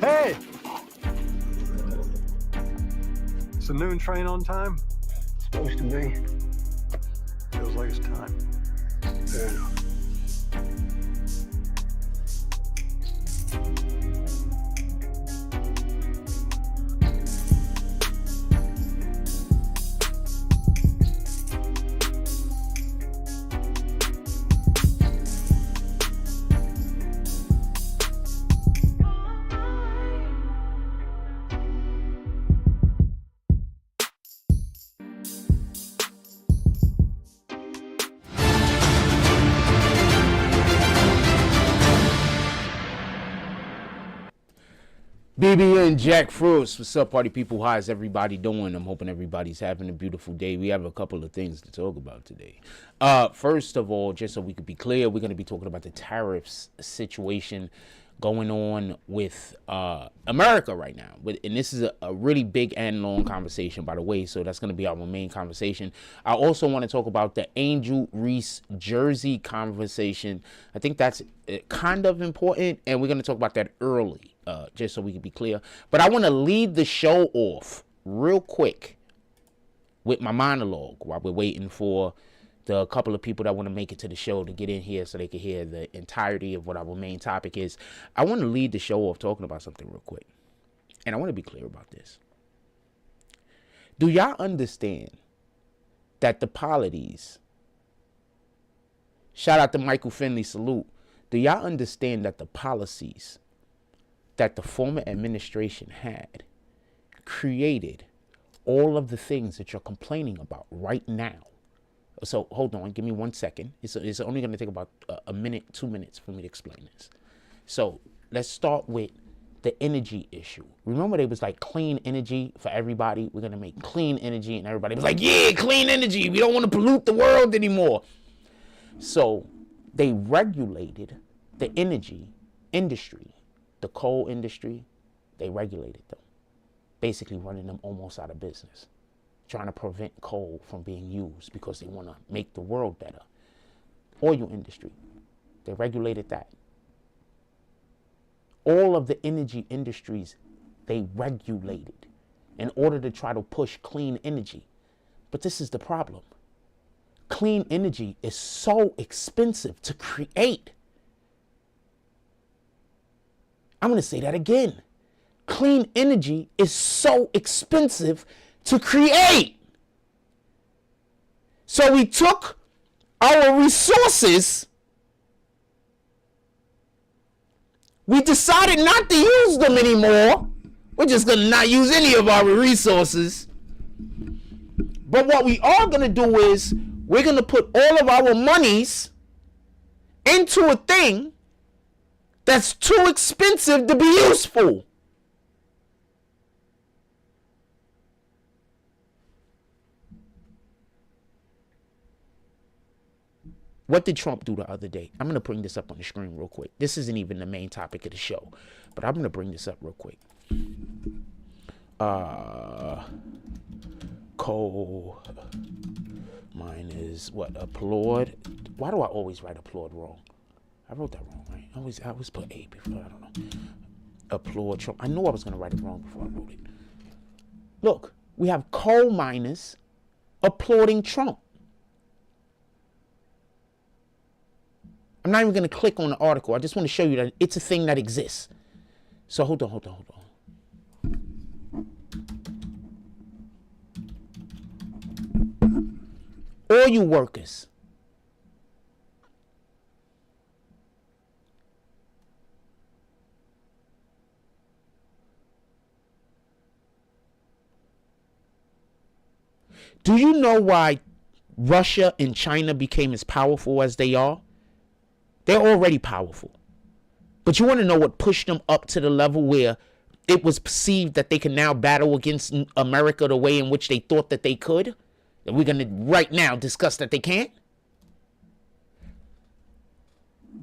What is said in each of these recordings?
Hey! Is the noon train on time? Supposed to be. Feels like it's time. Fair enough. BBN Jackfruits. What's up, party people? How is everybody doing? I'm hoping everybody's having a beautiful day. We have a couple of things to talk about today. First of all, just so we could be clear, we're going to be talking about the tariffs situation going on with America right now. And this is a really big and long conversation, by the way, so that's going to be our main conversation. I also want to talk about the Angel Reese jersey conversation. I think that's kind of important, and we're going to talk about that early. Just so we can be clear. But I want to lead the show off real quick with my monologue while we're waiting for the couple of people that want to make it to the show to get in here so they can hear the entirety of what our main topic is. I want to lead the show off talking about something real quick. And I want to be clear about this. Do y'all understand that the polities, shout out to Michael Finley, salute. Do y'all understand that the policies that the former administration had created all of the things that you're complaining about right now? So hold on, give me 1 second. It's only going to take about a minute, 2 minutes for me to explain this. So let's start with the energy issue. Remember, they was like clean energy for everybody. We're going to make clean energy, and everybody was like, yeah, clean energy. We don't want to pollute the world anymore. So they regulated the energy industry. The coal industry, they regulated them, basically running them almost out of business, trying to prevent coal from being used because they want to make the world better. Oil industry, they regulated that. All of the energy industries, they regulated in order to try to push clean energy. But this is the problem. Clean energy is so expensive to create. I'm going to say that again. Clean energy is so expensive to create. So we took our resources. We decided not to use them anymore. We're just going to not use any of our resources. But what we are going to do is we're going to put all of our monies into a thing that's too expensive to be useful. What did Trump do the other day? I'm going to bring this up on the screen real quick. This isn't even the main topic of the show, but I'm going to bring this up real quick. Coal miners, what, applaud? Why do I always write applaud wrong? I wrote that wrong, right? I always put A before, I don't know. Applaud Trump. I knew I was going to write it wrong before I wrote it. Look, we have coal miners applauding Trump. I'm not even going to click on the article. I just want to show you that it's a thing that exists. So hold on. All you workers, do you know why Russia and China became as powerful as they are? They're already powerful. But you want to know what pushed them up to the level where it was perceived that they can now battle against America the way in which they thought that they could? And we're going to right now discuss that they can't?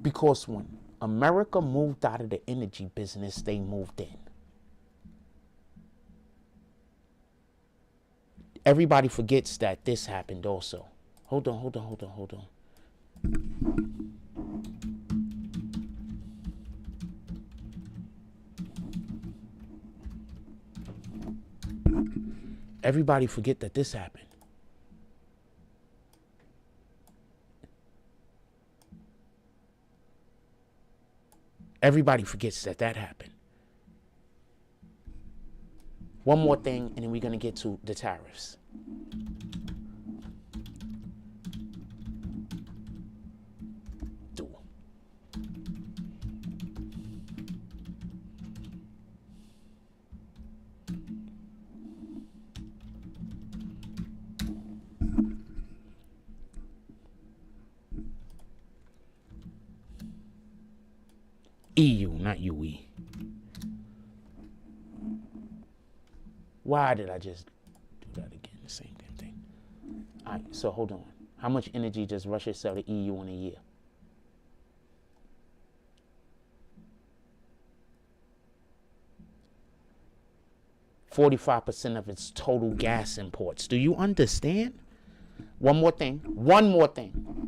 Because when America moved out of the energy business, they moved in. Everybody forgets that this happened also. Hold on. Everybody forget that this happened. Everybody forgets that that happened. One more thing, and then we're going to get to the tariffs. EU, not UE. Why did I just do that again? The same damn thing. All right, so hold on. How much energy does Russia sell to EU in a year? %45 of its total gas imports. Do you understand? One more thing. One more thing.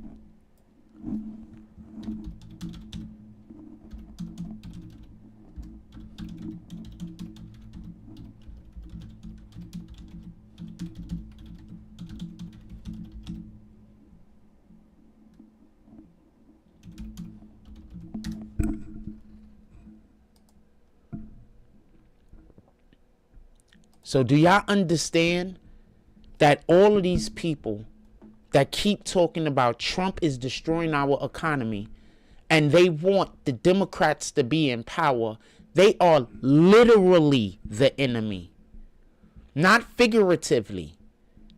So do y'all understand that all of these people that keep talking about Trump is destroying our economy and they want the Democrats to be in power, they are literally the enemy. Not figuratively.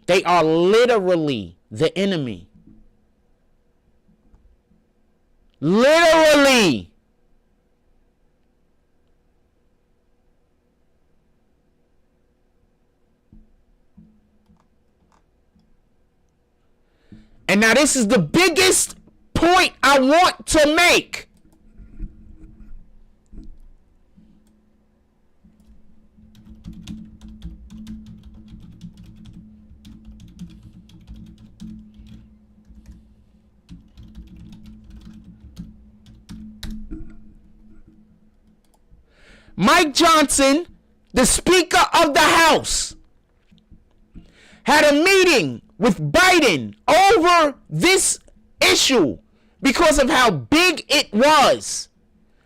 They are literally the enemy. Literally. And now this is the biggest point I want to make. Mike Johnson, the Speaker of the House, had a meeting with Biden over this issue because of how big it was,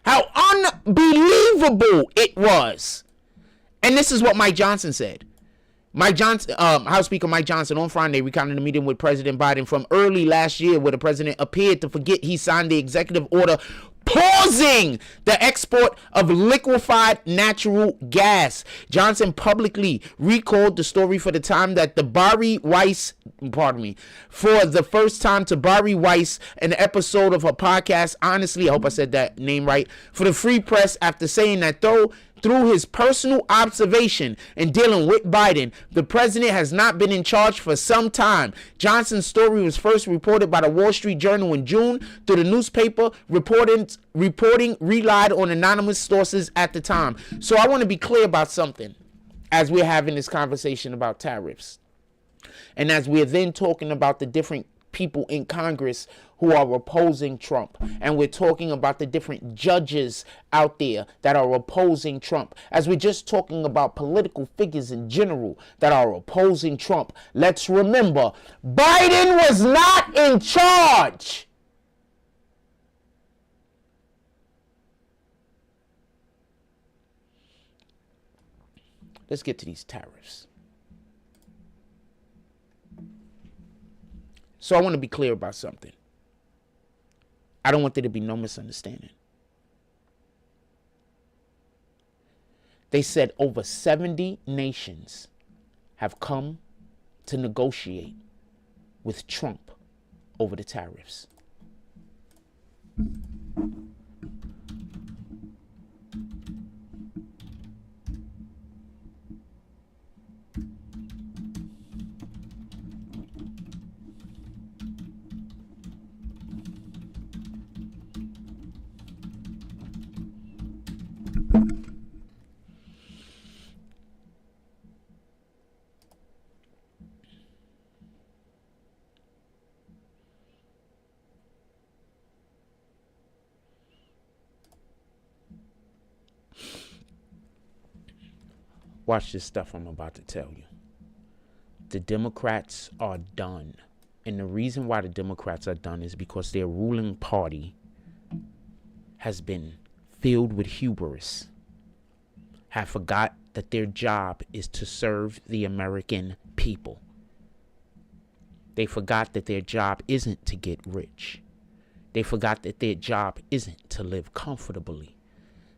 how unbelievable it was. And this is what Mike Johnson said. House Speaker Mike Johnson on Friday recounted a meeting with President Biden from early last year where the president appeared to forget he signed the executive order pausing the export of liquefied natural gas. Johnson publicly recalled the story for the time that for the first time to Bari Weiss, an episode of her podcast, Honestly, I hope I said that name right, for the Free Press, after saying that through his personal observation in dealing with Biden, the president has not been in charge for some time. Johnson's story was first reported by the Wall Street Journal in June, though the newspaper reporting relied on anonymous sources at the time. So I want to be clear about something as we're having this conversation about tariffs. And as we're then talking about the different people in Congress who are opposing Trump, and we're talking about the different judges out there that are opposing Trump, as we're just talking about political figures in general that are opposing Trump, let's remember, Biden was not in charge. Let's get to these tariffs. So I want to be clear about something. I don't want there to be no misunderstanding. They said over 70 nations have come to negotiate with Trump over the tariffs. Watch this stuff I'm about to tell you. The Democrats are done. And the reason why the Democrats are done is because their ruling party has been filled with hubris, have forgot that their job is to serve the American people. They forgot that their job isn't to get rich. They forgot that their job isn't to live comfortably.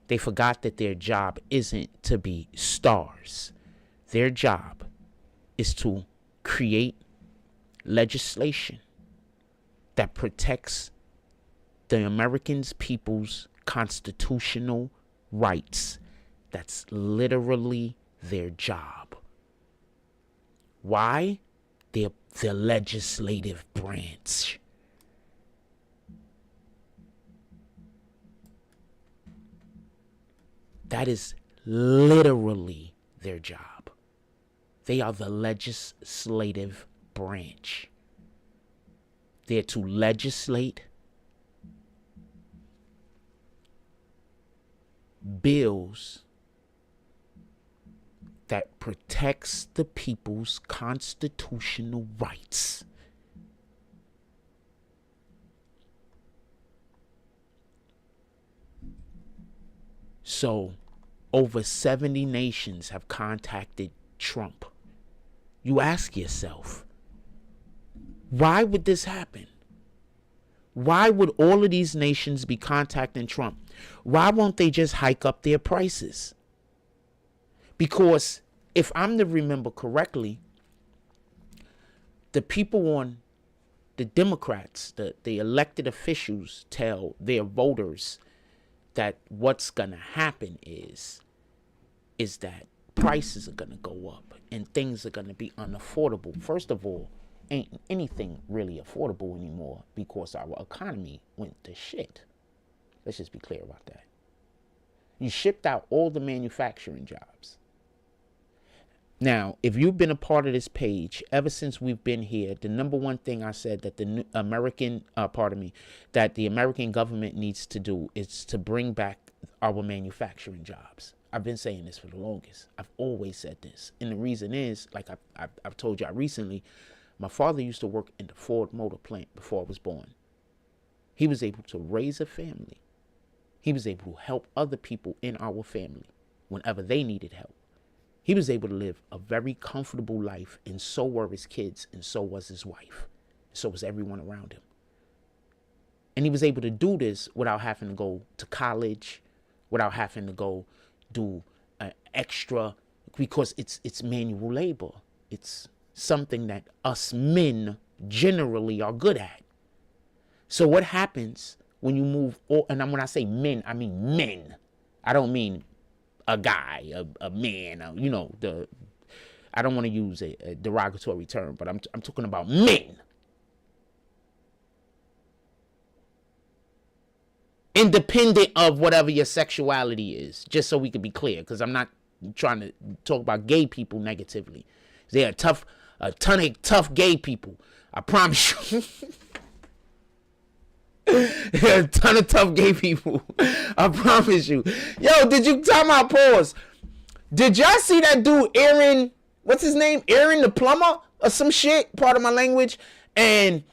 They forgot that their job isn't to be stars. Their job is to create legislation that protects the American people's constitutional rights. That's literally their job. Why? They're the legislative branch. That is literally their job. They are the legislative branch. They're to legislate bills that protects the people's constitutional rights. So, over 70 nations have contacted Trump. You ask yourself, why would this happen? Why would all of these nations be contacting Trump? Why won't they just hike up their prices? Because if I'm to remember correctly, the people on the Democrats, the elected officials, tell their voters that what's going to happen is that prices are going to go up and things are going to be unaffordable. First of all, ain't anything really affordable anymore because our economy went to shit. Let's just be clear about that. You shipped out all the manufacturing jobs. Now, if you've been a part of this page ever since we've been here, the number one thing I said that the American government needs to do is to bring back our manufacturing jobs. I've been saying this for the longest. I've always said this. And the reason is, like I've told y'all recently, my father used to work in the Ford Motor Plant before I was born. He was able to raise a family. He was able to help other people in our family whenever they needed help. He was able to live a very comfortable life, and so were his kids, and so was his wife. So was everyone around him. And he was able to do this without having to go to college, without having to go do extra, because it's manual labor. It's something that us men generally are good at. So what happens when you move, and when I say men, I mean men. I don't mean a guy, a man, I don't want to use a derogatory term, but I'm talking about men. Independent of whatever your sexuality is, just so we can be clear, because I'm not trying to talk about gay people negatively. There are a ton of tough gay people. I promise you. There are a ton of tough gay people. I promise you. Yo, did you time out, pause? Did y'all see that dude, Aaron? What's his name? Aaron the plumber or some shit? Part of my language. And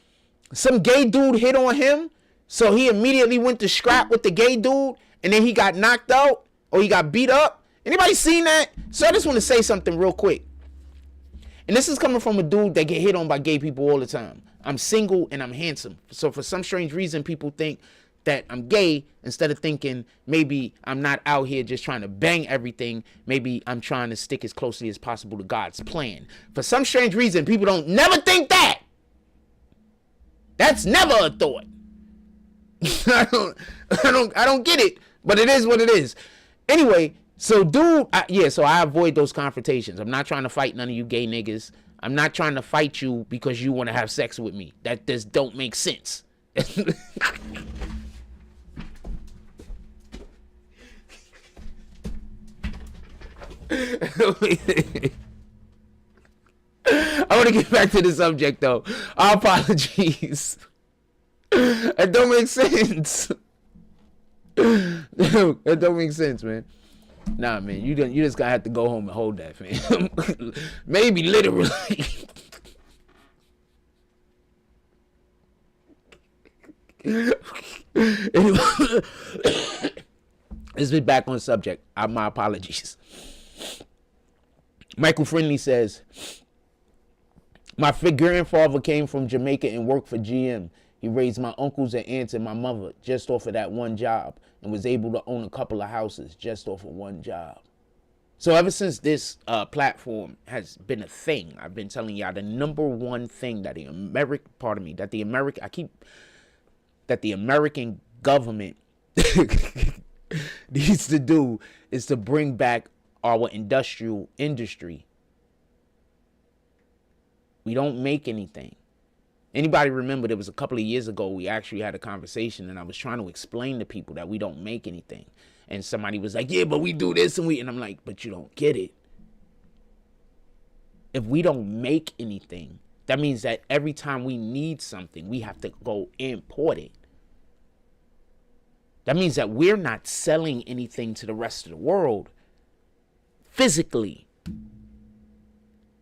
some gay dude hit on him. So he immediately went to scrap with the gay dude. And then he got knocked out or he got beat up. Anybody seen that? So I just want to say something real quick. And this is coming from a dude that get hit on by gay people all the time. I'm single and I'm handsome. So for some strange reason, people think that I'm gay instead of thinking maybe I'm not out here just trying to bang everything. Maybe I'm trying to stick as closely as possible to God's plan. For some strange reason, people don't never think that. That's never a thought. I don't get it, but it is what it is. Anyway, so dude, so I avoid those confrontations. I'm not trying to fight none of you gay niggas. I'm not trying to fight you because you want to have sex with me. That just don't make sense. I want to get back to the subject though. Our apologies. That don't make sense. That don't make sense, man. Nah, man, you just gotta have to go home and hold that, man. Maybe literally. Anyway, let's get back on subject. My apologies. Michael Friendly says, my grandfather came from Jamaica and worked for GM. He raised my uncles and aunts and my mother just off of that one job and was able to own a couple of houses just off of one job. So ever since this platform has been a thing, I've been telling y'all the number one thing that the American government needs to do is to bring back our industrial industry. We don't make anything. Anybody remember there was a couple of years ago we actually had a conversation and I was trying to explain to people that we don't make anything. And somebody was like, yeah, but we do this and I'm like, but you don't get it. If we don't make anything, that means that every time we need something, we have to go import it. That means that we're not selling anything to the rest of the world physically.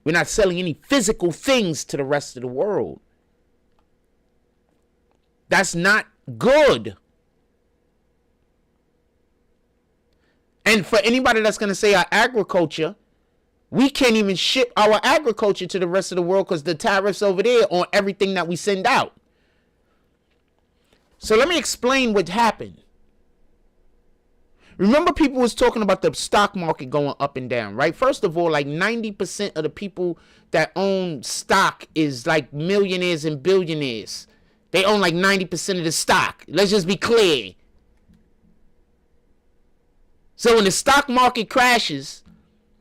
We're not selling any physical things to the rest of the world. That's not good. And for anybody that's going to say our agriculture, we can't even ship our agriculture to the rest of the world because the tariffs over there on everything that we send out. So let me explain what happened. Remember, people was talking about the stock market going up and down, right? First of all, like 90% of the people that own stock is like millionaires and billionaires. They own like 90% of the stock. Let's just be clear. So when the stock market crashes,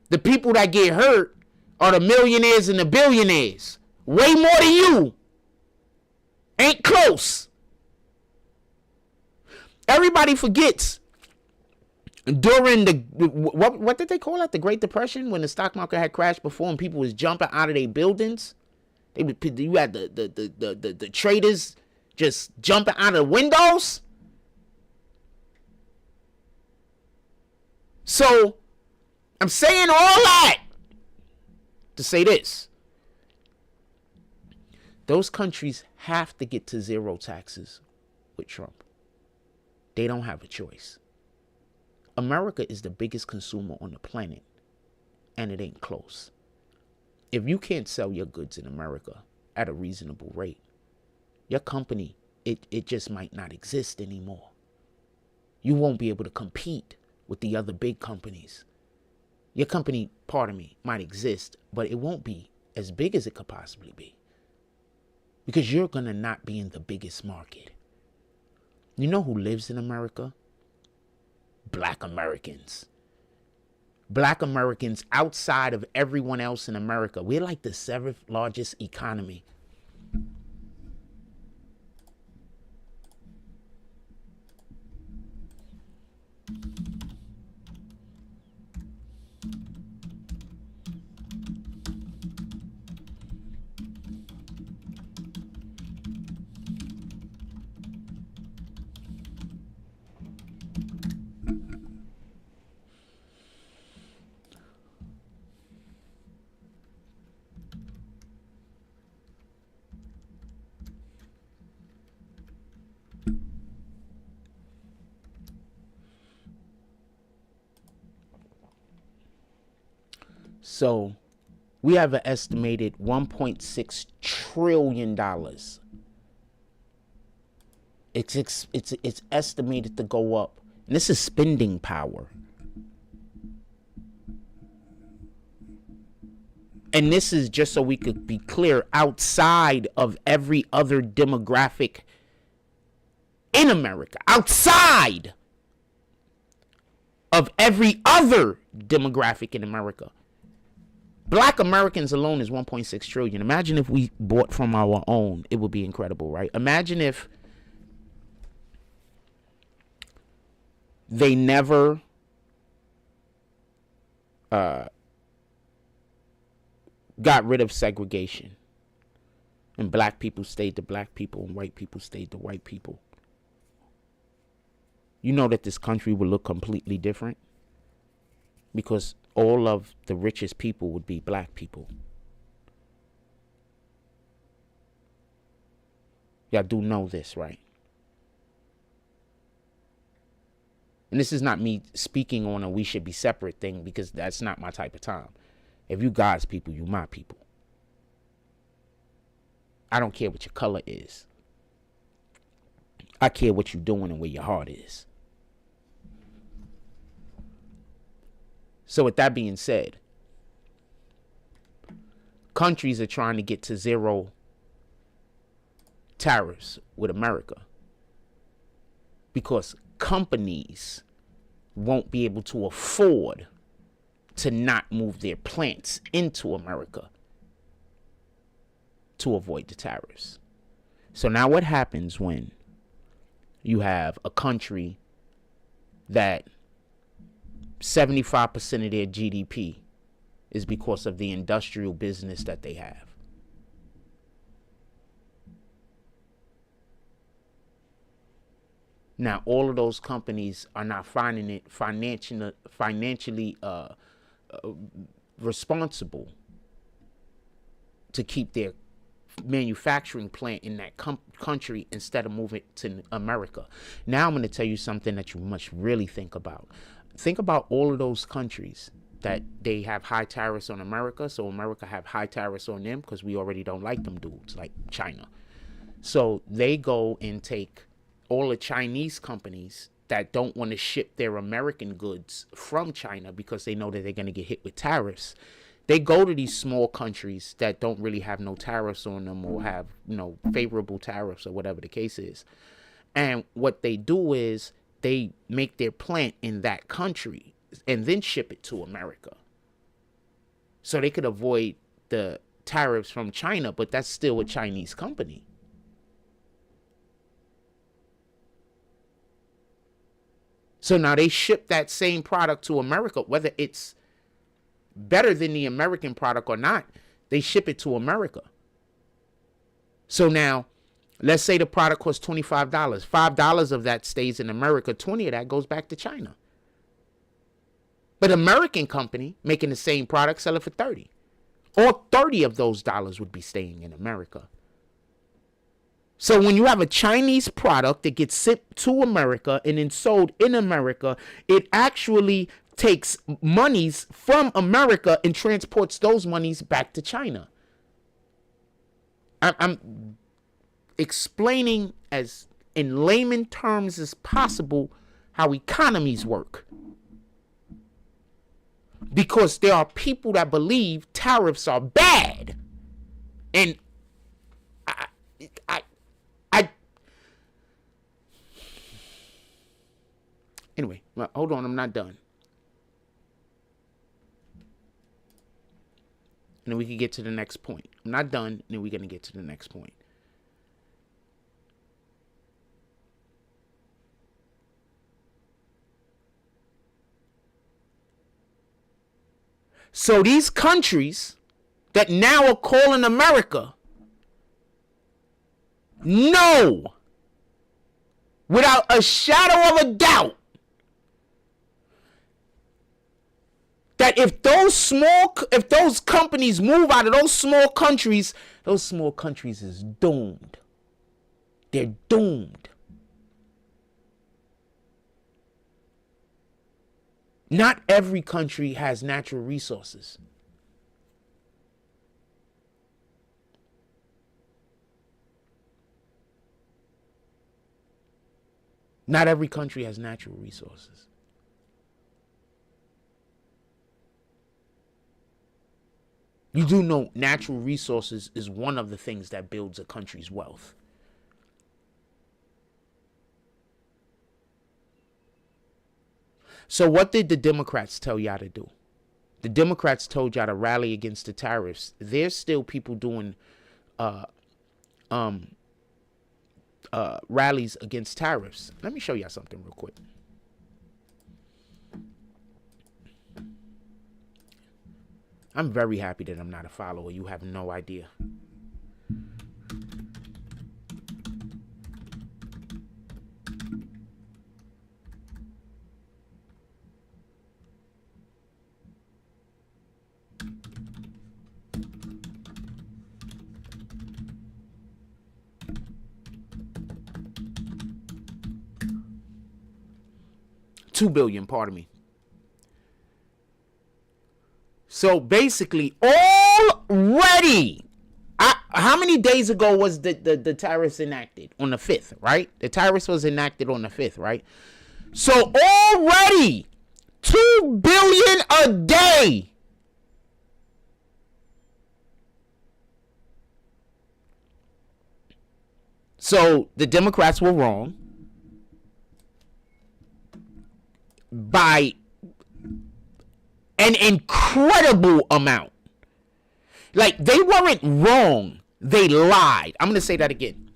the people that get hurt are the millionaires and the billionaires. Way more than you. Ain't close. Everybody forgets. During the what did they call it? The Great Depression, when the stock market had crashed before and people was jumping out of their buildings. You had the traders just jumping out of windows. So I'm saying all that to say this. Those countries have to get to zero taxes with Trump. They don't have a choice. America is the biggest consumer on the planet, and it ain't close. If you can't sell your goods in America at a reasonable rate, your company, it just might not exist anymore. You won't be able to compete with the other big companies. Your company, might exist, but it won't be as big as it could possibly be because you're going to not be in the biggest market. You know who lives in America? Black Americans. Black Americans outside of everyone else in America. We're like the 7th largest economy. So we have an estimated $1.6 trillion. It's estimated to go up. And this is spending power. And this is just so we could be clear, outside of every other demographic in America. Outside of every other demographic in America. Black Americans alone is 1.6 trillion. Imagine if we bought from our own. It would be incredible, right? Imagine if they never got rid of segregation and black people stayed to black people and white people stayed to white people. You know that this country would look completely different because all of the richest people would be black people. Y'all do know this, right? And this is not me speaking on a we should be separate thing, because that's not my type of time. If you God's people, you my people. I don't care what your color is. I care what you're doing and where your heart is. So with that being said, countries are trying to get to zero tariffs with America because companies won't be able to afford to not move their plants into America to avoid the tariffs. So now what happens when you have a country that 75% of their GDP is because of the industrial business that they have? Now, all of those companies are not finding it financially responsible to keep their manufacturing plant in that country instead of moving it to America. Now I'm going to tell you something that you must really think about. Think about all of those countries that they have high tariffs on America, so America have high tariffs on them because we already don't like them dudes, like China. So they go and take all the Chinese companies that don't want to ship their American goods from China because they know that they're going to get hit with tariffs. They go to these small countries that don't really have no tariffs on them or have, favorable tariffs or whatever the case is. And what they do is they make their plant in that country and then ship it to America. So they could avoid the tariffs from China, but that's still a Chinese company. So now they ship that same product to America, whether it's better than the American product or not, they ship it to America. So now, let's say the product costs $25. $5 of that stays in America. 20 of that goes back to China. But American company making the same product, sell it for 30. Or 30 of those dollars would be staying in America. So when you have a Chinese product that gets sent to America and then sold in America, it actually takes monies from America and transports those monies back to China. I'm explaining as in layman terms as possible how economies work. Because there are people that believe tariffs are bad. And anyway, hold on, I'm not done. And then we can get to the next point. I'm not done, and then we're going to get to the next point. So these countries that now are calling America know without a shadow of a doubt that if those companies move out of those small countries is doomed. They're doomed. Not every country has natural resources. Not every country has natural resources. You do know natural resources is one of the things that builds a country's wealth. So what did the Democrats tell y'all to do? The Democrats told y'all to rally against the tariffs. There's still people doing rallies against tariffs. Let me show y'all something real quick. I'm very happy that I'm not a follower. You have no idea. 2 billion, pardon me. So basically, already, how many days ago was the tariffs enacted? On the 5th, right? The tariffs was enacted on the 5th, right? So already, 2 billion a day. So the Democrats were wrong by an incredible amount. Like, they weren't wrong. They lied. I'm going to say that again.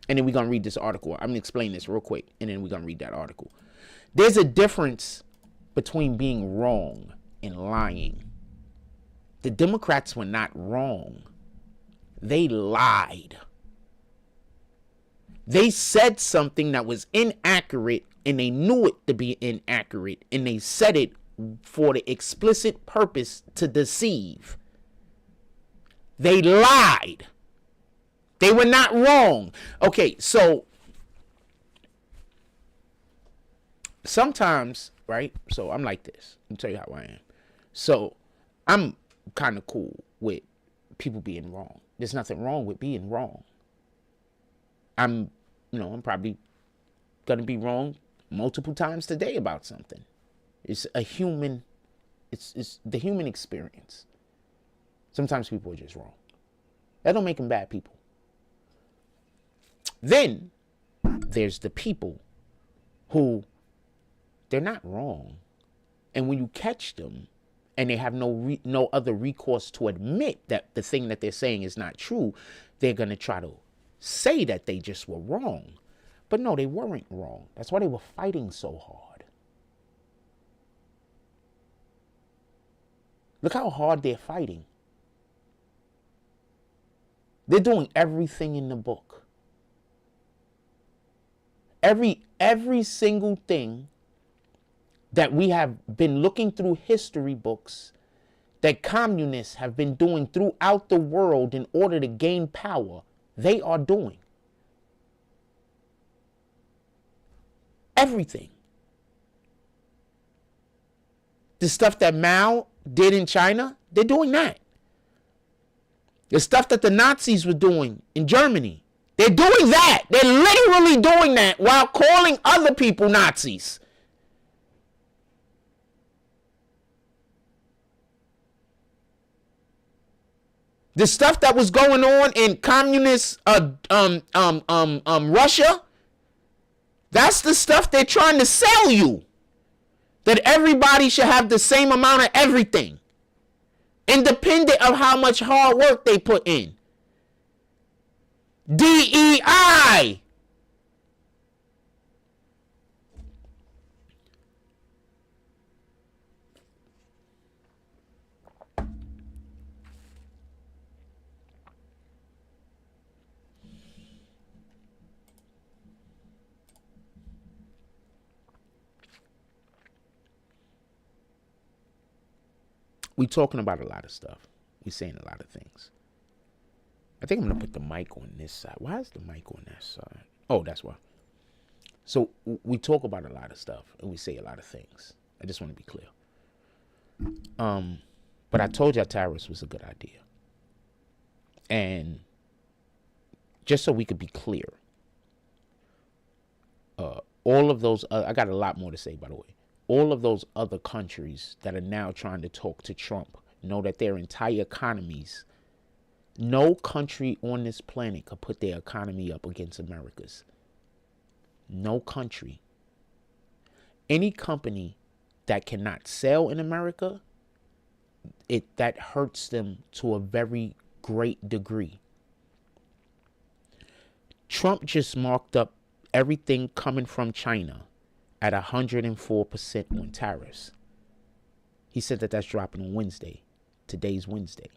And then we're going to read this article. I'm going to explain this real quick. And then we're going to read that article. There's a difference between being wrong and lying. The Democrats were not wrong. They lied. They said something that was inaccurate, and they knew it to be inaccurate. And they said it for the explicit purpose to deceive. They lied. They were not wrong. Okay, so sometimes, right? So I'm like this. Let me tell you how I am. So I'm kind of cool with people being wrong. There's nothing wrong with being wrong. I'm probably going to be wrong multiple times today about something. It's a human, it's the human experience. Sometimes people are just wrong. That don't make them bad people. Then there's the people who they're not wrong. And when you catch them and they have no other recourse to admit that the thing that they're saying is not true, they're going to try to say that they just were wrong. But no, they weren't wrong. That's why they were fighting so hard. Look how hard they're fighting. They're doing everything in the book. Every single thing that we have been looking through history books that communists have been doing throughout the world in order to gain power, they are doing. Everything. The stuff that Mao did in China, they're doing that. The stuff that the Nazis were doing in Germany, they're doing that. They're literally doing that while calling other people Nazis. The stuff that was going on in communist Russia, that's the stuff they're trying to sell you. That everybody should have the same amount of everything, independent of how much hard work they put in. DEI. We talking about a lot of stuff. We saying a lot of things. I think I'm going to put the mic on this side. Why is the mic on that side? Oh, that's why. So we talk about a lot of stuff and we say a lot of things. I just want to be clear. But I told you tariffs was a good idea. And just so we could be clear, all of those, I got a lot more to say, by the way. All of those other countries that are now trying to talk to Trump know that their entire economies, no country on this planet could put their economy up against America's. No country. Any company that cannot sell in America, that hurts them to a very great degree. Trump just marked up everything coming from China at 104% on tariffs. He said that that's dropping on Wednesday. Today's Wednesday.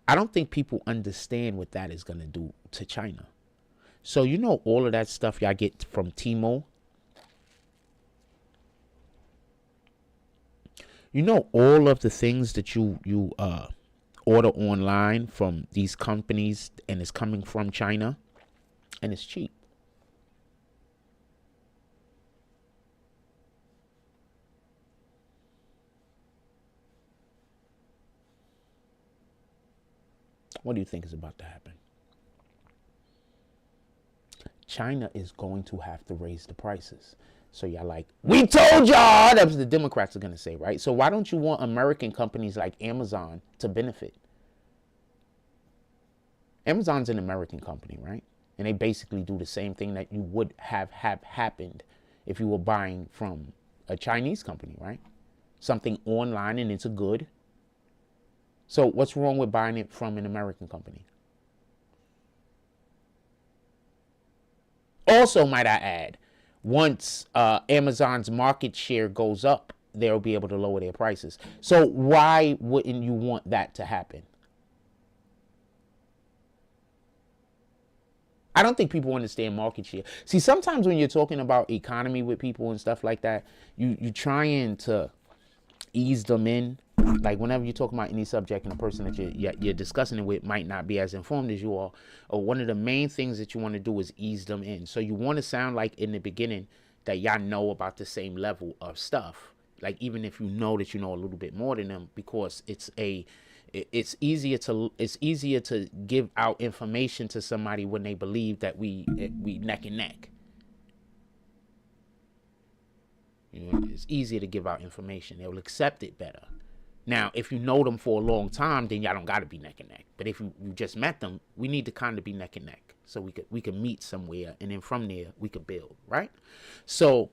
I don't think people understand what that is going to do to China. So you know all of that stuff y'all get from Timo? You know all of the things that you order online from these companies and it's coming from China and it's cheap. What do you think is about to happen? China is going to have to raise the prices. So y'all like, we told y'all. That's what the Democrats are going to say, right? So why don't you want American companies like Amazon to benefit? Amazon's an American company, right? And they basically do the same thing that you would have happened if you were buying from a Chinese company, right? Something online and it's a good. So what's wrong with buying it from an American company? Also, might I add, once Amazon's market share goes up, they'll be able to lower their prices. So why wouldn't you want that to happen? I don't think people understand market share. See, sometimes when you're talking about economy with people and stuff like that, you're trying to ease them in. Like whenever you're talking about any subject and the person that you're discussing it with might not be as informed as you are, or one of the main things that you want to do is ease them in. So you want to sound like in the beginning that y'all know about the same level of stuff. Like even if you know that you know a little bit more than them, because it's easier to give out information to somebody when they believe that we neck and neck. You know, it's easier to give out information. They will accept it better. Now, if you know them for a long time, then y'all don't got to be neck and neck. But if you just met them, we need to kind of be neck and neck. So we could meet somewhere, and then from there, we could build, right? So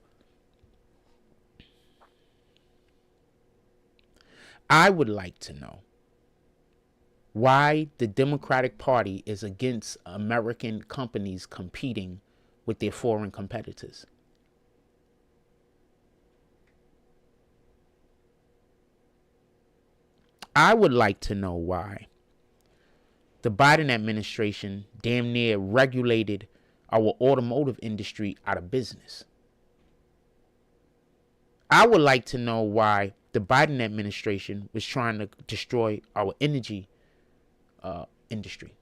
I would like to know why the Democratic Party is against American companies competing with their foreign competitors. I would like to know why the Biden administration damn near regulated our automotive industry out of business. I would like to know why the Biden administration was trying to destroy our energy industry.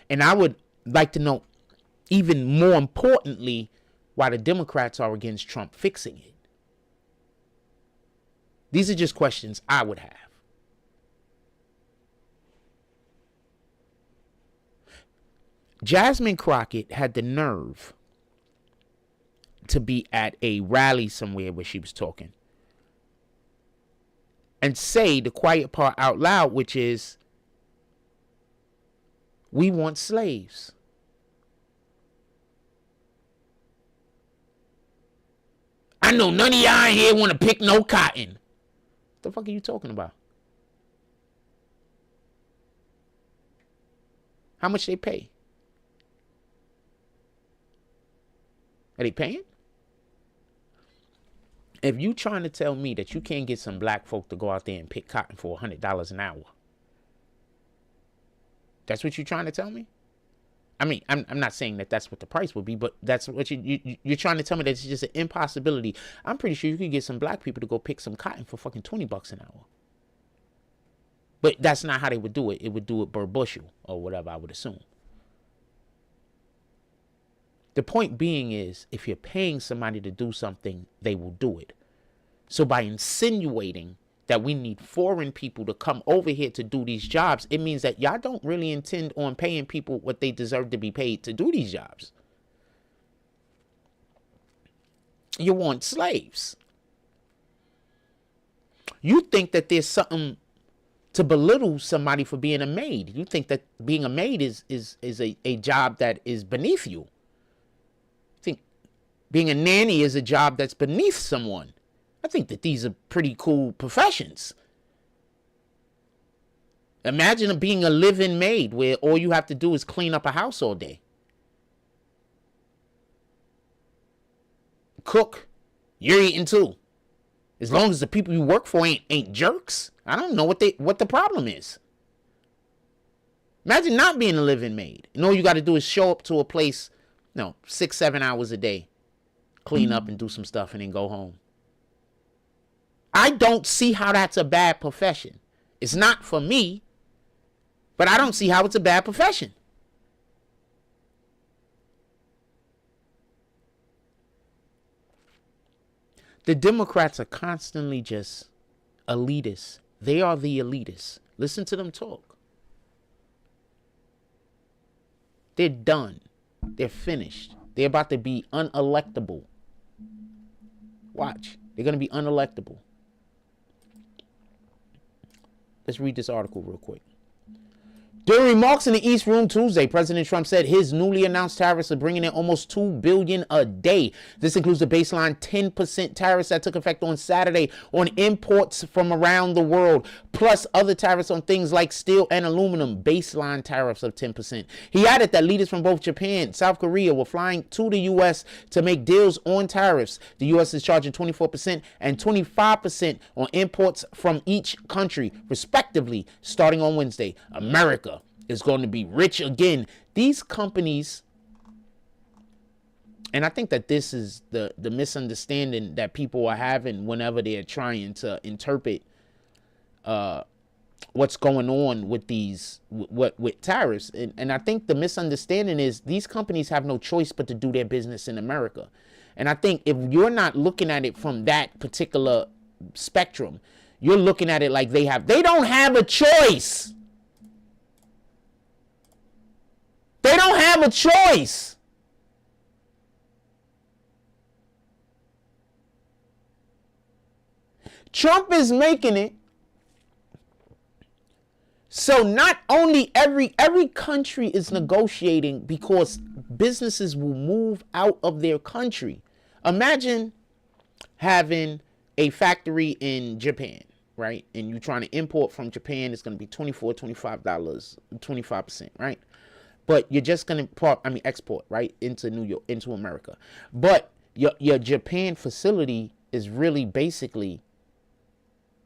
And I would like to know, even more importantly, why the Democrats are against Trump fixing it. These are just questions I would have. Jasmine Crockett had the nerve to be at a rally somewhere where she was talking and say the quiet part out loud, which is, we want slaves. I know none of y'all in here want to pick no cotton. What the fuck are you talking about? How much they pay? Are they paying? If you trying to tell me that you can't get some black folk to go out there and pick cotton for $100 an hour, that's what you're trying to tell me? I mean, I'm not saying that that's what the price would be, but that's what you're trying to tell me that it's just an impossibility. I'm pretty sure you could get some black people to go pick some cotton for fucking $20 an hour. But that's not how they would do it. It would do it per bushel or whatever, I would assume. The point being is, if you're paying somebody to do something, they will do it. So by insinuating that we need foreign people to come over here to do these jobs, it means that y'all don't really intend on paying people what they deserve to be paid to do these jobs. You want slaves. You think that there's something to belittle somebody for being a maid. You think that being a maid is a job that is beneath you. Being a nanny is a job that's beneath someone. I think that these are pretty cool professions. Imagine being a live-in maid where all you have to do is clean up a house all day. Cook, you're eating too. As long as the people you work for ain't jerks. I don't know what the problem is. Imagine not being a live-in maid. And all you got to do is show up to a place, 6-7 hours a day. Clean up and do some stuff and then go home. I don't see how that's a bad profession. It's not for me, but I don't see how it's a bad profession. The Democrats are constantly just elitists. They are the elitists. Listen to them talk. They're done. They're finished. They're about to be unelectable. Watch. They're going to be unelectable. Let's read this article real quick. During remarks in the East Room Tuesday, President Trump said his newly announced tariffs are bringing in almost $2 billion a day. This includes the baseline 10% tariffs that took effect on Saturday on imports from around the world, plus other tariffs on things like steel and aluminum, baseline tariffs of 10%. He added that leaders from both Japan, South Korea were flying to the U.S. to make deals on tariffs. The U.S. is charging 24% and 25% on imports from each country, respectively, starting on Wednesday. America is going to be rich again. These companies, and I think that this is the misunderstanding that people are having whenever they're trying to interpret what's going on with these with tariffs. And I think the misunderstanding is these companies have no choice but to do their business in America. And I think if you're not looking at it from that particular spectrum, you're looking at it like they don't have a choice. They don't have a choice. Trump is making it so not only every country is negotiating because businesses will move out of their country. Imagine having a factory in Japan, right? And you're trying to import from Japan. It's going to be $24, $25, 25%, right? But you're just going to export, right, into New York, into America. But your Japan facility is really basically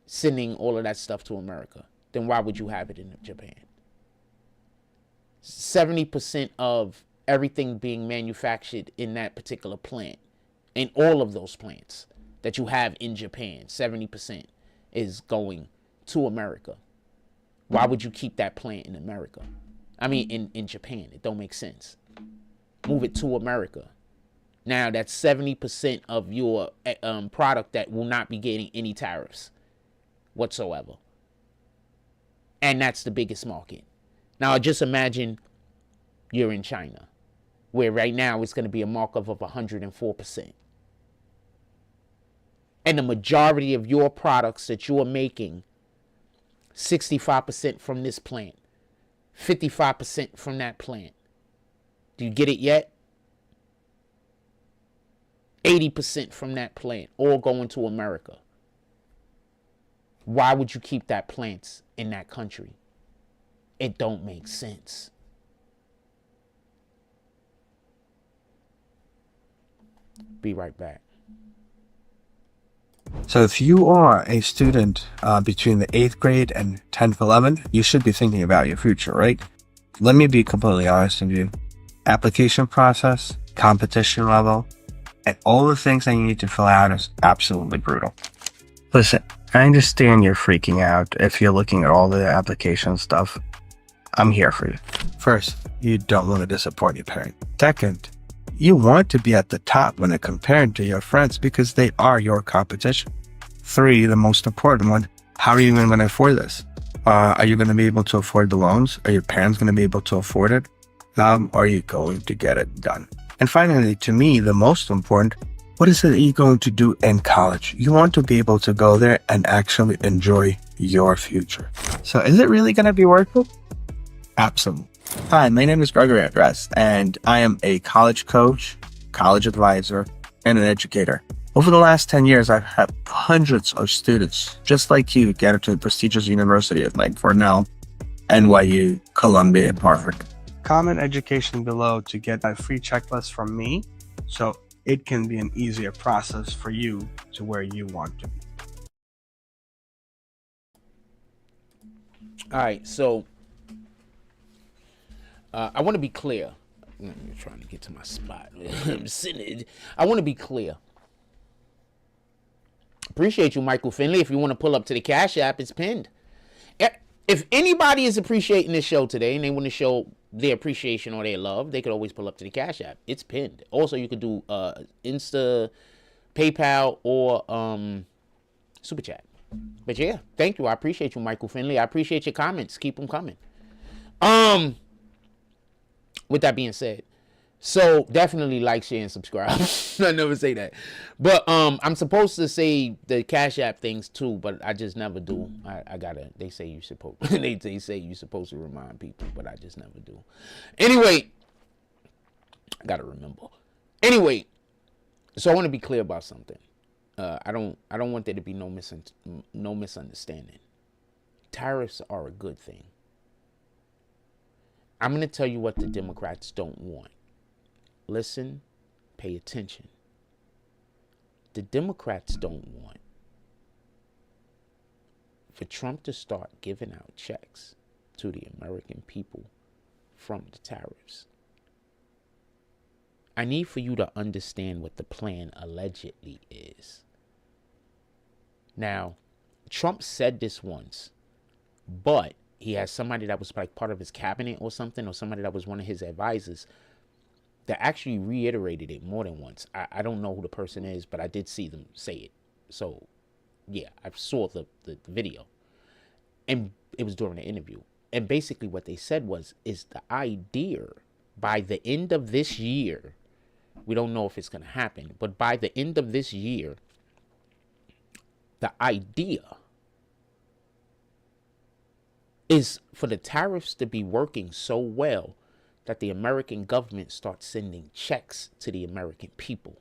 sending all of that stuff to America. Then why would you have it in Japan? 70% of everything being manufactured in that particular plant, in all of those plants that you have in Japan, 70% is going to America. Why would you keep that plant in America? I mean, in Japan. It don't make sense. Move it to America. Now, that's 70% of your product that will not be getting any tariffs whatsoever. And that's the biggest market. Now, just imagine you're in China, where right now it's going to be a markup of 104%. And the majority of your products that you are making, 65% from this plant. 55% from that plant. Do you get it yet? 80% from that plant, all going to America. Why would you keep that plant in that country? It don't make sense. Be right back. So if you are a student between the 8th grade and 10th, 11th, you should be thinking about your future, right? Let me be completely honest with you. Application process, competition level, and all the things that you need to fill out is absolutely brutal. Listen, I understand you're freaking out if you're looking at all the application stuff. I'm here for you. First, you don't want to disappoint your parent. Second, you want to be at the top when compared to your friends because they are your competition. 3, the most important one, how are you even going to afford this? Are you going to be able to afford the loans? Are your parents going to be able to afford it? Are you going to get it done? And finally, to me, the most important, what is it you're going to do in college? You want to be able to go there and actually enjoy your future. So is it really going to be worth it? Absolutely. Hi, my name is Gregory Andres, and I am a college coach, college advisor, and an educator. Over the last 10 years, I've had hundreds of students just like you get into prestigious universities like Cornell, NYU, Columbia, and Harvard. Comment education below to get a free checklist from me so it can be an easier process for you to where you want to be. All right, so I want to be clear. I'm trying to get to my spot. I'm sitting. I want to be clear. Appreciate you, Michael Finley. If you want to pull up to the Cash App, it's pinned. If anybody is appreciating this show today and they want to show their appreciation or their love, they could always pull up to the Cash App. It's pinned. Also, you could do Insta, PayPal, or Super Chat. But yeah, thank you. I appreciate you, Michael Finley. I appreciate your comments. Keep them coming. With that being said, so definitely like, share, and subscribe. I never say that, but I'm supposed to say the Cash App things too, but I just never do. I gotta. They say you supposed. they say you supposed to remind people, but I just never do. Anyway, I gotta remember. Anyway, so I want to be clear about something. I don't want there to be no misunderstanding. Tariffs are a good thing. I'm going to tell you what the Democrats don't want. Listen, pay attention. The Democrats don't want for Trump to start giving out checks to the American people from the tariffs. I need for you to understand what the plan allegedly is. Now, Trump said this once, but he has somebody that was like part of his cabinet or something, or somebody that was one of his advisors that actually reiterated it more than once. I don't know who the person is, but I did see them say it. So, yeah, I saw the video. And it was during the interview. And basically what they said is the idea by the end of this year, we don't know if it's going to happen, but by the end of this year, the idea is for the tariffs to be working so well that the American government starts sending checks to the American people.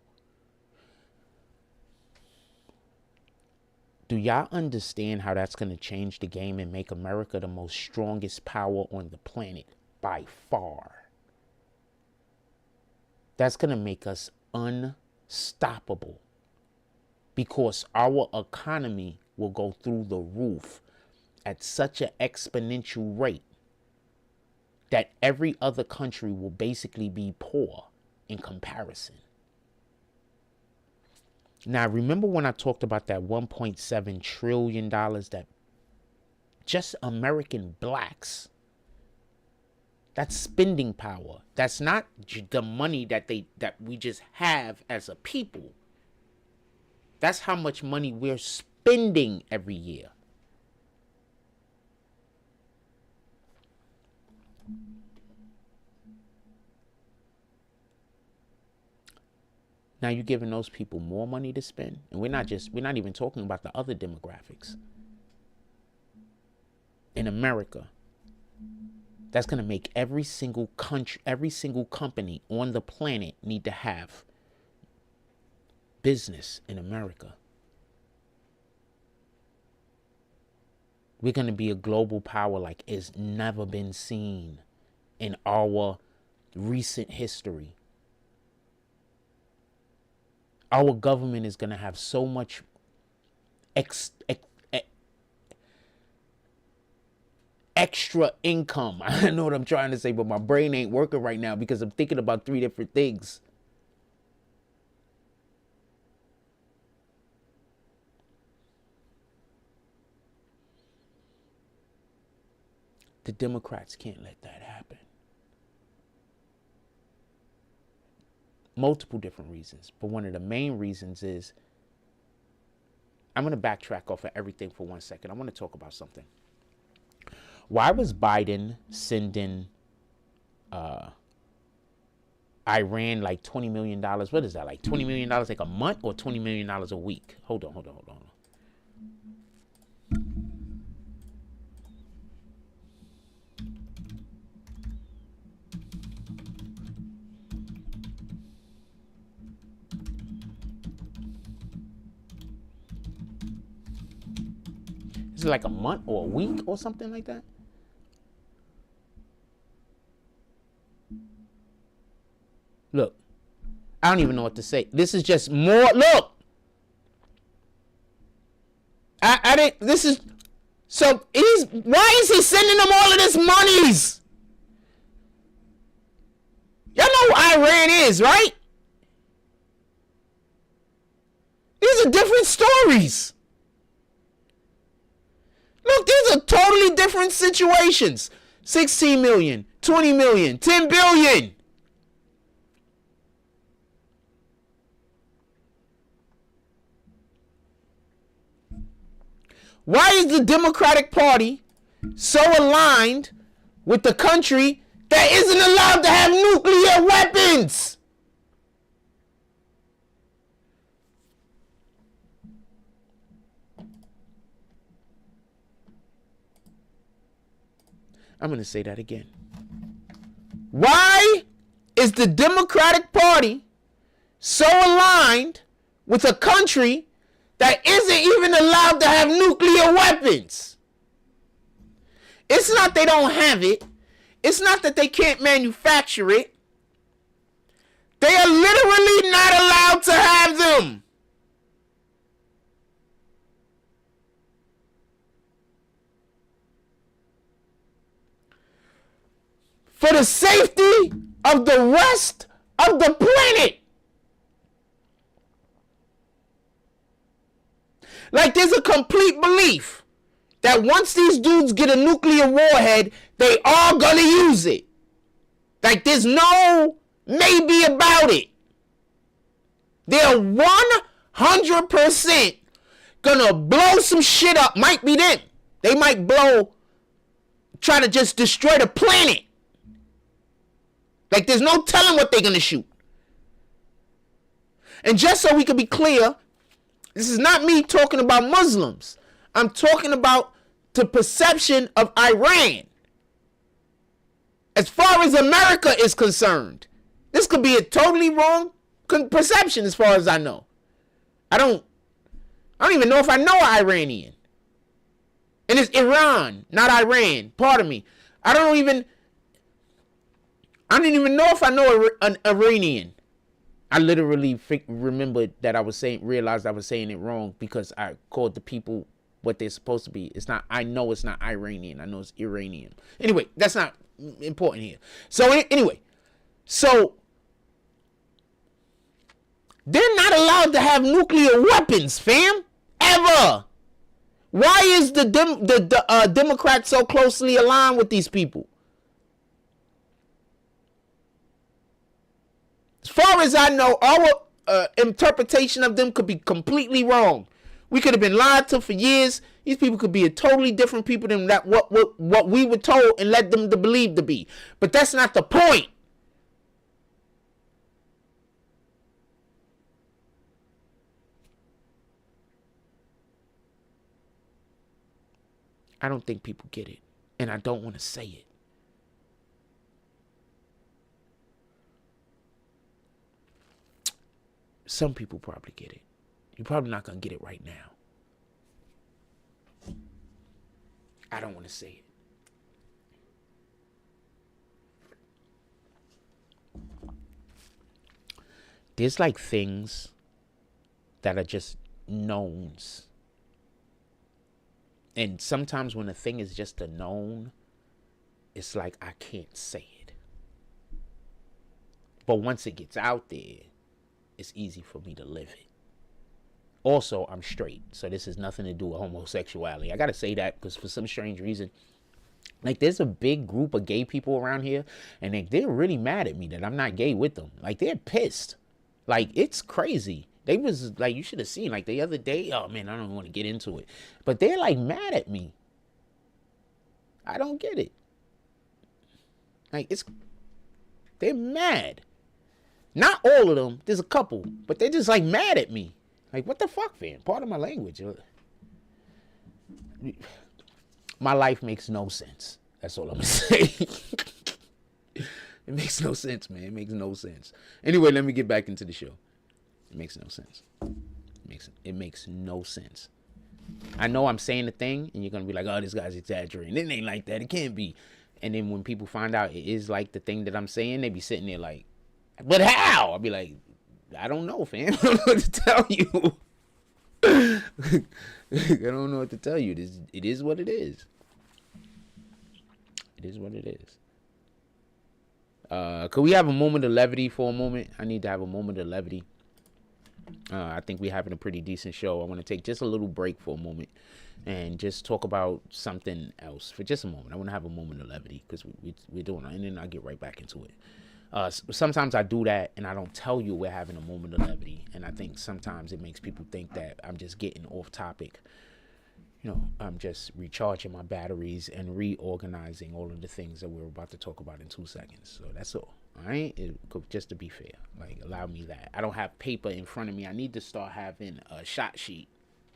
Do y'all understand how that's going to change the game and make America the most strongest power on the planet by far? That's going to make us unstoppable because our economy will go through the roof at such an exponential rate that every other country will basically be poor in comparison. Now, remember when I talked about that $1.7 trillion that just American blacks, that's spending power. That's not the money that we just have as a people. That's how much money we're spending every year. Now you're giving those people more money to spend. And we're not even talking about the other demographics. In America, that's going to make every single country, every single company on the planet need to have business in America. We're going to be a global power like it's never been seen in our recent history. Our government is going to have so much extra income. I know what I'm trying to say, but my brain ain't working right now because I'm thinking about 3 different things. The Democrats can't let that happen. Multiple different reasons, but one of the main reasons is, I'm going to backtrack off of everything for 1 second. I want to talk about something. Why was Biden sending Iran like $20 million? What is that, like $20 million like a month or $20 million a week? Hold on. Is it like a month or a week or something like that? Look, I don't even know what to say. This is just more. Look, I didn't. This is so. Why is he sending them all of this monies? Y'all know who Iran is, right? These are different stories. Look, these are totally different situations. 16 million, 20 million, 10 billion. Why is the Democratic Party so aligned with the country that isn't allowed to have nuclear weapons? I'm going to say that again. Why is the Democratic Party so aligned with a country that isn't even allowed to have nuclear weapons? It's not they don't have it. It's not that they can't manufacture it. They are literally not allowed to have them. For the safety of the rest of the planet. Like there's a complete belief that once these dudes get a nuclear warhead, they are gonna use it. Like there's no maybe about it. They're 100% gonna blow some shit up. Might be them. They might try to just destroy the planet. Like there's no telling what they're gonna shoot. And just so we can be clear, this is not me talking about Muslims. I'm talking about the perception of Iran. As far as America is concerned, this could be a totally wrong perception as far as I know. I don't even know if I know an Iranian. And it's Iran, not Iran. Pardon me. I don't even know if I know an Iranian. I literally remembered that realized I was saying it wrong because I called the people what they're supposed to be. I know it's not Iranian. I know it's Iranian. Anyway, that's not important here. So anyway, they're not allowed to have nuclear weapons, fam, ever. Why is the Democrats so closely aligned with these people? As far as I know, our interpretation of them could be completely wrong. We could have been lied to for years. These people could be a totally different people than that what we were told and led them to believe to be. But that's not the point. I don't think people get it, and I don't want to say it. Some people probably get it. You're probably not going to get it right now. I don't want to say it. There's like things that are just knowns. And sometimes when a thing is just a known, it's like I can't say it. But once it gets out there, it's easy for me to live it. Also, I'm straight, so this has nothing to do with homosexuality. I gotta say that because for some strange reason, like there's a big group of gay people around here, and they're really mad at me that I'm not gay with them. Like they're pissed. Like it's crazy. They was like, you should have seen like the other day. Oh man, I don't want to get into it, but they're like mad at me. I don't get it. Like they're mad. Not all of them. There's a couple, but they're just like mad at me. Like, what the fuck, fam? Pardon my language. My life makes no sense. That's all I'm gonna say. It makes no sense, man. It makes no sense. Anyway, let me get back into the show. It makes no sense. It makes no sense. I know I'm saying the thing, and you're gonna be like, "Oh, this guy's exaggerating." It ain't like that. It can't be. And then when people find out it is like the thing that I'm saying, they be sitting there like, "But how?" I'll be like, "I don't know, fam. I don't know what to tell you." I don't know what to tell you. It is what it is. It is what it is. Could we have a moment of levity for a moment? I need to have a moment of levity. I think we're having a pretty decent show. I want to take just a little break for a moment and just talk about something else for just a moment. I want to have a moment of levity because we're doing it, and then I'll get right back into it. Sometimes I do that and I don't tell you we're having a moment of levity, and I think sometimes it makes people think that I'm just getting off topic. I'm just recharging my batteries and reorganizing all of the things that we're about to talk about in 2 seconds. So that's all. All right, just to be fair, like allow me that. I don't have paper in front of me. I need to start having a shot sheet.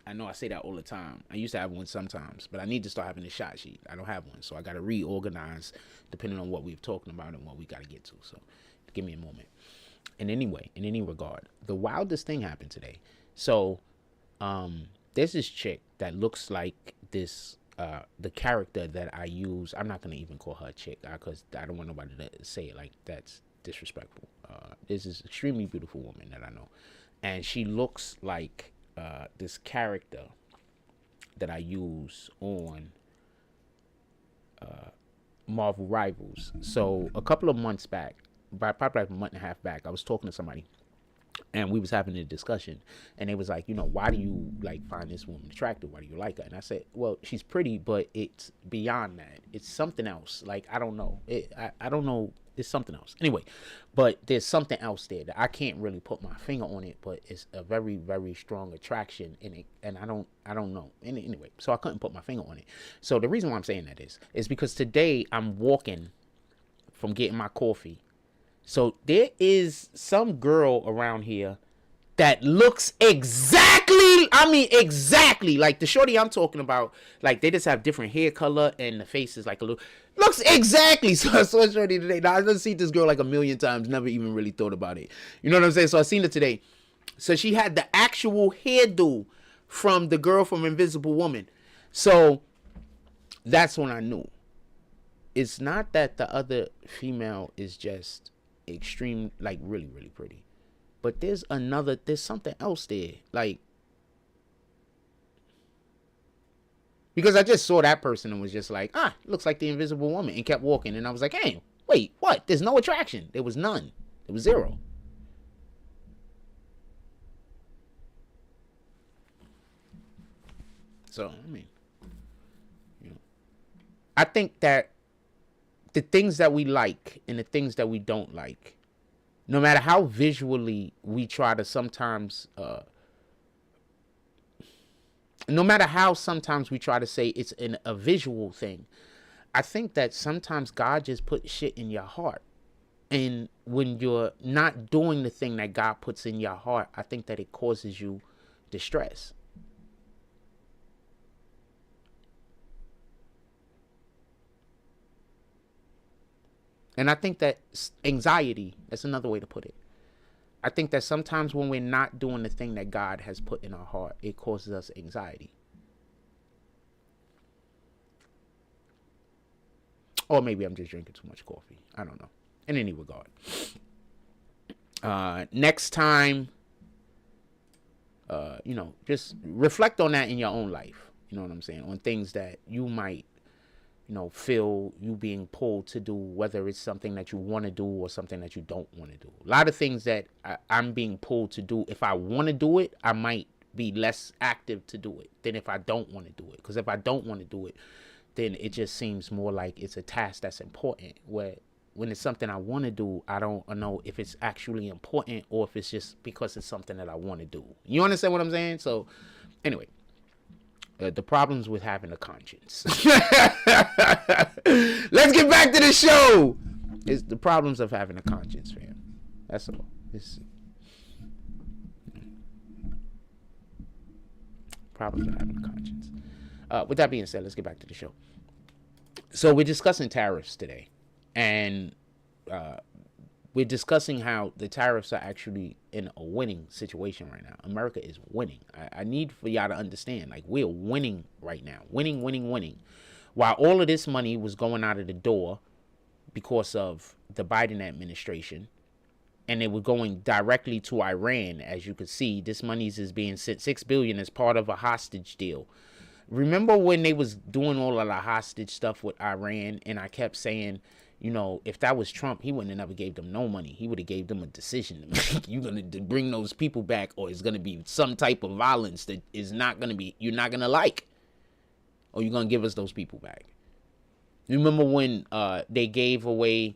I know I say that all the time. I used to have one sometimes, but I need to start having a shot sheet. I don't have one, so I got to reorganize depending on what we've talking about and what we got to get to. So give me a moment. And anyway, in any regard, the wildest thing happened today. So there's this chick that looks like this, the character that I use. I'm not going to even call her a chick because I don't want nobody to say it like that's disrespectful. This is extremely beautiful woman that I know. And she looks like this character that I use on Marvel Rivals. So a couple of months back, probably like a month and a half back, I was talking to somebody and we was having a discussion, and they was like, why do you like find this woman attractive? Why do you like her? And I said, well, she's pretty, but it's beyond that. It's something else. Like, I don't know. I don't know. It's something else. Anyway, but there's something else there that I can't really put my finger on it, but it's a very, very strong attraction in it. And I don't know. Anyway, so I couldn't put my finger on it. So the reason why I'm saying that is because today I'm walking from getting my coffee. So there is some girl around here that looks exactly like the shorty I'm talking about. Like, they just have different hair color and the face is like a little, looks exactly. So I saw shorty today. Now, I've seen this girl like a million times, never even really thought about it. You know what I'm saying? So I seen her today. So she had the actual hairdo from the girl from Invisible Woman. So that's when I knew. It's not that the other female is just extreme, like really, really pretty. But there's something else there. Like, because I just saw that person and was just like, looks like the Invisible Woman, and kept walking. And I was like, hey, wait, what? There's no attraction. There was none. There was zero. So, I mean, I think that the things that we like and the things that we don't like, no matter how visually we try to sometimes, no matter how sometimes we try to say it's a visual thing, I think that sometimes God just puts shit in your heart. And when you're not doing the thing that God puts in your heart, I think that it causes you distress. And I think that anxiety, that's another way to put it. I think that sometimes when we're not doing the thing that God has put in our heart, it causes us anxiety. Or maybe I'm just drinking too much coffee. I don't know. In any regard. Next time, just reflect on that in your own life. You know what I'm saying? On things that you might, feel you being pulled to do, whether it's something that you want to do or something that you don't want to do. A lot of things that I'm being pulled to do, if I want to do it, I might be less active to do it than if I don't want to do it. Because if I don't want to do it, then it just seems more like it's a task that's important. Where when it's something I want to do, I don't know if it's actually important or if it's just because it's something that I want to do. You understand what I'm saying? So anyway. The problems with having a conscience. Let's get back to the show. It's the problems of having a conscience, fam. That's all. Problems of having a conscience. With that being said, let's get back to the show. So we're discussing tariffs today. And we're discussing how the tariffs are actually in a winning situation right now. America is winning. I need for y'all to understand, like, we're winning right now. Winning. While all of this money was going out of the door because of the Biden administration, and they were going directly to Iran, as you could see, this money is being sent, $6 billion as part of a hostage deal. Remember when they was doing all of the hostage stuff with Iran, and I kept saying, if that was Trump, he wouldn't have never gave them no money. He would have gave them a decision to make. You're going to bring those people back, or it's going to be some type of violence that is not going to be, you're not going to like, or you're going to give us those people back. You remember when they gave away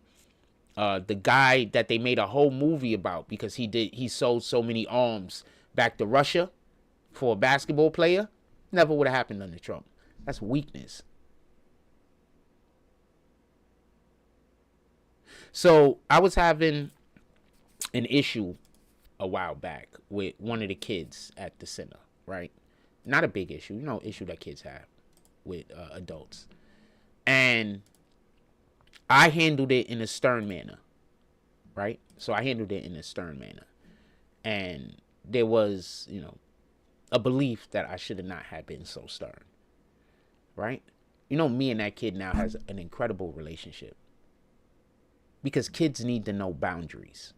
the guy that they made a whole movie about because he sold so many arms back to Russia for a basketball player? Never would have happened under Trump. That's weakness. So I was having an issue a while back with one of the kids at the center, right? Not a big issue, issue that kids have with adults. And I handled it in a stern manner, right? So I handled it in a stern manner. And there was, a belief that I should have not have been so stern, right? Me and that kid now has an incredible relationship. Because kids need to know boundaries.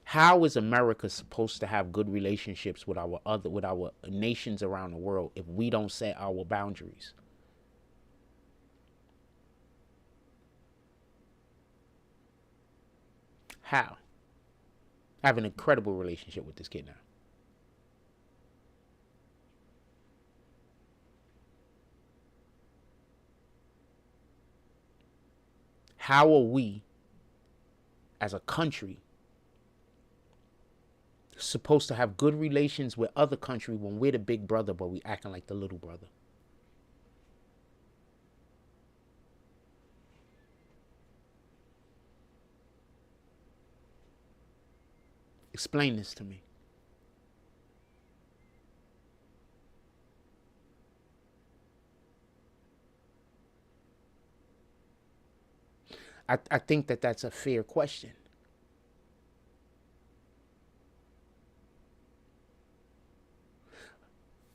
How is America supposed to have good relationships with our nations around the world if we don't set our boundaries? How? I have an incredible relationship with this kid now. How are we, as a country, supposed to have good relations with other countries when we're the big brother, but we acting like the little brother? Explain this to me. I think that that's a fair question.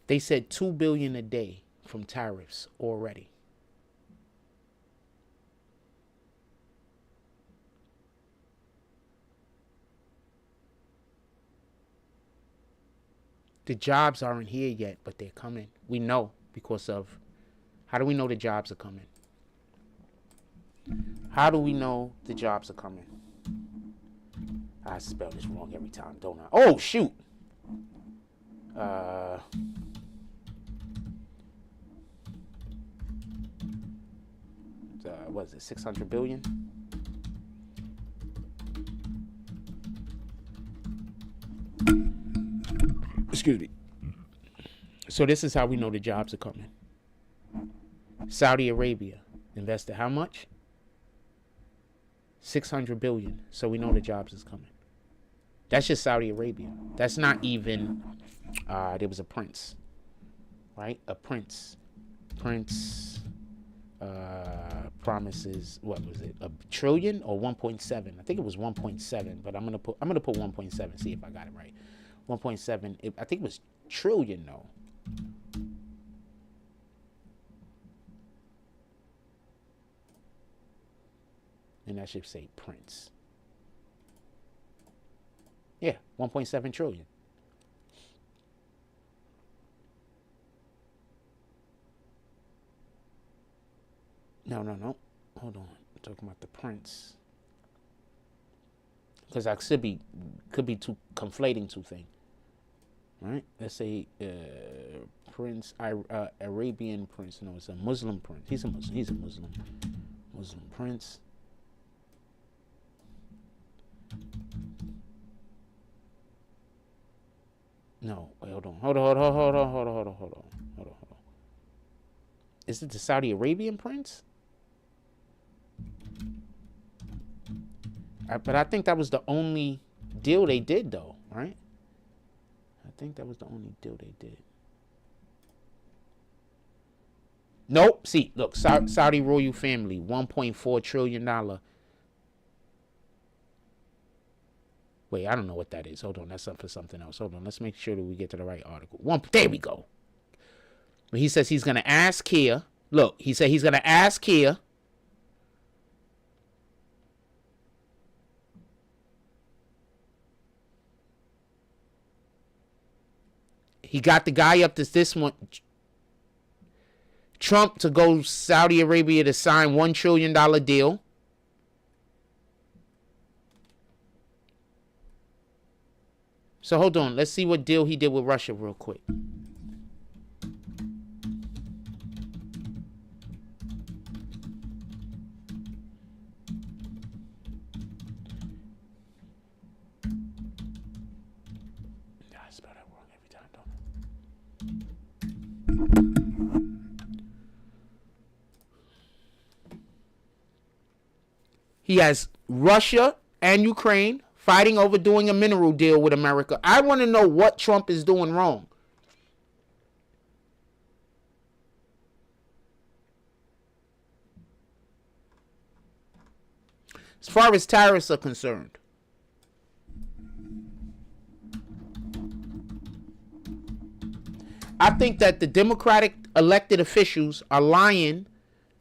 They said $2 billion a day from tariffs already. The jobs aren't here yet, but they're coming. We know because of, how do we know the jobs are coming? How do we know the jobs are coming? I spell this wrong every time, don't I? Oh, shoot. What is it, 600 billion? Excuse me. So this is how we know the jobs are coming. Saudi Arabia invested how much? 600 billion. So we know the jobs is coming. That's just Saudi Arabia. That's not even, there was a prince, right? A prince promises, what was it? $1 trillion or 1.7? I think it was 1.7, but I'm gonna put 1.7. See if I got it right. 1.7. I think it was trillion though. And that should say Prince. Yeah, 1.7 trillion. No. Hold on. I'm talking about the Prince. Because I could be conflating two things. Right? Let's say Prince, Arabian Prince. No, it's a Muslim Prince. He's a Muslim. Muslim Prince. No, wait, hold on. Is it the Saudi Arabian Prince? But I think that was the only deal they did, though, right? I think that was the only deal they did. Nope. See, look, Saudi royal family, $1.4 trillion. Wait, I don't know what that is. Hold on, that's up for something else. Hold on, let's make sure that we get to the right article. There we go. But he says he's going to ask here. Look, he said he's going to ask here. He got the guy up to this one. Trump to go Saudi Arabia to sign $1 trillion deal. So hold on. Let's see what deal he did with Russia real quick. I spell that He has Russia and Ukraine fighting over doing a mineral deal with America. I want to know what Trump is doing wrong. As far as tariffs are concerned, I think that the Democratic elected officials are lying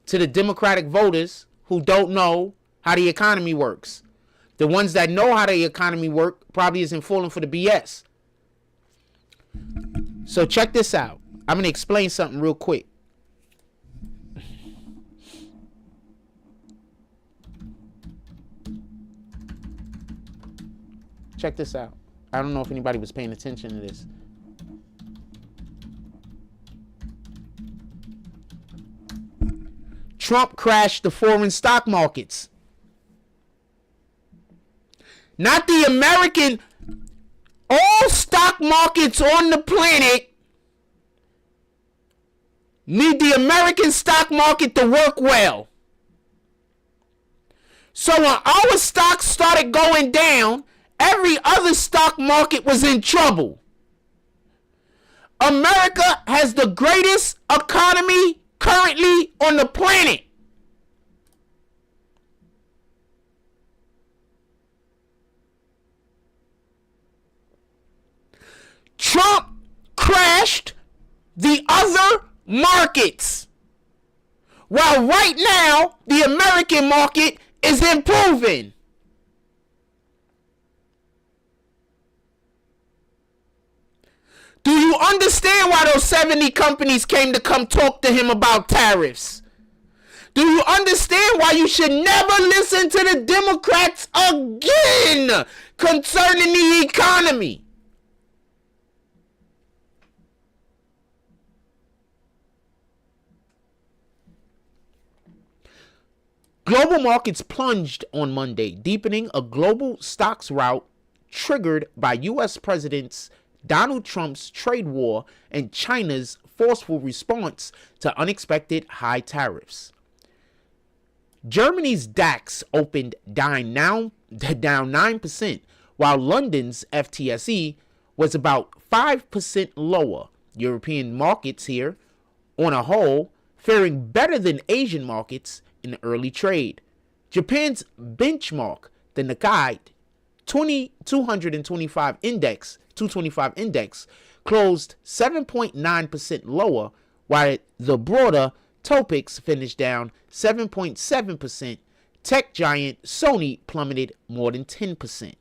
to the Democratic voters who don't know how the economy works. The ones that know how the economy works probably isn't falling for the BS. So check this out. I'm going to explain something real quick. Check this out. I don't know if anybody was paying attention to this. Trump crashed the foreign stock markets. Not the American. All stock markets on the planet need the American stock market to work well. So when our stocks started going down, every other stock market was in trouble. America has the greatest economy currently on the planet. Trump crashed the other markets, while right now the American market is improving. Do you understand why those 70 companies came to come talk to him about tariffs? Do you understand why you should never listen to the Democrats again concerning the economy? Global markets plunged on Monday, deepening a global stocks rout triggered by U.S. President Donald Trump's trade war and China's forceful response to unexpected high tariffs. Germany's DAX opened down 9%, while London's FTSE was about 5% lower. European markets here, on a whole, faring better than Asian markets in the early trade. Japan's benchmark, the Nikkei 225 index, closed 7.9% lower, while the broader Topix finished down 7.7%. Tech giant Sony plummeted more than 10%.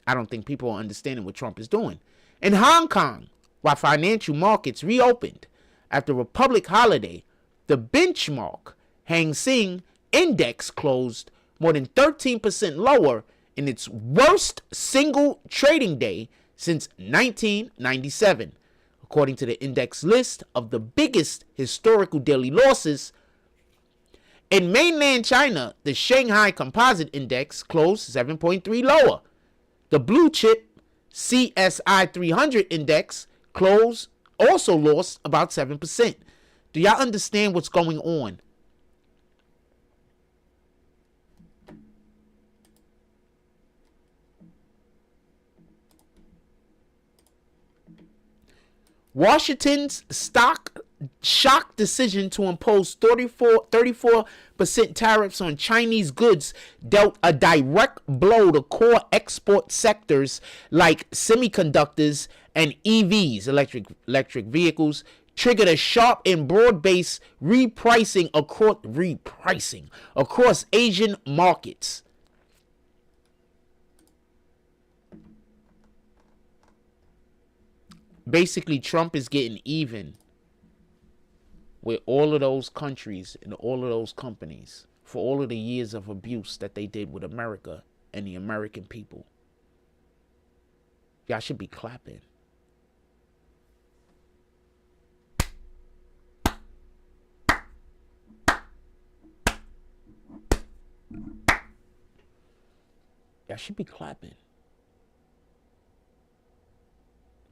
I don't think people are understanding what Trump is doing. In Hong Kong, while financial markets reopened after a public holiday, the benchmark Hang Seng index closed more than 13% lower in its worst single trading day since 1997. According to the index list of the biggest historical daily losses, in mainland China, the Shanghai Composite Index closed 7.3 lower. The blue chip CSI 300 Index also lost about 7%. Do y'all understand what's going on? Washington's shock decision to impose 34% tariffs on Chinese goods dealt a direct blow to core export sectors like semiconductors and EVs, electric vehicles, triggered a sharp and broad-based repricing across Asian markets. Basically, Trump is getting even with all of those countries and all of those companies for all of the years of abuse that they did with America and the American people. Y'all should be clapping. Y'all should be clapping.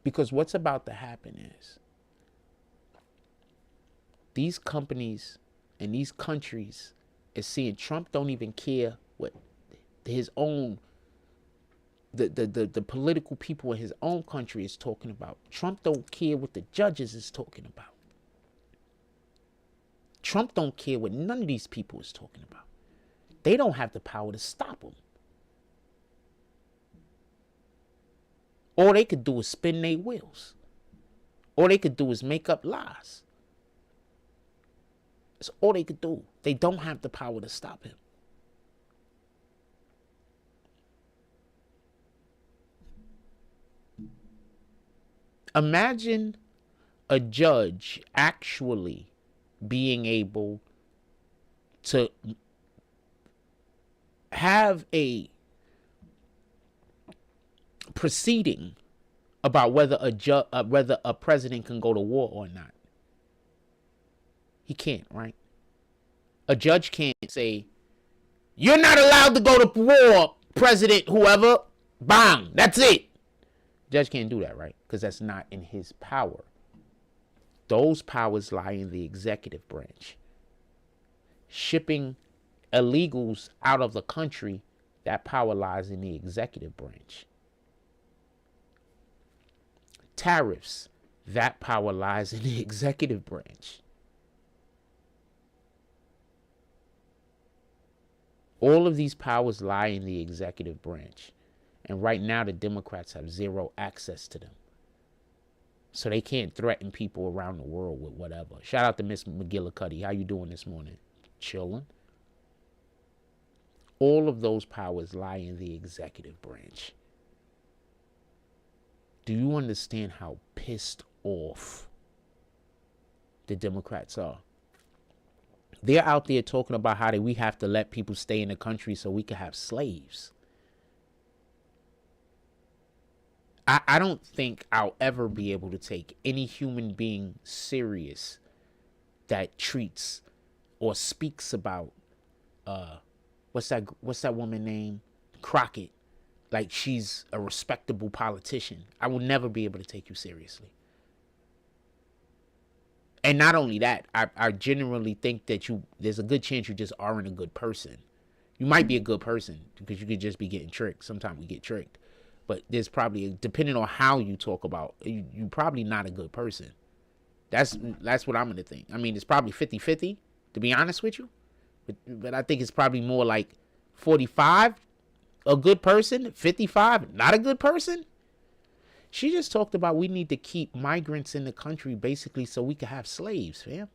Because what's about to happen is these companies and these countries is seeing Trump don't even care what his own the political people in his own country is talking about. Trump don't care what the judges is talking about. Trump don't care what none of these people is talking about. They don't have the power to stop him. All they could do is spin their wheels. All they could do is make up lies. That's all they could do. They don't have the power to stop him. Imagine a judge actually being able to have a proceeding about whether a president can go to war or not. He can't, right? A judge can't say, you're not allowed to go to war, President whoever. Bang, that's it. Judge can't do that, right? Because that's not in his power. Those powers lie in the executive branch. Shipping illegals out of the country, that power lies in the executive branch. Tariffs, that power lies in the executive branch. All of these powers lie in the executive branch. And right now, the Democrats have zero access to them. So they can't threaten people around the world with whatever. Shout out to Miss McGillicuddy. How you doing this morning? Chilling. All of those powers lie in the executive branch. Do you understand how pissed off the Democrats are? They're out there talking about how we have to let people stay in the country so we can have slaves. I don't think I'll ever be able to take any human being serious that treats or speaks about what's that woman name? Crockett, like she's a respectable politician. I will never be able to take you seriously. And not only that, I genuinely think that there's a good chance you just aren't a good person. You might be a good person because you could just be getting tricked. Sometimes we get tricked. But there's probably, depending on how you talk about, you're probably not a good person. That's what I'm going to think. I mean, it's probably 50-50, to be honest with you. But I think it's probably more like 45, a good person, 55, not a good person. She just talked about we need to keep migrants in the country basically so we can have slaves, fam.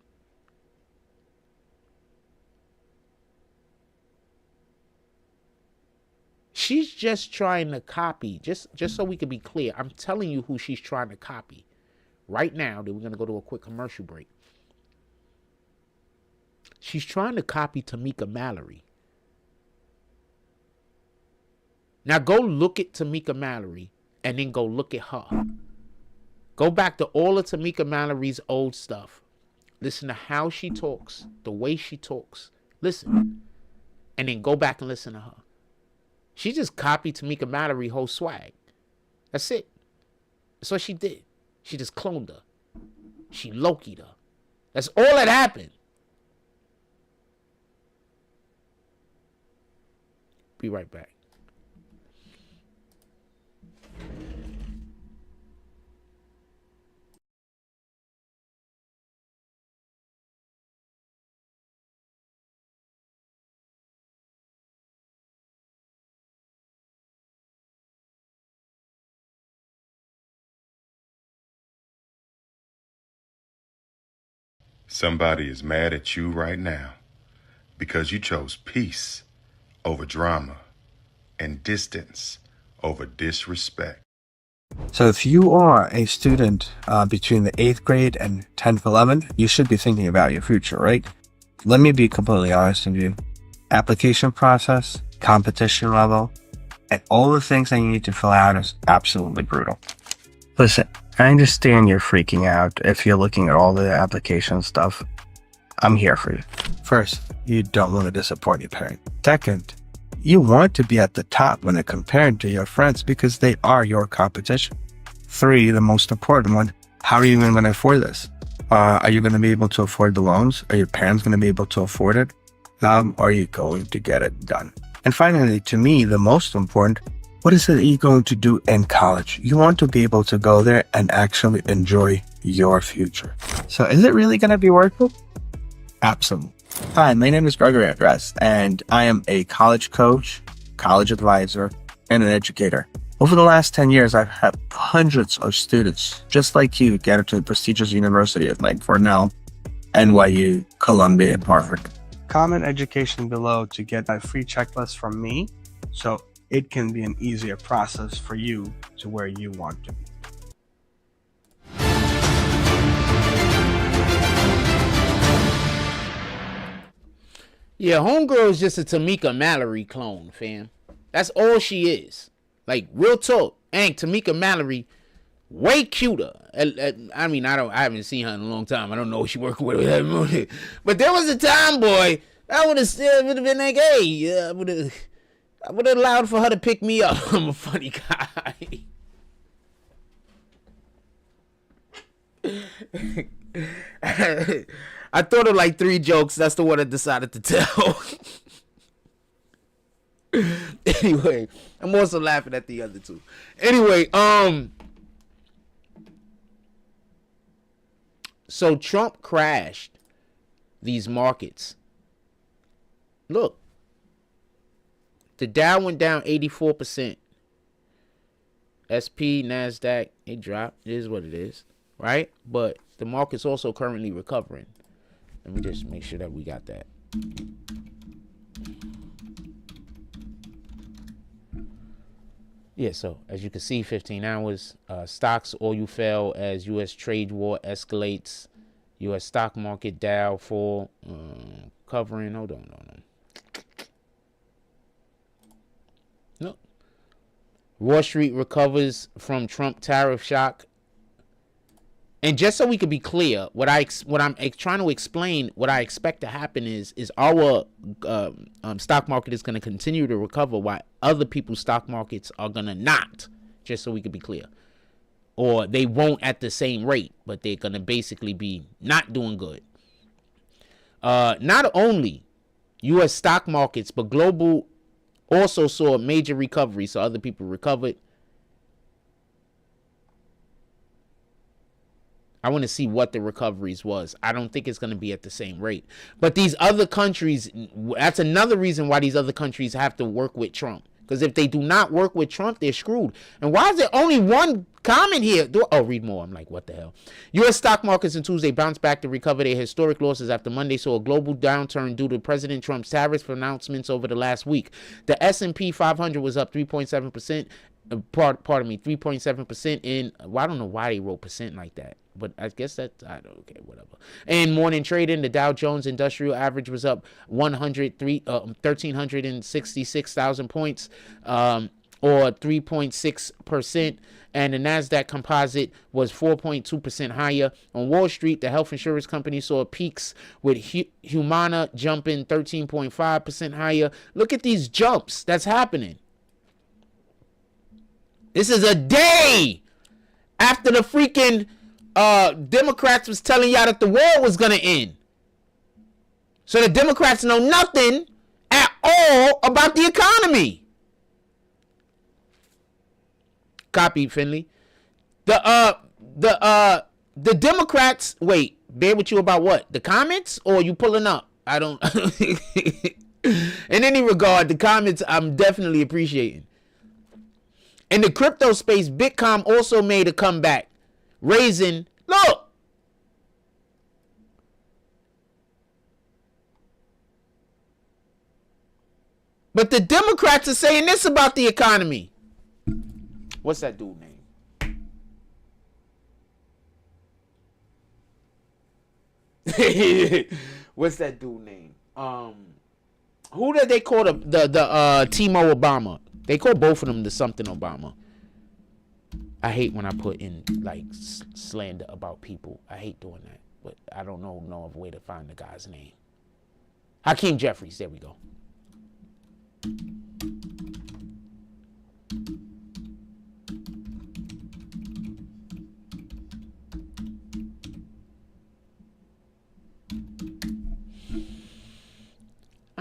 She's just trying to copy, just so we can be clear. I'm telling you who she's trying to copy right now. Then we're going to go to a quick commercial break. She's trying to copy Tamika Mallory. Now go look at Tamika Mallory and then go look at her. Go back to all of Tamika Mallory's old stuff. Listen to how she talks, the way she talks. Listen. And then go back and listen to her. She just copied Tamika Mallory's whole swag. That's it. That's what she did. She just cloned her. She Loki'd her. That's all that happened. Be right back. Somebody is mad at you right now because you chose peace over drama and distance over disrespect. So if you are a student between the 8th grade and 10th 11, you should be thinking about your future, right? Let me be completely honest with you. Application process, competition level, and all the things that you need to fill out is absolutely brutal. Listen, I understand you're freaking out if you're looking at all the application stuff. I'm here for you. First, you don't want to disappoint your parent. Second, you want to be at the top when they're compared to your friends because they are your competition. 3, the most important one, how are you even going to afford this? Are you going to be able to afford the loans? Are your parents going to be able to afford it? Are you going to get it done? And finally, to me, the most important, what is it you're going to do in college? You want to be able to go there and actually enjoy your future. So is it really going to be worth it? Absolutely. Hi, my name is Gregory Andres, and I am a college coach, college advisor, and an educator. Over the last 10 years, I've had hundreds of students just like you get into prestigious universities like Cornell, NYU, Columbia, and Harvard. Comment education below to get a free checklist from me so it can be an easier process for you to where you want to be. Yeah, homegirl is just a Tamika Mallory clone, fam. That's all she is. Like, real talk. And Tamika Mallory, way cuter. I mean, I haven't seen her in a long time. I don't know what she working with that morning. But there was a time, boy, I would have been like, hey, I would have allowed for her to pick me up. I'm a funny guy. I thought of like 3 jokes. That's the one I decided to tell. Anyway, I'm also laughing at the other 2. Anyway, so Trump crashed these markets. Look, the Dow went down 84%. SP, NASDAQ, it dropped. It is what it is, right? But the market's also currently recovering. Let me just make sure that we got that. Yeah, so as you can see, 15 hours. Stocks, oil fell as U.S. trade war escalates. U.S. stock market Dow fall. Covering. Hold on. No. Wall Street recovers from Trump tariff shock. And just so we could be clear, what I'm trying to explain, what I expect to happen is our stock market is going to continue to recover while other people's stock markets are going to not, just so we could be clear. Or they won't at the same rate, but they're going to basically be not doing good. Not only U.S. stock markets, but global also saw a major recovery, so other people recovered. I want to see what the recoveries was. I don't think it's going to be at the same rate. But these other countries, that's another reason why these other countries have to work with Trump. Because if they do not work with Trump, they're screwed. And why is there only one comment here? Read more. I'm like, what the hell? U.S. stock markets on Tuesday bounced back to recover their historic losses after Monday saw a global downturn due to President Trump's tariff pronouncements over the last week. The S&P 500 was up 3.7%. 3.7% in, well, I don't know why they wrote percent like that, but I guess that's, I don't, okay, whatever. And morning trading, the Dow Jones Industrial Average was up 1,366,000 points, or 3.6%, and the NASDAQ Composite was 4.2% higher. On Wall Street, the health insurance company saw peaks with Humana jumping 13.5% higher. Look at these jumps that's happening. This is a day after the freaking Democrats was telling y'all that the war was going to end. So the Democrats know nothing at all about the economy. Copy, Finley. The Democrats, wait, bear with you about what? The comments, or you pulling up? I don't. In any regard, the comments I'm definitely appreciating. In the crypto space, Bitcoin also made a comeback, raising, look. But the Democrats are saying this about the economy. What's that dude name? What's that dude name? Who did they call the Timo Obama? They call both of them the something Obama. I hate when I put in like slander about people. I hate doing that, but I don't know of a way to find the guy's name. Hakeem Jeffries. There we go.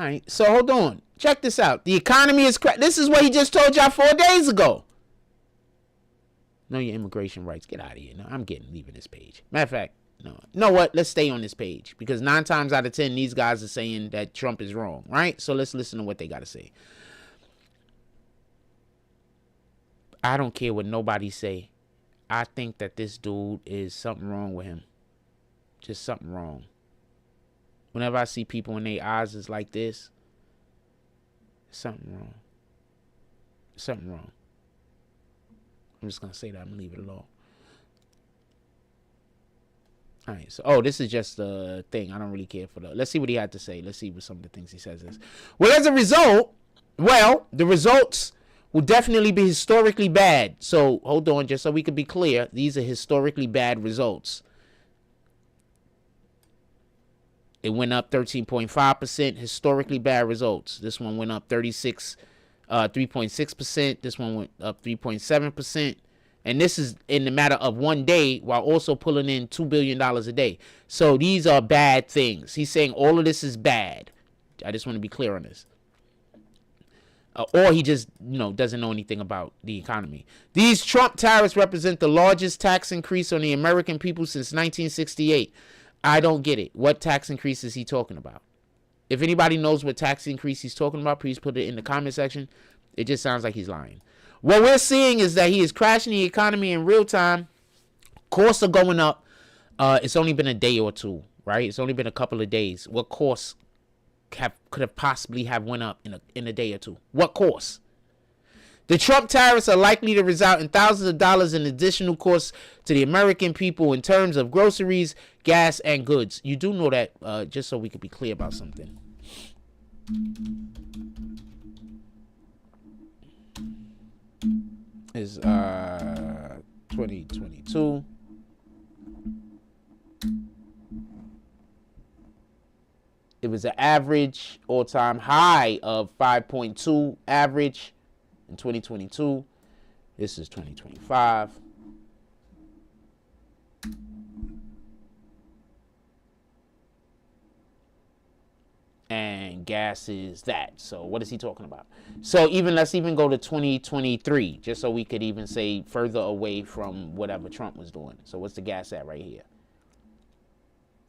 All right, so hold on. Check this out. The economy is this is what he just told y'all 4 days ago. Know your immigration rights. Get out of here. No, I'm leaving this page. Matter of fact, no. You know what? Let's stay on this page because 9 times out of 10, these guys are saying that Trump is wrong, right? So let's listen to what they got to say. I don't care what nobody say. I think that this dude is something wrong with him. Just something wrong. Whenever I see people in their eyes is like this, something wrong. Something wrong. I'm just going to say that. I'm going to leave it alone. All right. So, this is just a thing. I don't really care for that. Let's see what he had to say. Let's see what some of the things he says is. Well, as a result, the results will definitely be historically bad. So, hold on, just so we can be clear. These are historically bad results. It went up 13.5%, historically bad results. This one went up 3.6%. This one went up 3.7%. And this is in the matter of 1 day while also pulling in $2 billion a day. So these are bad things. He's saying all of this is bad. I just want to be clear on this. Or he just, doesn't know anything about the economy. These Trump tariffs represent the largest tax increase on the American people since 1968. I don't get it. What tax increase is he talking about? If anybody knows what tax increase he's talking about, please put it in the comment section. It just sounds like he's lying. What we're seeing is that he is crashing the economy in real time. Costs are going up. It's only been a day or two, right? It's only been a couple of days. What costs could have possibly have went up in a day or two? What costs? The Trump tariffs are likely to result in thousands of dollars in additional costs to the American people in terms of groceries, gas, and goods. You do know that, just so we could be clear about something. Is 2022. It was an average all-time high of 5.2 average. In 2022, this is 2025. And gas is that. So what is he talking about? So let's even go to 2023, just so we could even say further away from whatever Trump was doing. So what's the gas at right here?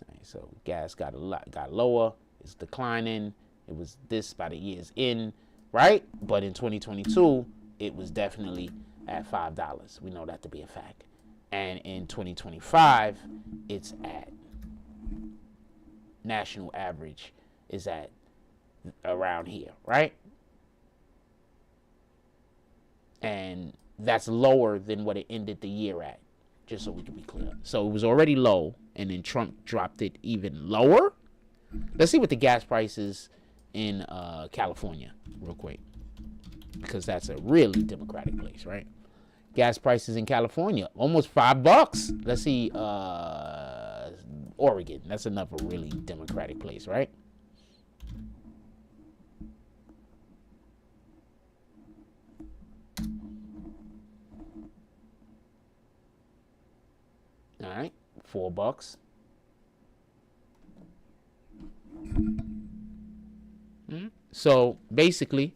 All right, so gas got lower. It's declining. It was this by the year's end. Right? But in 2022, it was definitely at $5. We know that to be a fact. And in 2025, it's at national average is at around here, right? And that's lower than what it ended the year at, just so we can be clear. So it was already low, and then Trump dropped it even lower. Let's see what the gas price is in California real quick, because that's a really democratic place, right? Gas prices in California almost $5. Let's see, Oregon. That's another really democratic place, right? All right, $4. So basically,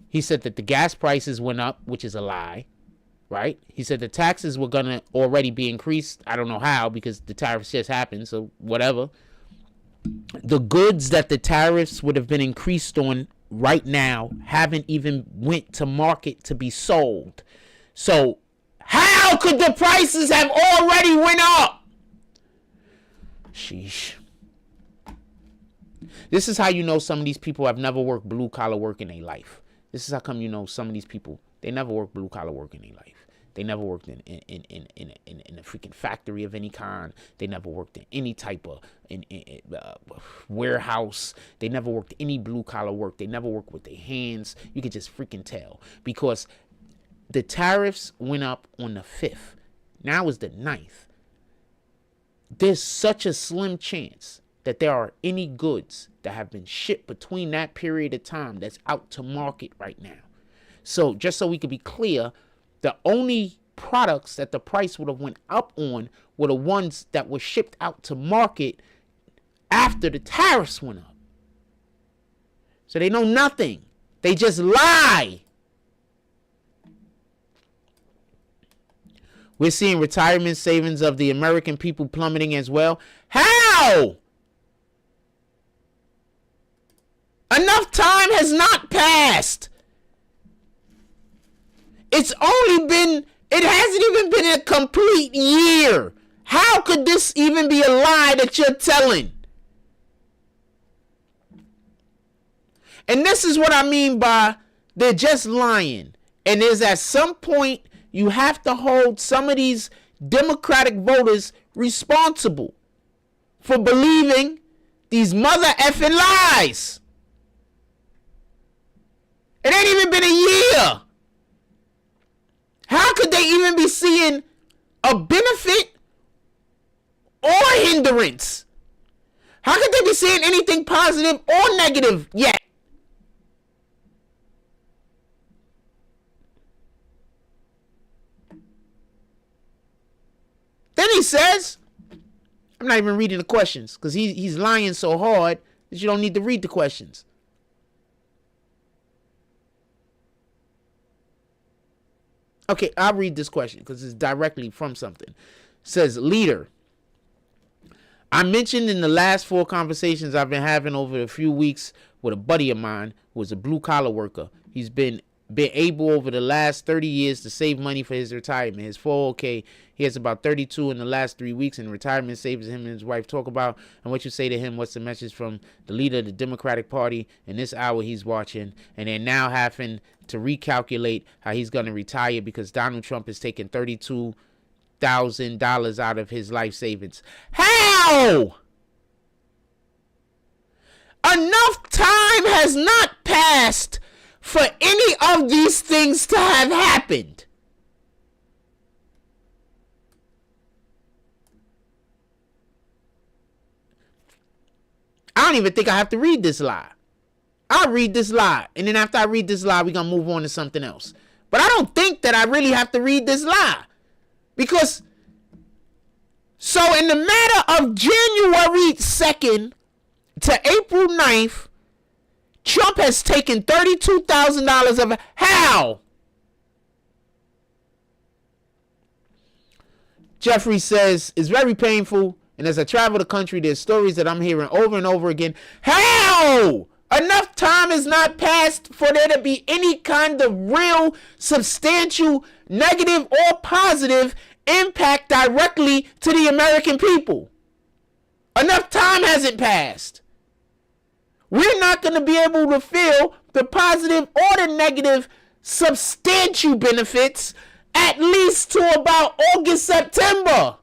he said that the gas prices went up, which is a lie, right? He said the taxes were going to already be increased. I don't know how, because the tariffs just happened, so whatever. The goods that the tariffs would have been increased on right now haven't even went to market to be sold. So how could the prices have already went up? Sheesh. This is how you know some of these people have never worked blue-collar work in their life. This is how come you know some of these people, they never worked blue-collar work in their life. They never worked in a freaking factory of any kind. They never worked in any type of warehouse. They never worked any blue-collar work. They never worked with their hands. You could just freaking tell. Because the tariffs went up on the 5th. Now is the 9th. There's such a slim chance that there are any goods that have been shipped between that period of time that's out to market right now. So just so we could be clear, the only products that the price would have went up on were the ones that were shipped out to market after the tariffs went up. So they know nothing. They just lie. We're seeing retirement savings of the American people plummeting as well. How? Enough time has not passed. It hasn't even been a complete year. How could this even be a lie that you're telling? And this is what I mean by they're just lying. And there's at some point you have to hold some of these Democratic voters responsible for believing these mother effing lies. It ain't even been a year. How could they even be seeing a benefit or hindrance? How could they be seeing anything positive or negative yet? Then he says, I'm not even reading the questions because he's lying so hard that you don't need to read the questions. Okay, I'll read this question because it's directly from something. It says, leader, I mentioned in the last 4 conversations I've been having over a few weeks with a buddy of mine who was a blue-collar worker. He's been able over the last 30 years to save money for his retirement. His 401k, he has about 32 in the last 3 weeks in retirement savings him and his wife talk about. And what you say to him, what's the message from the leader of the Democratic Party in this hour he's watching? And they're now having to recalculate how he's going to retire because Donald Trump is taking $32,000 out of his life savings. How? Enough time has not passed for any of these things to have happened. I don't even think I have to read this lie. I'll read this lie, and then after I read this lie, we're going to move on to something else. But I don't think that I really have to read this lie. Because, so in the matter of January 2nd to April 9th, Trump has taken $32,000 of how? Jeffrey says, it's very painful. And as I travel the country, there's stories that I'm hearing over and over again. How? Enough time has not passed for there to be any kind of real, substantial, negative or positive impact directly to the American people. Enough time hasn't passed. We're not going to be able to feel the positive or the negative substantial benefits at least to about August, September.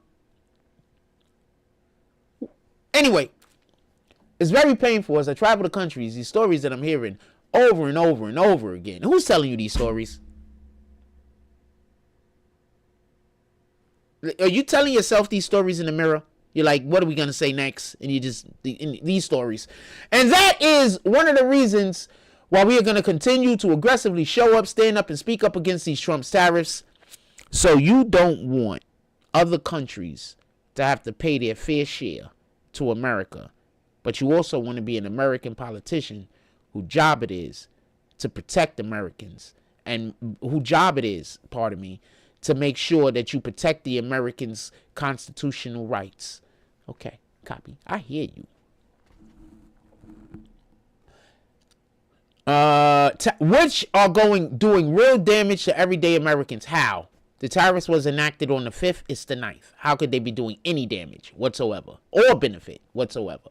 Anyway, it's very painful as I travel the countries, these stories that I'm hearing over and over and over again. Who's telling you these stories? Are you telling yourself these stories in the mirror? You're like, what are we going to say next? And you just, these stories. And that is one of the reasons why we are going to continue to aggressively show up, stand up, and speak up against these Trump's tariffs. So you don't want other countries to have to pay their fair share to America. But you also want to be an American politician whose job it is to protect Americans. And whose job it is, pardon me, to make sure that you protect the Americans' constitutional rights. Okay, copy. I hear you. Which are doing real damage to everyday Americans. How? The tariffs was enacted on the 5th. It's the 9th. How could they be doing any damage whatsoever or benefit whatsoever?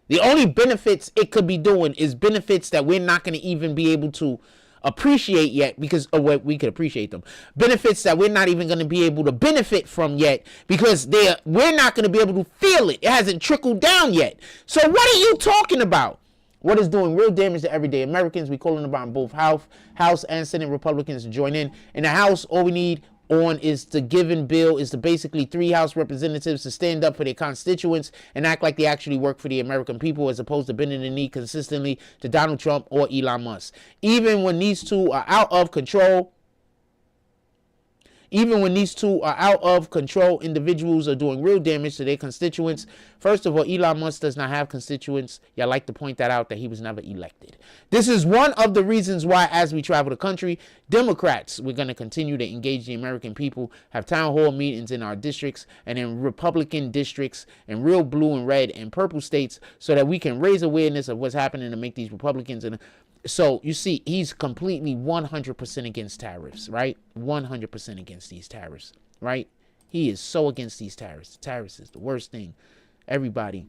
The only benefits it could be doing is benefits that we're not going to even be able to appreciate yet because we could appreciate them. Benefits that we're not even going to be able to benefit from yet because we're not going to be able to feel it. It hasn't trickled down yet. So what are you talking about? What is doing real damage to everyday Americans? We calling about both House and Senate Republicans to join in. In the House, all we need on is the given bill is to basically 3 House representatives to stand up for their constituents and act like they actually work for the American people as opposed to bending the knee consistently to Donald Trump or Elon Musk. Even when these two are out of control, Even when these two are out of control, individuals are doing real damage to their constituents. First of all, Elon Musk does not have constituents. Y'all like to point that out, that he was never elected. This is one of the reasons why, as we travel the country, Democrats, we're going to continue to engage the American people, have town hall meetings in our districts and in Republican districts and real blue and red and purple states, so that we can raise awareness of what's happening to make these Republicans. And so you see, he's completely 100% against tariffs, right? 100% against these tariffs, right? He is so against these tariffs. Tariffs is the worst thing. Everybody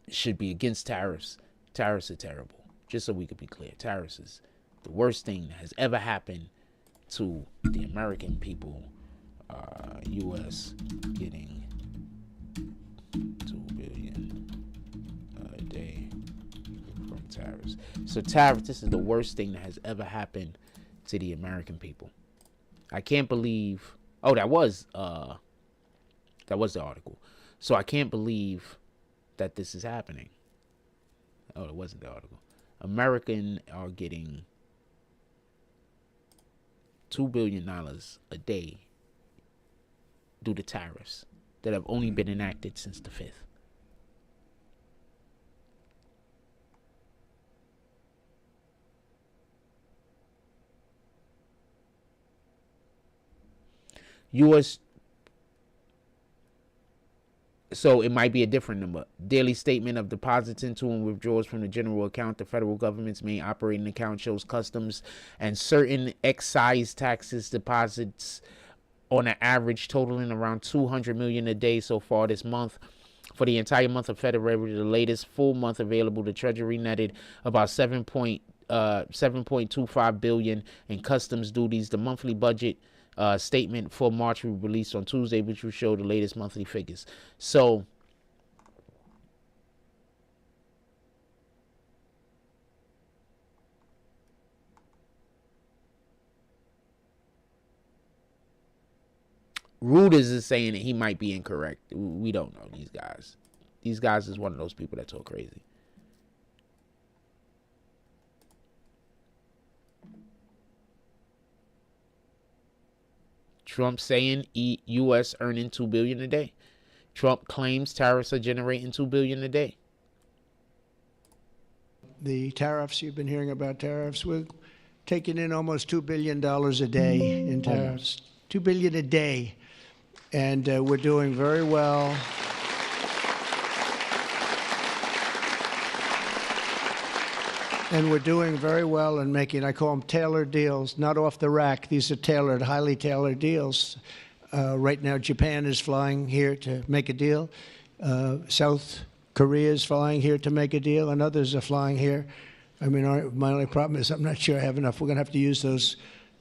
should be against tariffs. Tariffs are terrible. Just so we could be clear, tariffs is the worst thing that has ever happened to the American people. U.S. getting $2 billion a day from tariffs. So tariffs, this is the worst thing that has ever happened to the American people. I can't believe. Oh, that was the article. So I can't believe that this is happening. Oh, it wasn't the article. Americans are getting $2 billion a day due to tariffs that have only been enacted since the 5th. U.S. So it might be a different number. Daily statement of deposits into and withdrawals from the general account. The federal government's main operating account shows customs and certain excise taxes deposits on an average totaling around $200 million a day so far this month. For the entire month of February, the latest full month available, the Treasury netted about 7.25 billion in customs duties. The monthly budget statement for March will be released on Tuesday, which will show the latest monthly figures. So Reuters is saying that he might be incorrect. We don't know these guys. These guys is one of those people that talk crazy. Trump saying U.S. earning $2 billion a day. Trump claims tariffs are generating $2 billion a day. The tariffs, you've been hearing about tariffs. We're taking in almost $2 billion a day in tariffs. $2 billion a day. And we're doing very well. And we're doing very well in making, I call them tailored deals, not off the rack. These are tailored, highly tailored deals. Right now, Japan is flying here to make a deal. South Korea is flying here to make a deal, and others are flying here. I mean, my only problem is I'm not sure I have enough. We're going to have to use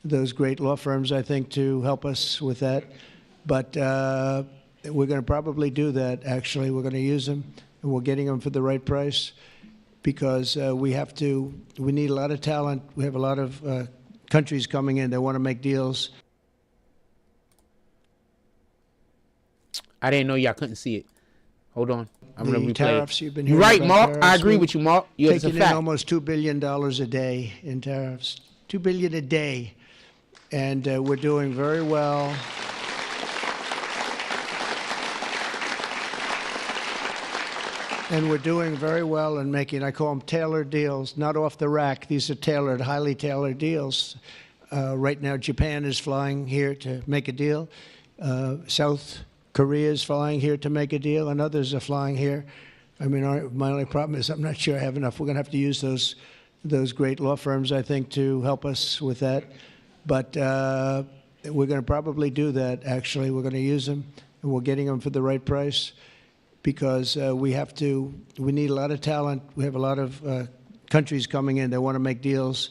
those great law firms, I think, to help us with that. But we're going to probably do that, actually. We're going to use them, and we're getting them for the right price, because we need a lot of talent. We have a lot of countries coming in. They want to make deals. I didn't know y'all couldn't see it. Hold on. I'm going to replay tariffs, it. you've been You're hearing right, about Mark. tariffs. I agree with you, Mark. It's a Taking in fact. almost $2 billion a day in tariffs. $2 billion a day. And we're doing very well. And we're doing very well in making, I call them tailored deals, not off the rack. These are tailored, highly tailored deals. Right now, Japan is flying here to make a deal. South Korea is flying here to make a deal, and others are flying here. I mean, my only problem is I'm not sure I have enough. We're going to have to use those great law firms, I think, to help us with that. But we're going to probably do that, actually. We're going to use them, and we're getting them for the right price, because we need a lot of talent. We have a lot of countries coming in. They want to make deals.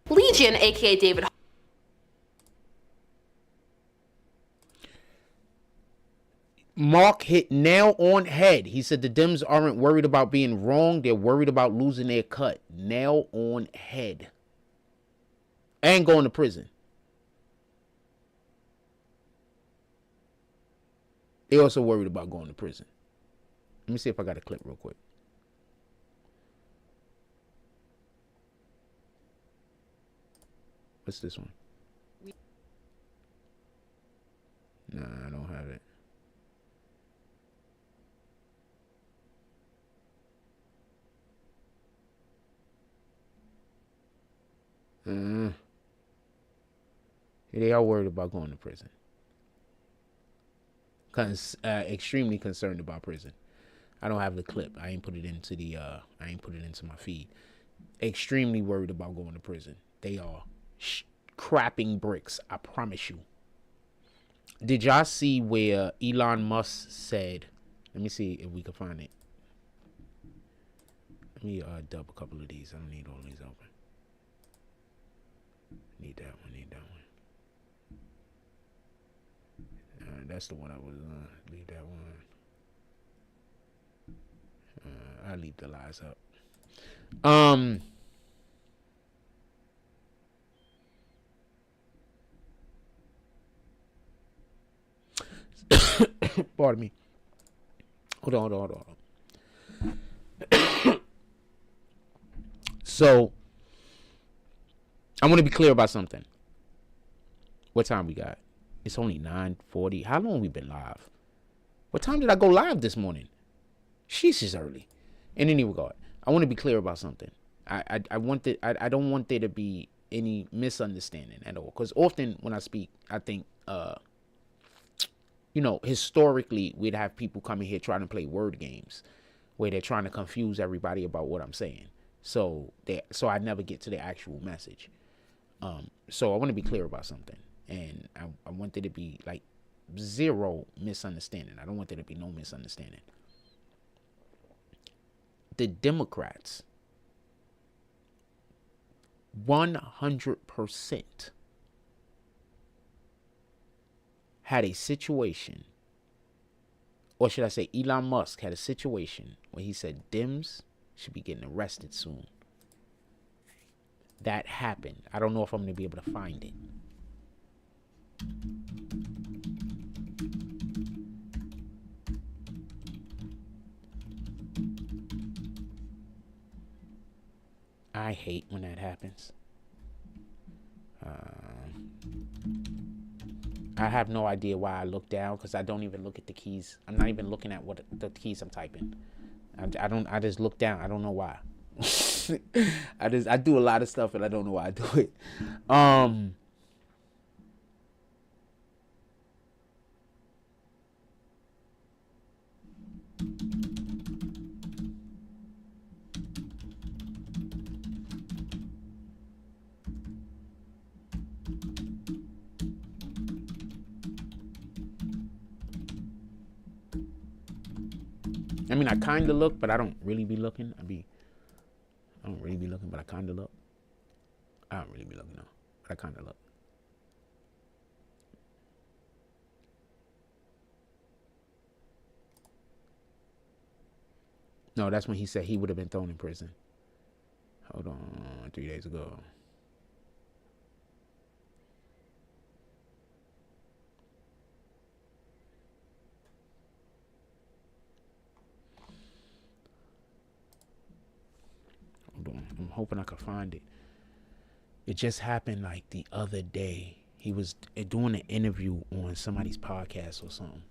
Legion, aka David. Mark hit nail on head. He said the Dems aren't worried about being wrong. They're worried about losing their cut. Nail on head. And going to prison. They also worried about going to prison. Let me see if I got a clip real quick. What's this one? Nah, I don't have it. They are worried about going to prison. Extremely concerned about prison. I don't have the clip. I ain't put it into my feed. Extremely worried about going to prison. They are crapping bricks. I promise you. Did y'all see where Elon Musk said? Let me see if we can find it. Let me dub a couple of these. I don't need all these open. Need that one. That's the one I was leave that one. I'll leave the lies up. Pardon me. Hold on. So, I want to be clear about something. What time we got? It's only 9:40. How long we been live? What time did I go live this morning? Sheesh, is early. In any regard, I want to be clear about something. I don't want there to be any misunderstanding at all. Because often when I speak, I think, historically, we'd have people coming here trying to play word games where they're trying to confuse everybody about what I'm saying. So I never get to the actual message. So I want to be clear about something. And I want there to be like zero misunderstanding. I don't want there to be no misunderstanding. The Democrats 100% had a situation, or should I say Elon Musk had a situation where he said Dems should be getting arrested soon. That happened. I don't know if I'm going to be able to find it. I hate when that happens. I have no idea why I look down, because I don't even look at the keys. I'm not even looking at what the keys I'm typing. I just look down. I don't know why. I do a lot of stuff and I don't know why I do it. I mean, I kind of look, but I don't really be looking. I don't really be looking, but I kind of look. I don't really be looking, though, but I kind of look. No, that's when he said he would have been thrown in prison. Hold on, 3 days ago. I'm hoping I can find it. It just happened like the other day. He was doing an interview on somebody's podcast or something.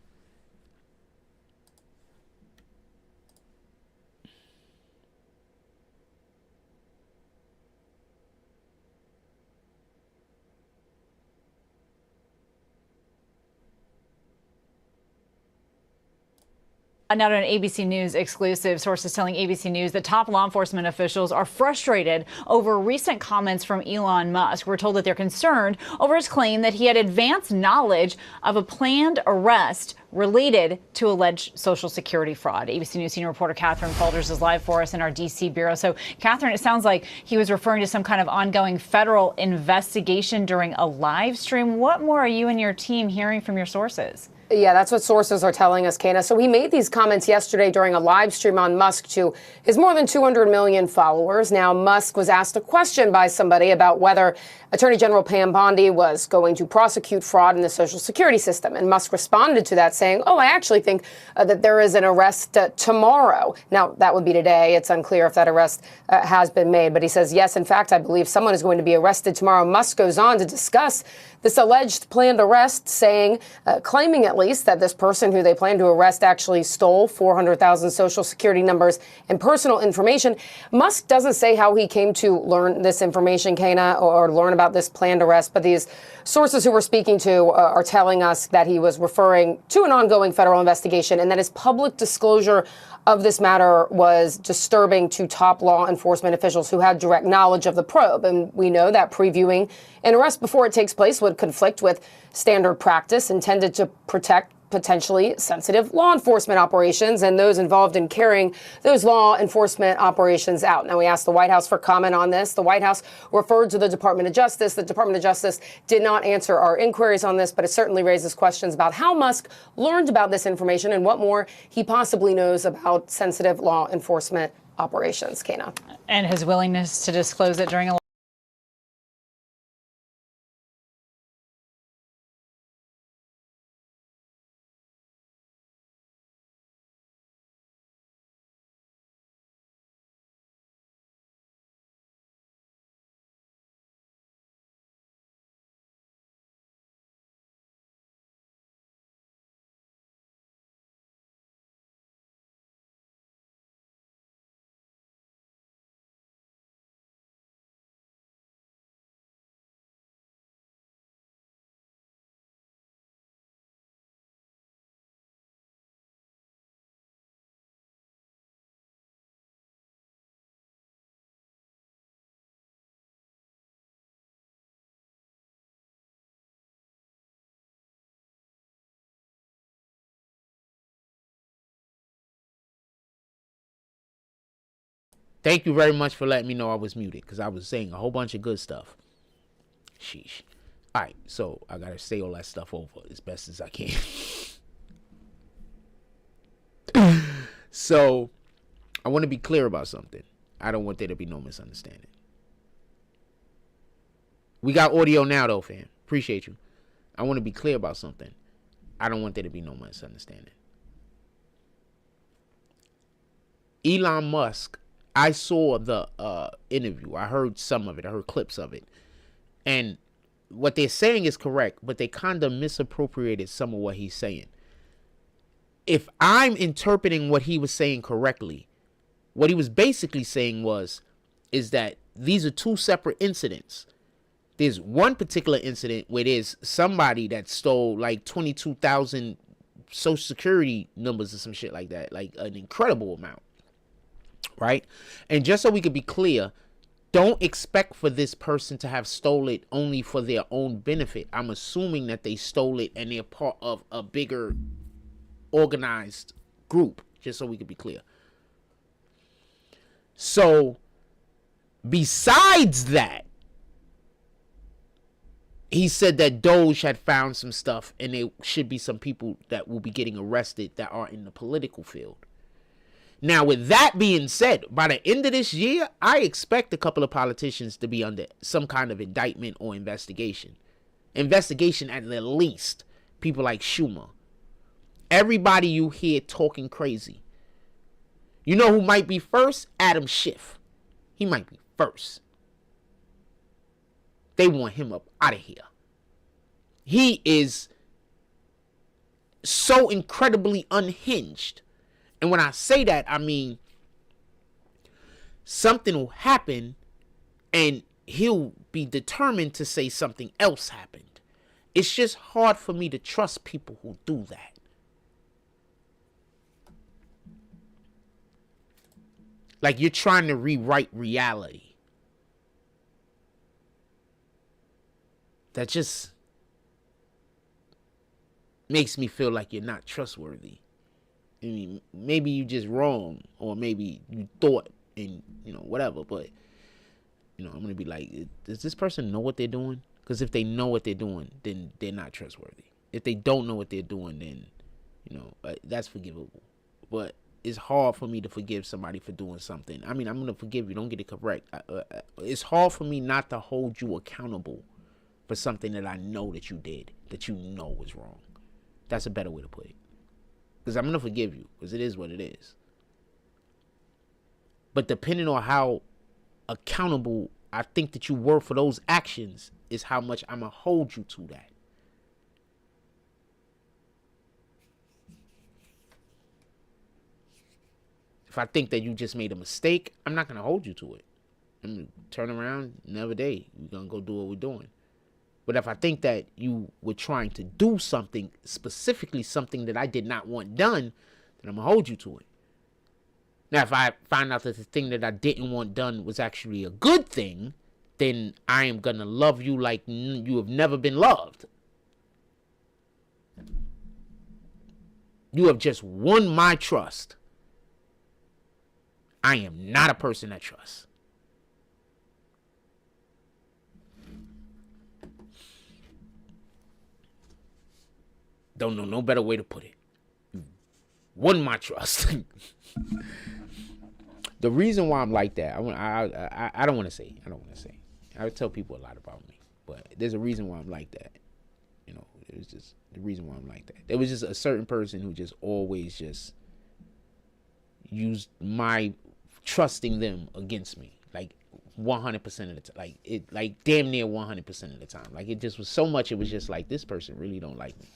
Now, an ABC News exclusive, sources telling ABC News that top law enforcement officials are frustrated over recent comments from Elon Musk. We're told that they're concerned over his claim that he had advanced knowledge of a planned arrest related to alleged Social Security fraud. ABC News senior reporter Catherine Folders is live for us in our D.C. bureau. So, Catherine, it sounds like he was referring to some kind of ongoing federal investigation during a live stream. What more are you and your team hearing from your sources? Yeah, that's what sources are telling us, Kana. So he made these comments yesterday during a live stream on Musk to his more than 200 million followers. Now, Musk was asked a question by somebody about whether Attorney General Pam Bondi was going to prosecute fraud in the Social Security system. And Musk responded to that saying, oh, I actually think that there is an arrest tomorrow. Now, that would be today. It's unclear if that arrest has been made. But he says, yes, in fact, I believe someone is going to be arrested tomorrow. Musk goes on to discuss this alleged planned arrest, saying, claiming at least that this person who they plan to arrest actually stole 400,000 Social Security numbers and personal information. Musk doesn't say how he came to learn this information, Kana, or learn about this planned arrest, but these sources who we're speaking to are telling us that he was referring to an ongoing federal investigation and that his public disclosure of this matter was disturbing to top law enforcement officials who had direct knowledge of the probe. And we know that previewing an arrest before it takes place would conflict with standard practice intended to protect potentially sensitive law enforcement operations and those involved in carrying those law enforcement operations out. Now, we asked the White House for comment on this. The White House referred to the Department of Justice. The Department of Justice did not answer our inquiries on this, but it certainly raises questions about how Musk learned about this information and what more he possibly knows about sensitive law enforcement operations. Kana. And his willingness to disclose it during a Thank you very much for letting me know I was muted because I was saying a whole bunch of good stuff. Sheesh. All right, so I got to say all that stuff over as best as I can. So I want to be clear about something. I don't want there to be no misunderstanding. We got audio now, though, fam. Appreciate you. I want to be clear about something. I don't want there to be no misunderstanding. Elon Musk, I saw the interview. I heard some of it. I heard clips of it. And what they're saying is correct, but they kind of misappropriated some of what he's saying. If I'm interpreting what he was saying correctly, what he was basically saying is that these are two separate incidents. There's one particular incident where there's somebody that stole like 22,000 Social Security numbers or some shit like that, like an incredible amount. Right? And just so we could be clear, don't expect for this person to have stole it only for their own benefit. I'm assuming that they stole it and they're part of a bigger organized group, just so we could be clear. So, besides that, he said that Doge had found some stuff and there should be some people that will be getting arrested that are in the political field. Now, with that being said, by the end of this year, I expect a couple of politicians to be under some kind of indictment or investigation. Investigation at the least. People like Schumer. Everybody you hear talking crazy. You know who might be first? Adam Schiff. He might be first. They want him up out of here. He is so incredibly unhinged. And when I say that, I mean something will happen and he'll be determined to say something else happened. It's just hard for me to trust people who do that. Like you're trying to rewrite reality. That just makes me feel like you're not trustworthy. I mean, maybe you just wrong, or maybe you thought and, whatever. But, I'm going to be like, does this person know what they're doing? Because if they know what they're doing, then they're not trustworthy. If they don't know what they're doing, then, you know, that's forgivable. But it's hard for me to forgive somebody for doing something. I mean, I'm going to forgive you. Don't get it correct. It's hard for me not to hold you accountable for something that I know that you did, that you know was wrong. That's a better way to put it. Because I'm going to forgive you, because it is what it is. But depending on how accountable I think that you were for those actions is how much I'm going to hold you to that. If I think that you just made a mistake, I'm not going to hold you to it. I'm going to turn around another day. We're going to go do what we're doing. But if I think that you were trying to do something, specifically something that I did not want done, then I'm going to hold you to it. Now, if I find out that the thing that I didn't want done was actually a good thing, then I am going to love you like you have never been loved. You have just won my trust. I am not a person that trusts. Don't know no better way to put it. You won my trust. The reason why I'm like that, I don't want to say. I tell people a lot about me, but there's a reason why I'm like that. You know, it was just the reason why I'm like that. There was just a certain person who just always just used my trusting them against me, like 100% of the time, like damn near 100% of the time. Like it just was so much. It was just like, this person really don't like me.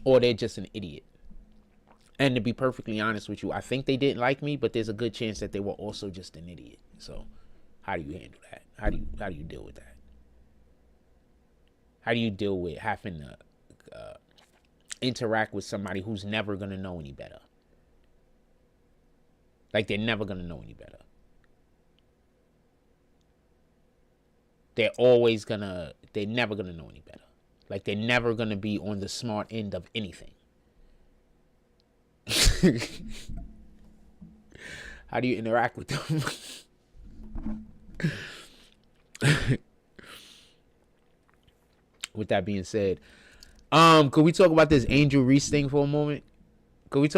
Or they're just an idiot. And to be perfectly honest with you, I think they didn't like me, but there's a good chance that they were also just an idiot. So how do you handle that? How do you deal with that? How do you deal with having to interact with somebody who's never going to know any better? Like, they're never going to know any better. They're never going to know any better. Like, they're never going to be on the smart end of anything. How do you interact with them? With that being said, could we talk about this Angel Reese thing for a moment? We've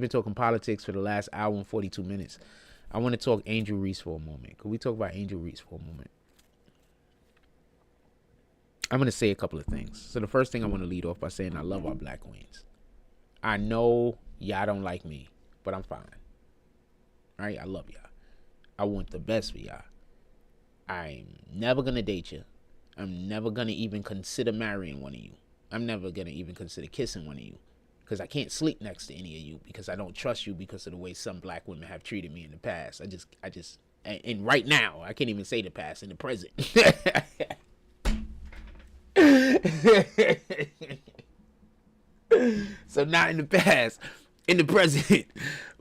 been talking politics for the last hour and 42 minutes. I want to talk Angel Reese for a moment. Could we talk about Angel Reese for a moment? I'm going to say a couple of things. So the first thing I want to lead off by saying I love our black queens. I know y'all don't like me, but I'm fine. All right? I love y'all. I want the best for y'all. I'm never going to date you. I'm never going to even consider marrying one of you. I'm never going to even consider kissing one of you. Because I can't sleep next to any of you because I don't trust you because of the way some black women have treated me in the past. And right now, I can't even say the past, in the present. So not in the past, in the present.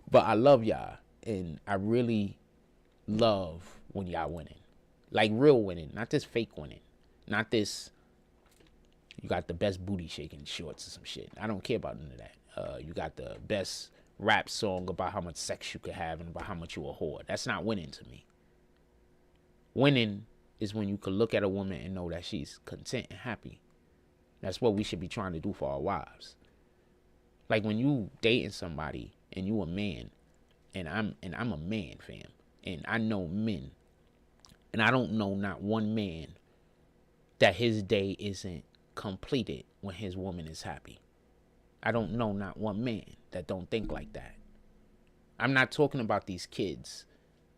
But I love y'all. And I really love when y'all winning. Like real winning, not this fake winning. Not this, you got the best booty shaking shorts or some shit. I don't care about none of that. You got the best rap song about how much sex you could have and about how much you a whore. That's not winning to me. Winning is when you can look at a woman and know that she's content and happy. That's what we should be trying to do for our wives. Like when you dating somebody and you a man, and I'm a man, fam, and I know men, and I don't know not one man that his day isn't completed when his woman is happy. I don't know not one man that don't think like that. I'm not talking about these kids,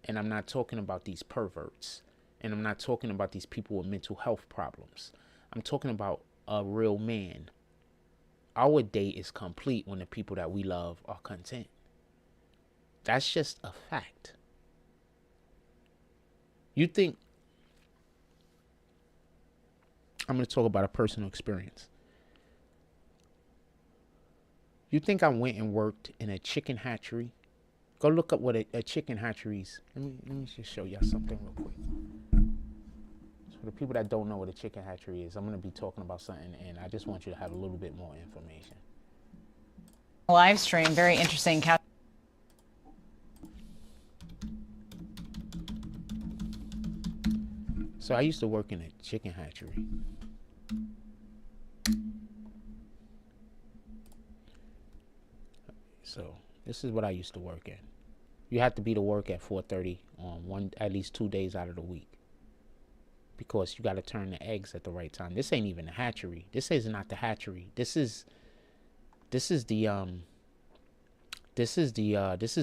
and I'm not talking about these perverts, and I'm not talking about these people with mental health problems. I'm talking about a real man. Our day is complete when the people that we love are content. That's just a fact. You think, I'm going to talk about a personal experience. You think I went and worked in a chicken hatchery? Go look up what a chicken hatchery is. Let me just show y'all something real quick. So for the people that don't know what a chicken hatchery is, I'm going to be talking about something, and I just want you to have a little bit more information. Live stream, very interesting. So I used to work in a chicken hatchery. So this is what I used to work in. You have to be to work at 4:30 on at least 2 days out of the week, because you got to turn the eggs at the right time. This ain't even the hatchery. This is not the hatchery. This is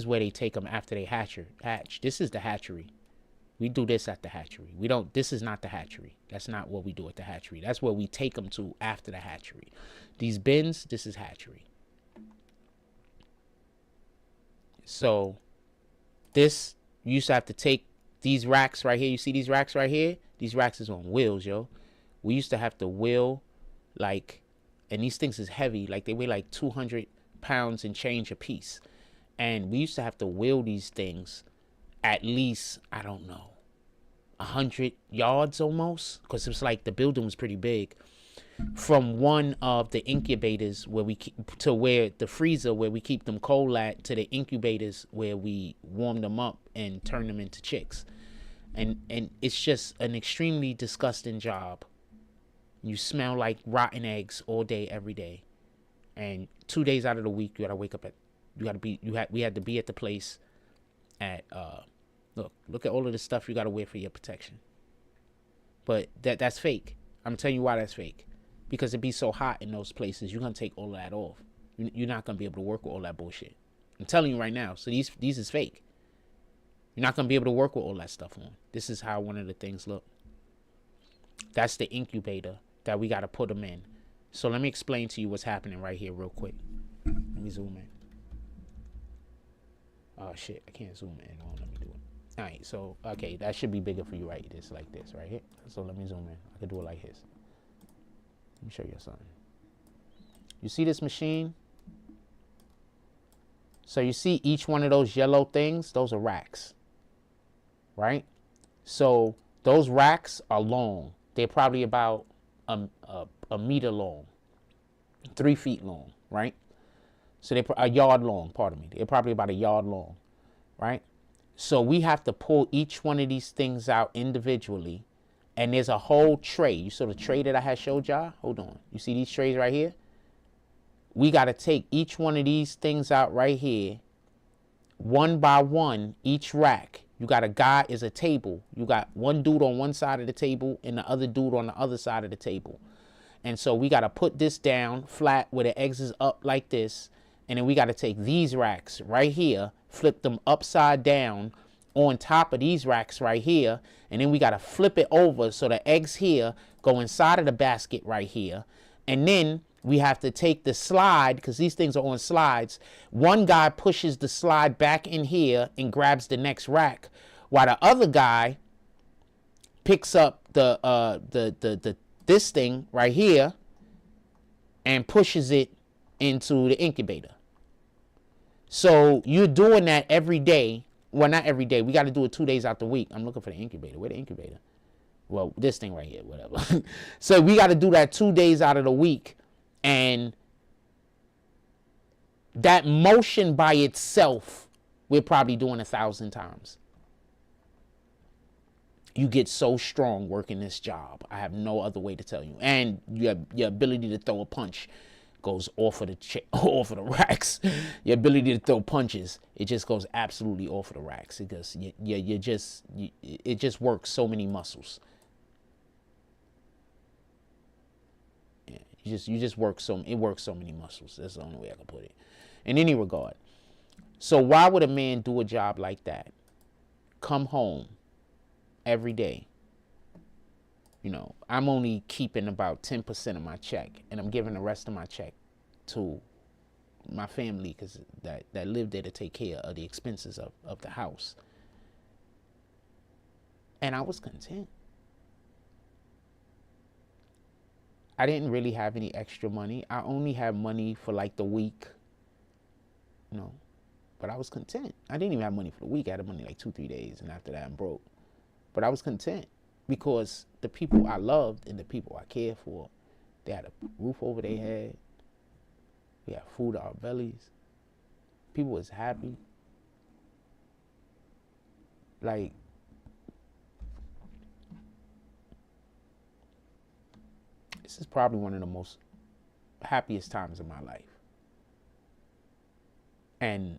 where they take them after they hatch. This is the hatchery. We do this at the hatchery. We don't. This is not the hatchery. That's not what we do at the hatchery. That's where we take them to after the hatchery. These bins, this is hatchery. So this, you used to have to take these racks right here. You see these racks right here? These racks is on wheels, yo. We used to have to wheel, like, and these things is heavy. Like, they weigh like 200 pounds and change a piece. And we used to have to wheel these things at least, I don't know, 100 yards almost, because it was like the building was pretty big, from one of the incubators where we keep, to where the freezer where we keep them cold at, to the incubators where we warm them up and turn them into chicks. And it's just an extremely disgusting job. You smell like rotten eggs all day, every day. And 2 days out of the week, you gotta wake up at, we had to be at the place at, look at all of the stuff you gotta wear for your protection. But that's fake. I'm telling you why that's fake. Because it be so hot in those places, you're gonna take all of that off. You're not gonna be able to work with all that bullshit. I'm telling you right now. So these is fake. You're not gonna be able to work with all that stuff on. This is how one of the things look. That's the incubator that we gotta put them in. So let me explain to you what's happening right here real quick. Let me zoom in. Oh shit, I can't zoom in. Oh, let me do it. All right, so okay, that should be bigger for you, right? This like this right here. So let me zoom in. I could do it like this. Let me show you something. You see this machine? So you see each one of those yellow things? Those are racks, right? So those racks are long. They're probably about a meter long, 3 feet long, right? So they're a yard long, pardon me. They're probably about a yard long, right? So we have to pull each one of these things out individually. And there's a whole tray. You saw the tray that I had showed y'all? Hold on. You see these trays right here? We got to take each one of these things out right here, one by one, each rack. You got a guy is a table. You got one dude on one side of the table and the other dude on the other side of the table. And so we got to put this down flat where the eggs is up like this. And then we got to take these racks right here, flip them upside down on top of these racks right here, and then we got to flip it over so the eggs here go inside of the basket right here. And then we have to take the slide, because these things are on slides. One guy pushes the slide back in here and grabs the next rack, while the other guy picks up this thing right here and pushes it into the incubator. So you're doing that every day. Well, not every day. We got to do it 2 days out the week. I'm looking for the incubator. Where the incubator? Well, this thing right here, whatever. So we got to do that 2 days out of the week. And that motion by itself, we're probably doing 1,000 times. You get so strong working this job. I have no other way to tell you. And your ability to throw a punch goes off of the racks. Your ability to throw punches, it just goes absolutely off of the racks, because it just works so many muscles. Yeah, you just work so many muscles. That's the only way I can put it. In any regard. So why would a man do a job like that? Come home every day. You know, I'm only keeping about 10% of my check, and I'm giving the rest of my check to my family, because that live there to take care of the expenses of the house. And I was content. I didn't really have any extra money. I only had money for like the week, you know, but I was content. I didn't even have money for the week. I had money like 2-3 days, and after that I'm broke. But I was content, because the people I loved and the people I cared for, they had a roof over their head. We had food in our bellies. People was happy. Like, This is probably one of the most happiest times of my life. And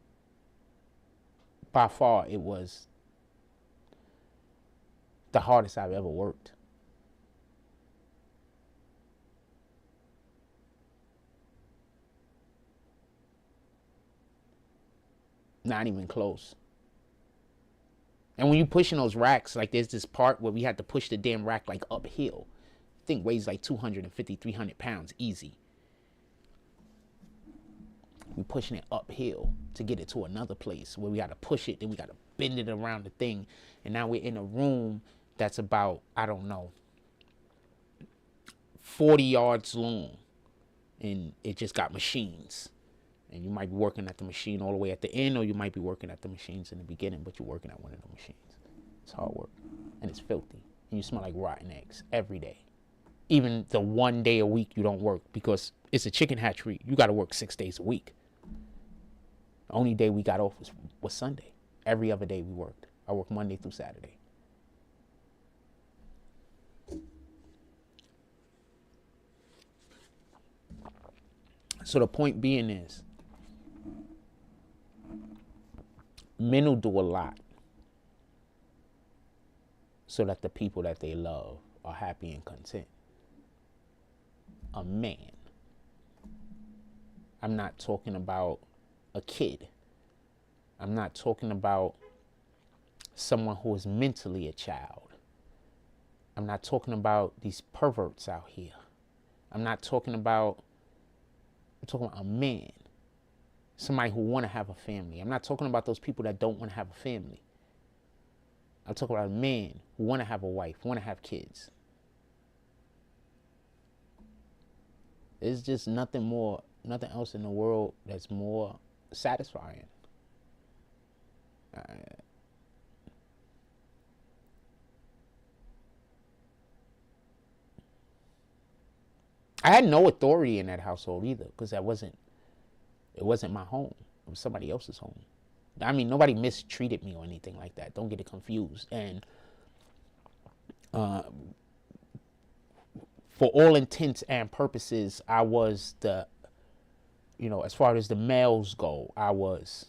by far, it was the hardest I've ever worked. Not even close. And when you pushing those racks, like there's this part where we had to push the damn rack like uphill. I think weighs like 250, 300 pounds easy. We pushing it uphill to get it to another place where we got to push it, then we got to bend it around the thing. And now we're in a room that's about, I don't know, 40 yards long. And it just got machines. And you might be working at the machine all the way at the end, or you might be working at the machines in the beginning, but you're working at one of the machines. It's hard work. And it's filthy. And you smell like rotten eggs every day. Even the 1 day a week you don't work, because it's a chicken hatchery. You got to work 6 days a week. The only day we got off was Sunday. Every other day we worked. I worked Monday through Saturday. So the point being is, men will do a lot so that the people that they love are happy and content. A man. I'm not talking about a kid. I'm not talking about someone who is mentally a child. I'm not talking about these perverts out here. I'm talking about a man. Somebody who want to have a family. I'm not talking about those people that don't want to have a family. I'm talking about a man who want to have a wife, want to have kids. There's just nothing else in the world that's more satisfying. I had no authority in that household either, because it wasn't my home. It was somebody else's home. I mean, nobody mistreated me or anything like that. Don't get it confused. And for all intents and purposes, I was the, as far as the males go, I was,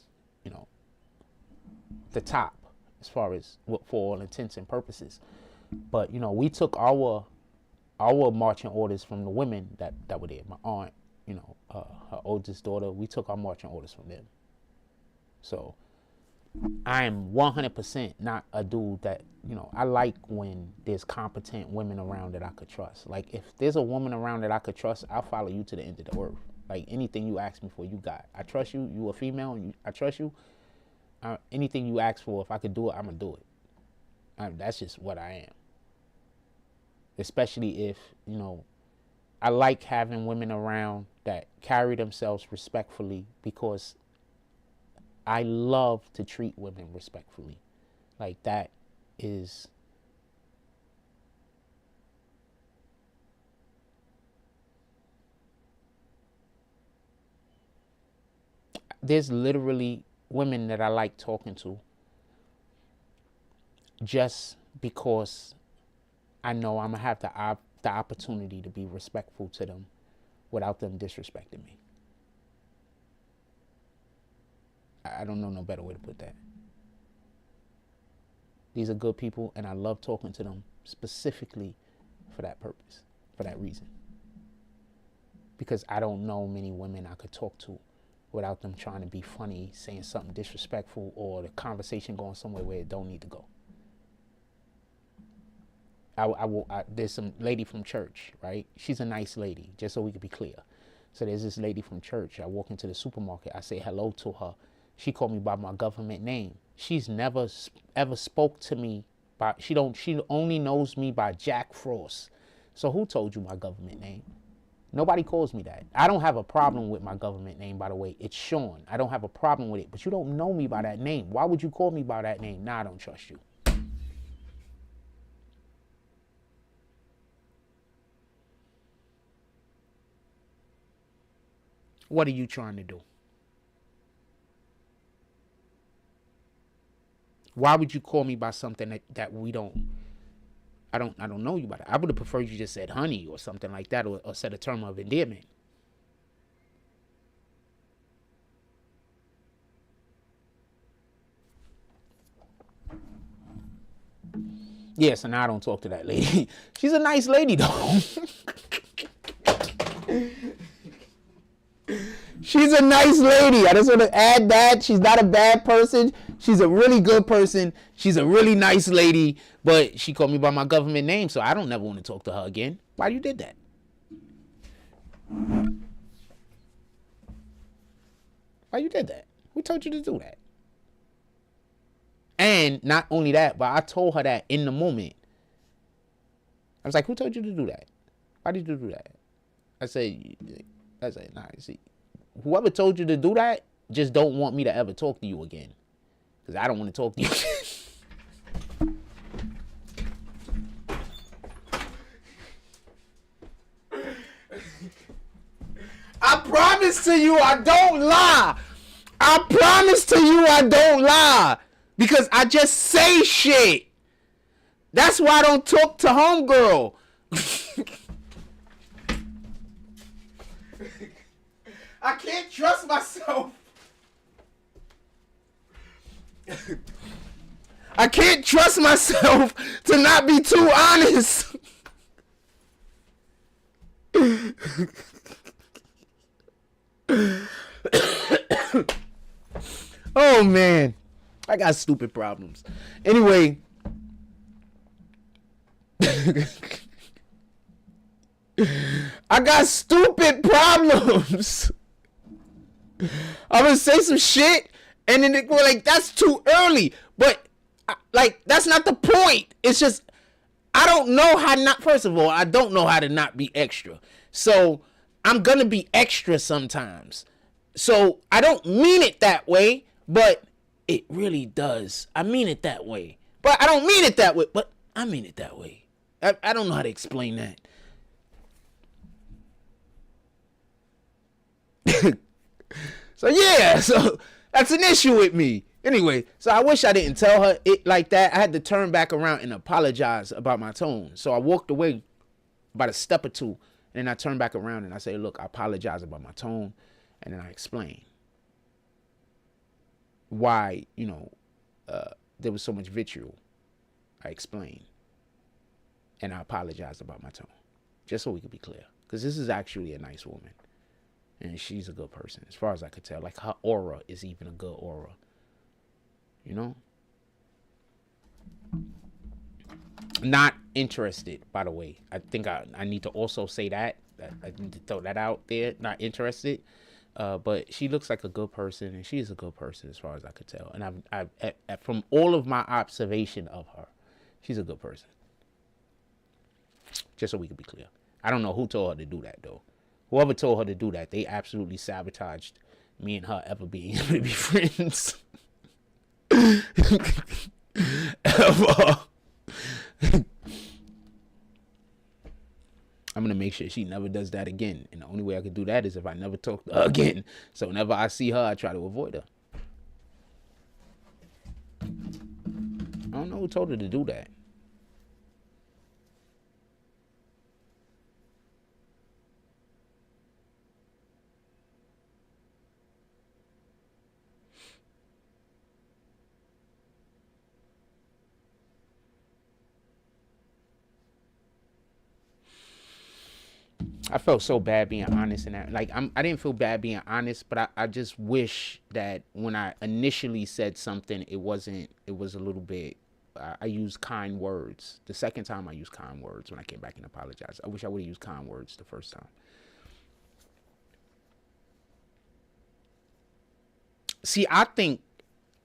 the top as far as for all intents and purposes. But, we took our marching orders from the women that were there. My aunt, her oldest daughter, we took our marching orders from them. So I am 100% not a dude that, I like when there's competent women around that I could trust. Like, if there's a woman around that I could trust, I'll follow you to the end of the earth. Like, anything you ask me for, you got. I trust you. You a female. I trust you. Anything you ask for, if I could do it, I'm going to do it. That's just what I am. Especially if, I like having women around that carry themselves respectfully, because I love to treat women respectfully. Like, that is, there's literally women that I like talking to just because I know I'm going to have the opportunity to be respectful to them without them disrespecting me. I don't know no better way to put that. These are good people, and I love talking to them specifically for that purpose, for that reason. Because I don't know many women I could talk to without them trying to be funny, saying something disrespectful, or the conversation going somewhere where it don't need to go. There's some lady from church, right? She's a nice lady, just so we could be clear. So there's this lady from church. I walk into the supermarket. I say hello to her. She called me by my government name. She's never ever spoke to me by, she only knows me by Jack Frost. So who told you my government name? Nobody calls me that. I don't have a problem with my government name, by the way. It's Sean. I don't have a problem with it, but you don't know me by that name. Why would you call me by that name? Nah, I don't trust you. What are you trying to do? Why would you call me by something that we don't? I don't know you by that. I would have preferred you just said honey or something like that, or said a term of endearment. Yeah, so now I don't talk to that lady. She's a nice lady, though. She's a nice lady. I just want to add that. She's not a bad person. She's a really good person. She's a really nice lady. But she called me by my government name, so I don't never want to talk to her again. Why you did that? Why you did that? Who told you to do that? And not only that, but I told her that in the moment. I was like, who told you to do that? Why did you do that? I said, nah, see, whoever told you to do that just don't want me to ever talk to you again. Because I don't want to talk to you again. I promise to you I don't lie. I promise to you I don't lie. Because I just say shit. That's why I don't talk to homegirl. I can't trust myself. I can't trust myself to not be too honest. Oh, man. I got stupid problems. Anyway. I got stupid problems. I'm gonna say some shit and then we're like, that's too early. But like, that's not the point. It's just, I don't know how not, first of all, I don't know how to not be extra. So I'm gonna be extra sometimes. So I don't mean it that way, but it really does. I mean it that way. But I don't mean it that way, but I mean it that way. I don't know how to explain that. So yeah, so that's an issue with me. Anyway, so I wish I didn't tell her it like that. I had to turn back around and apologize about my tone. So I walked away about a step or two, and then I turned back around and I said, look, I apologize about my tone. And then I explained why, there was so much vitriol. I explained. And I apologized about my tone. Just so we could be clear. Because this is actually a nice woman. And she's a good person, as far as I could tell. Like, her aura is even a good aura. You know? Not interested, by the way. I think I need to also say that. I need to throw that out there. Not interested. But she looks like a good person, and she's a good person as far as I could tell. And I've from all of my observation of her, she's a good person. Just so we can be clear. I don't know who told her to do that, though. Whoever told her to do that, they absolutely sabotaged me and her ever being able to be friends. Ever. I'm going to make sure she never does that again. And the only way I could do that is if I never talk to her again. So whenever I see her, I try to avoid her. I don't know who told her to do that. I felt so bad being honest in that. Like, I didn't feel bad being honest, but I just wish that when I initially said something, it was a little bit, I used kind words. The second time I used kind words when I came back and apologized. I wish I would have used kind words the first time. See, I think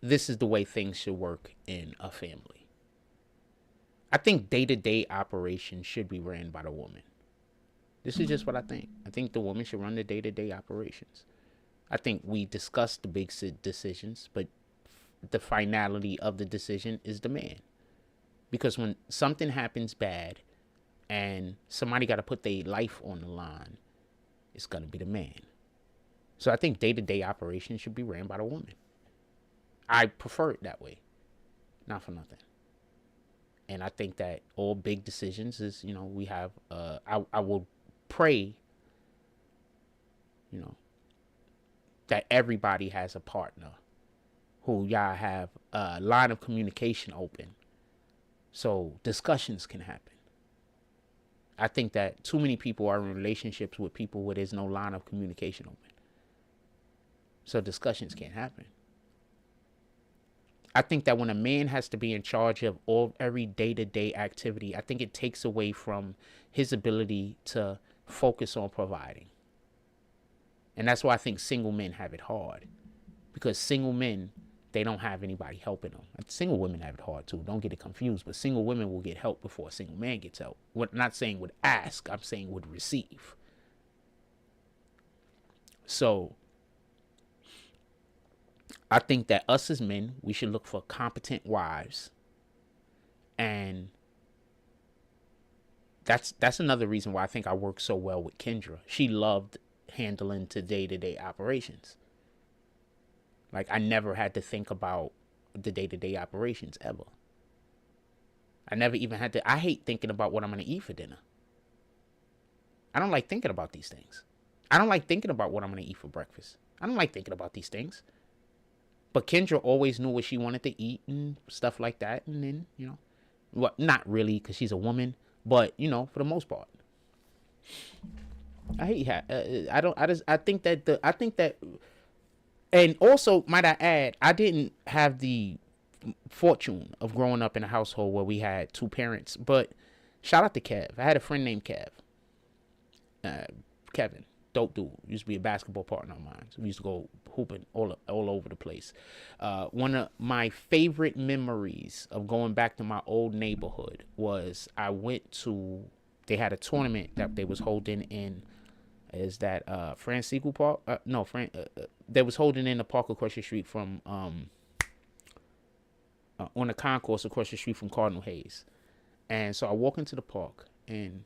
this is the way things should work in a family. I think day-to-day operations should be ran by the woman. This is just what I think. I think the woman should run the day-to-day operations. I think we discuss the big decisions, but the finality of the decision is the man. Because when something happens bad and somebody got to put their life on the line, it's going to be the man. So I think day-to-day operations should be ran by the woman. I prefer it that way. Not for nothing. And I think that all big decisions is, you know, we have, I will pray, you know, that everybody has a partner who y'all have a line of communication open so discussions can happen. I think that too many people are in relationships with people where there's no line of communication open, so discussions can't happen. I think that when a man has to be in charge of every day-to-day activity, I think it takes away from his ability to focus on providing. And that's why I think single men have it hard, because single men, they don't have anybody helping them. Single women have it hard too. Don't get it confused. But single women will get help before a single man gets help. I'm not saying would ask. I'm saying would receive. So I think that us as men, we should look for competent wives. And that's another reason why I think I work so well with Kendra. She loved handling the day-to-day operations. Like, I never had to think about the day-to-day operations ever. I never even had to. I hate thinking about what I'm going to eat for dinner. I don't like thinking about these things. I don't like thinking about what I'm going to eat for breakfast. I don't like thinking about these things. But Kendra always knew what she wanted to eat and stuff like that. And then, you know, well, not really, because she's a woman, but, you know, for the most part. I think that, and also, might I add, I didn't have the fortune of growing up in a household where we had two parents, but shout out to Kev. I had a friend named Kev. Kevin, dope dude. Used to be a basketball partner of mine. So we used to go hooping all over the place. One of my favorite memories of going back to my old neighborhood was I went to, they had a tournament that they was holding in, is that Francisco Park? They was holding in the park across the street from, on the concourse across the street from Cardinal Hayes. And so I walk into the park, and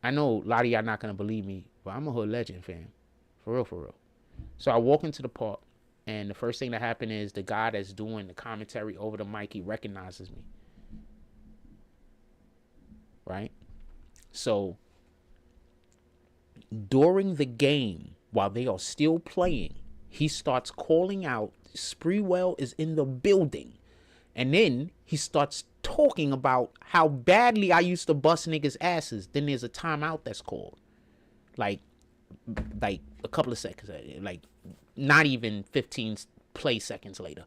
I know a lot of y'all not going to believe me, but I'm a hood legend, fam. For real, for real. So I walk into the park, and the first thing that happened is the guy that's doing the commentary over the mic, he recognizes me. Right? So during the game, while they are still playing, he starts calling out, Spreewell is in the building. And then he starts talking about how badly I used to bust niggas' asses. Then there's a timeout that's called. Like a couple of seconds, like not even 15 play seconds later.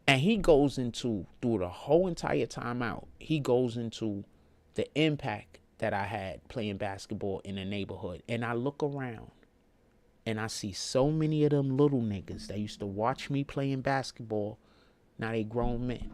And he goes into, through the whole entire timeout, he goes into the impact that I had playing basketball in the neighborhood. And I look around and I see so many of them little niggas that used to watch me playing basketball. Now they grown men.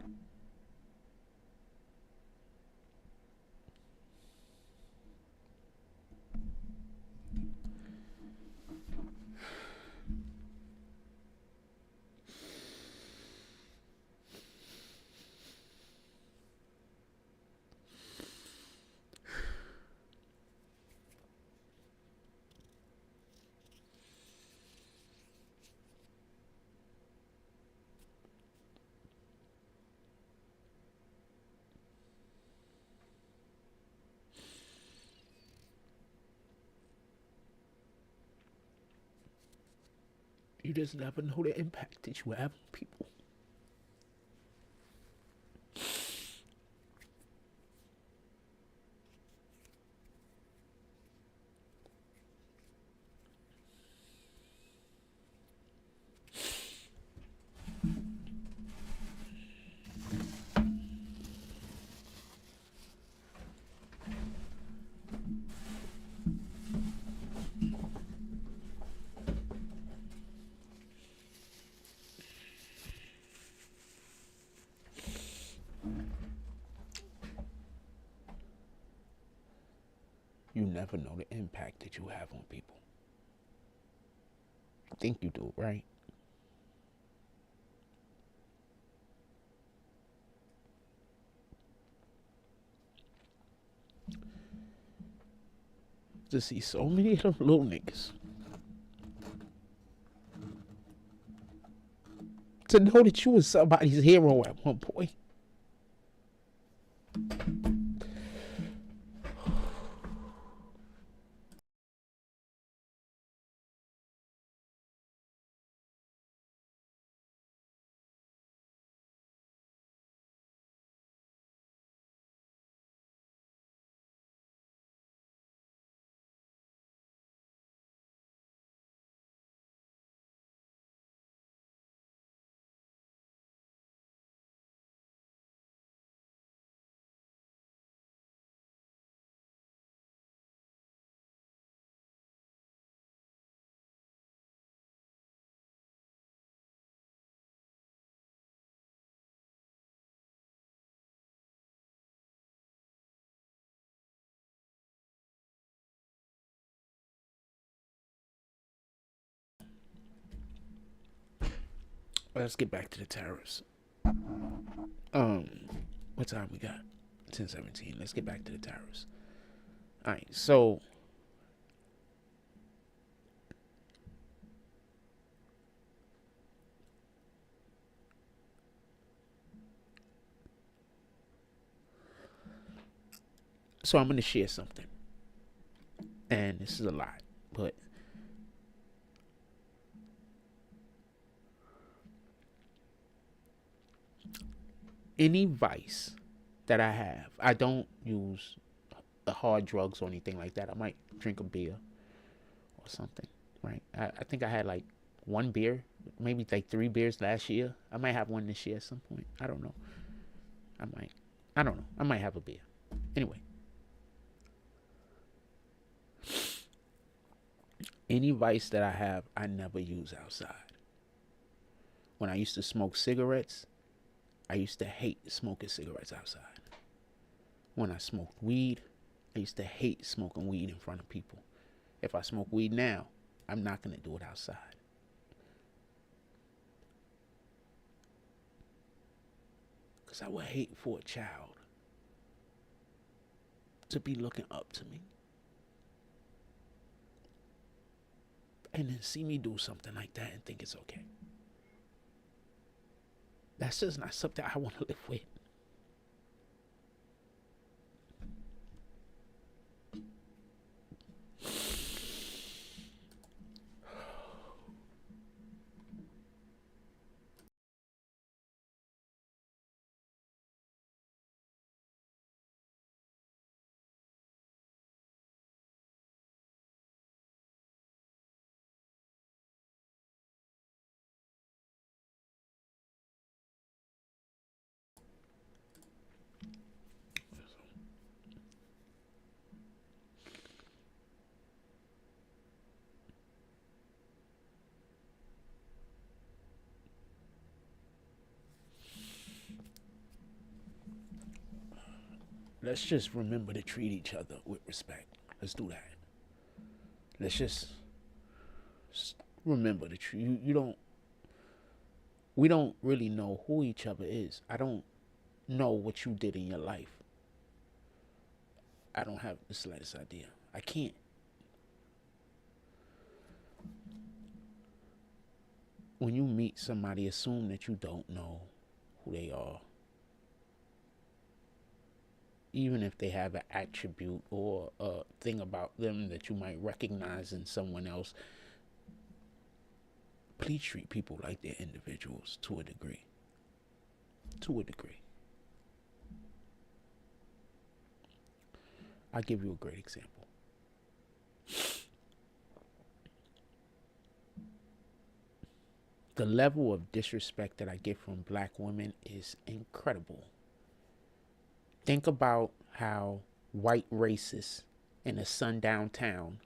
You just never know the impact that you have on people. You never know the impact that you have on people. I think you do, right? To see so many of them little niggas. to know that you was somebody's hero at one point. Let's get back to the tariffs. What time we got? 10:17. Let's get back to the tariffs. All right, so I'm going to share something. And this is a lot, but any vice that I have, I don't use hard drugs or anything like that. I might drink a beer or something, right? I think I had like one beer, maybe like 3 beers last year. I might have one this year at some point. I don't know. I don't know. I might have a beer. Anyway. Any vice that I have, I never use outside. When I used to smoke cigarettes, I used to hate smoking cigarettes outside. When I smoked weed, I used to hate smoking weed in front of people. If I smoke weed now, I'm not going to do it outside. Because I would hate for a child to be looking up to me and then see me do something like that and think it's okay. That's just not something I want to live with. Let's just remember to treat each other with respect. Let's do that. Let's just remember to treat we don't really know who each other is. I don't know what you did in your life. I don't have the slightest idea. I can't. When you meet somebody, assume that you don't know who they are. Even if they have an attribute or a thing about them that you might recognize in someone else, please treat people like they're individuals to a degree. To a degree. I'll give you a great example. The level of disrespect that I get from black women is incredible. Think about how white racists in a sundown town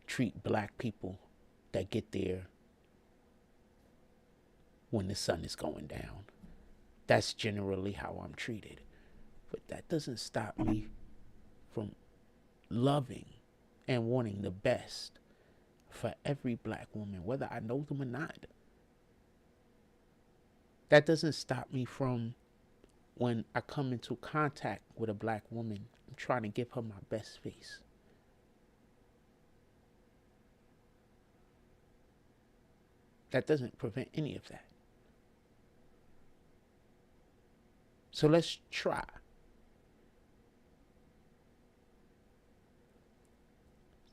treat black people that get there when the sun is going down. That's generally how I'm treated. But that doesn't stop me from loving and wanting the best for every black woman, whether I know them or not. That doesn't stop me from, when I come into contact with a black woman, I'm trying to give her my best face. That doesn't prevent any of that. So let's try.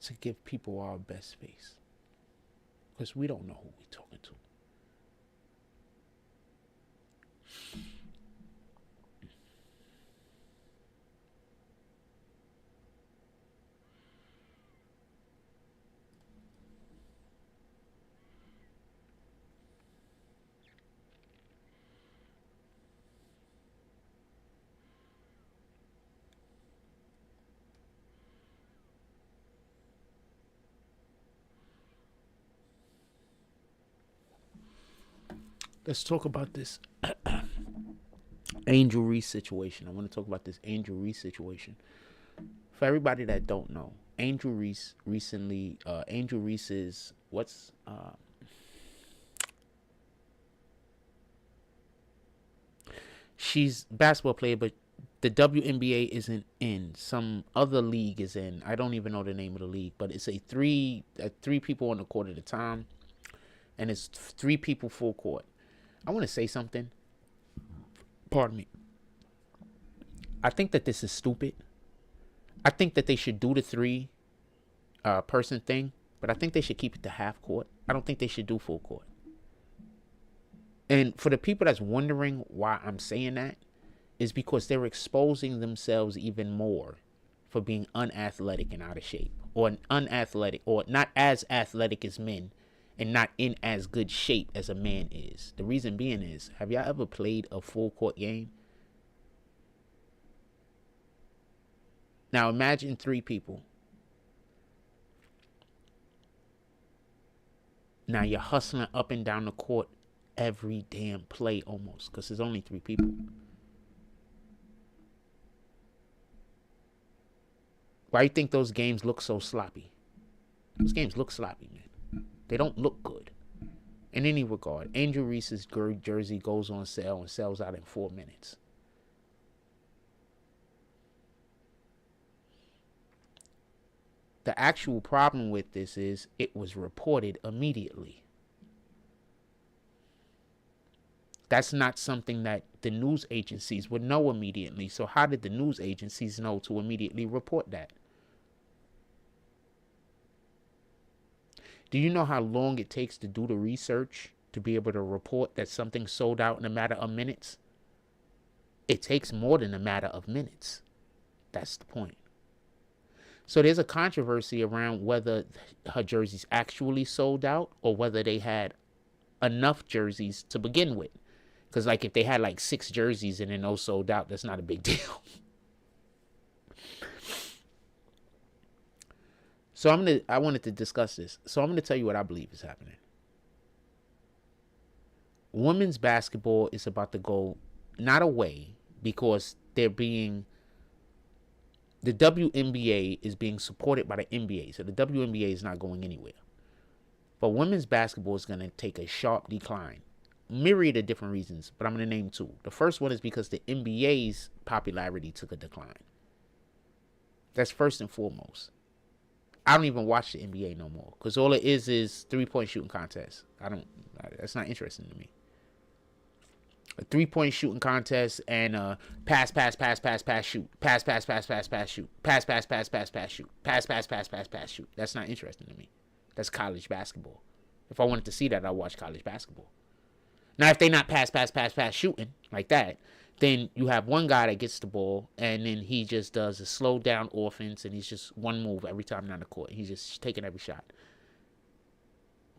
To give people our best face. Because we don't know who we're talking to. Let's talk about this Angel Reese situation. I want to talk about this Angel Reese situation. For everybody that don't know, Angel Reese recently, Angel Reese is she's a basketball player, but the WNBA isn't in. Some other league is in. I don't even know the name of the league, but it's three people on the court at a time, and it's 3 people full court. I want to say something. Pardon me. I think that this is stupid. I think that they should do the 3 person thing, but I think they should keep it to half court. I don't think they should do full court. And for the people that's wondering why I'm saying that, is because they're exposing themselves even more for being unathletic and out of shape, or unathletic, or not as athletic as men, and not in as good shape as a man is. The reason being is, have y'all ever played a full court game? Now imagine 3 people. Now you're hustling up and down the court every damn play almost, because there's only 3 people. Why do you think those games look so sloppy? Those games look sloppy, man. They don't look good. In any regard, Angel Reese's jersey goes on sale and sells out in 4 minutes. The actual problem with this is it was reported immediately. That's not something that the news agencies would know immediately. So how did the news agencies know to immediately report that? Do you know how long it takes to do the research to be able to report that something sold out in a matter of minutes? It takes more than a matter of minutes. That's the point. So there's a controversy around whether her jerseys actually sold out or whether they had enough jerseys to begin with. Because like if they had like 6 jerseys and then those sold out, that's not a big deal. So I wanted to discuss this. So I'm going to tell you what I believe is happening. Women's basketball is about to go not away because the WNBA is being supported by the NBA. So the WNBA is not going anywhere. But women's basketball is going to take a sharp decline. Myriad of different reasons, but I'm going to name 2. The first one is because the NBA's popularity took a decline. That's first and foremost. I don't even watch the NBA no more because all it is 3-point shooting contests. That's not interesting to me. A 3-point shooting contest and pass, shoot. Pass, shoot. Pass, shoot. Pass, shoot. That's not interesting to me. That's college basketball. If I wanted to see that, I'd watch college basketball. Now, if they not pass, shooting like that, then you have one guy that gets the ball, and then he just does a slow down offense, and he's just one move every time down the court. He's just taking every shot.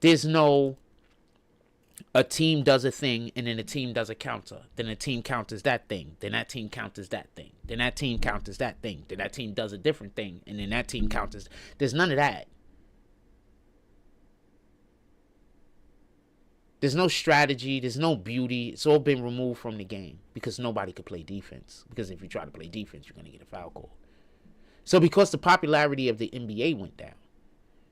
There's no a team does a thing, and then a team does a counter. Then a team counters that thing. Then that team counters that thing. Then that team counters that thing. Then that team does a different thing, and then that team counters. There's none of that. There's no strategy. There's no beauty. It's all been removed from the game because nobody could play defense. Because if you try to play defense, you're going to get a foul call. So because the popularity of the NBA went down,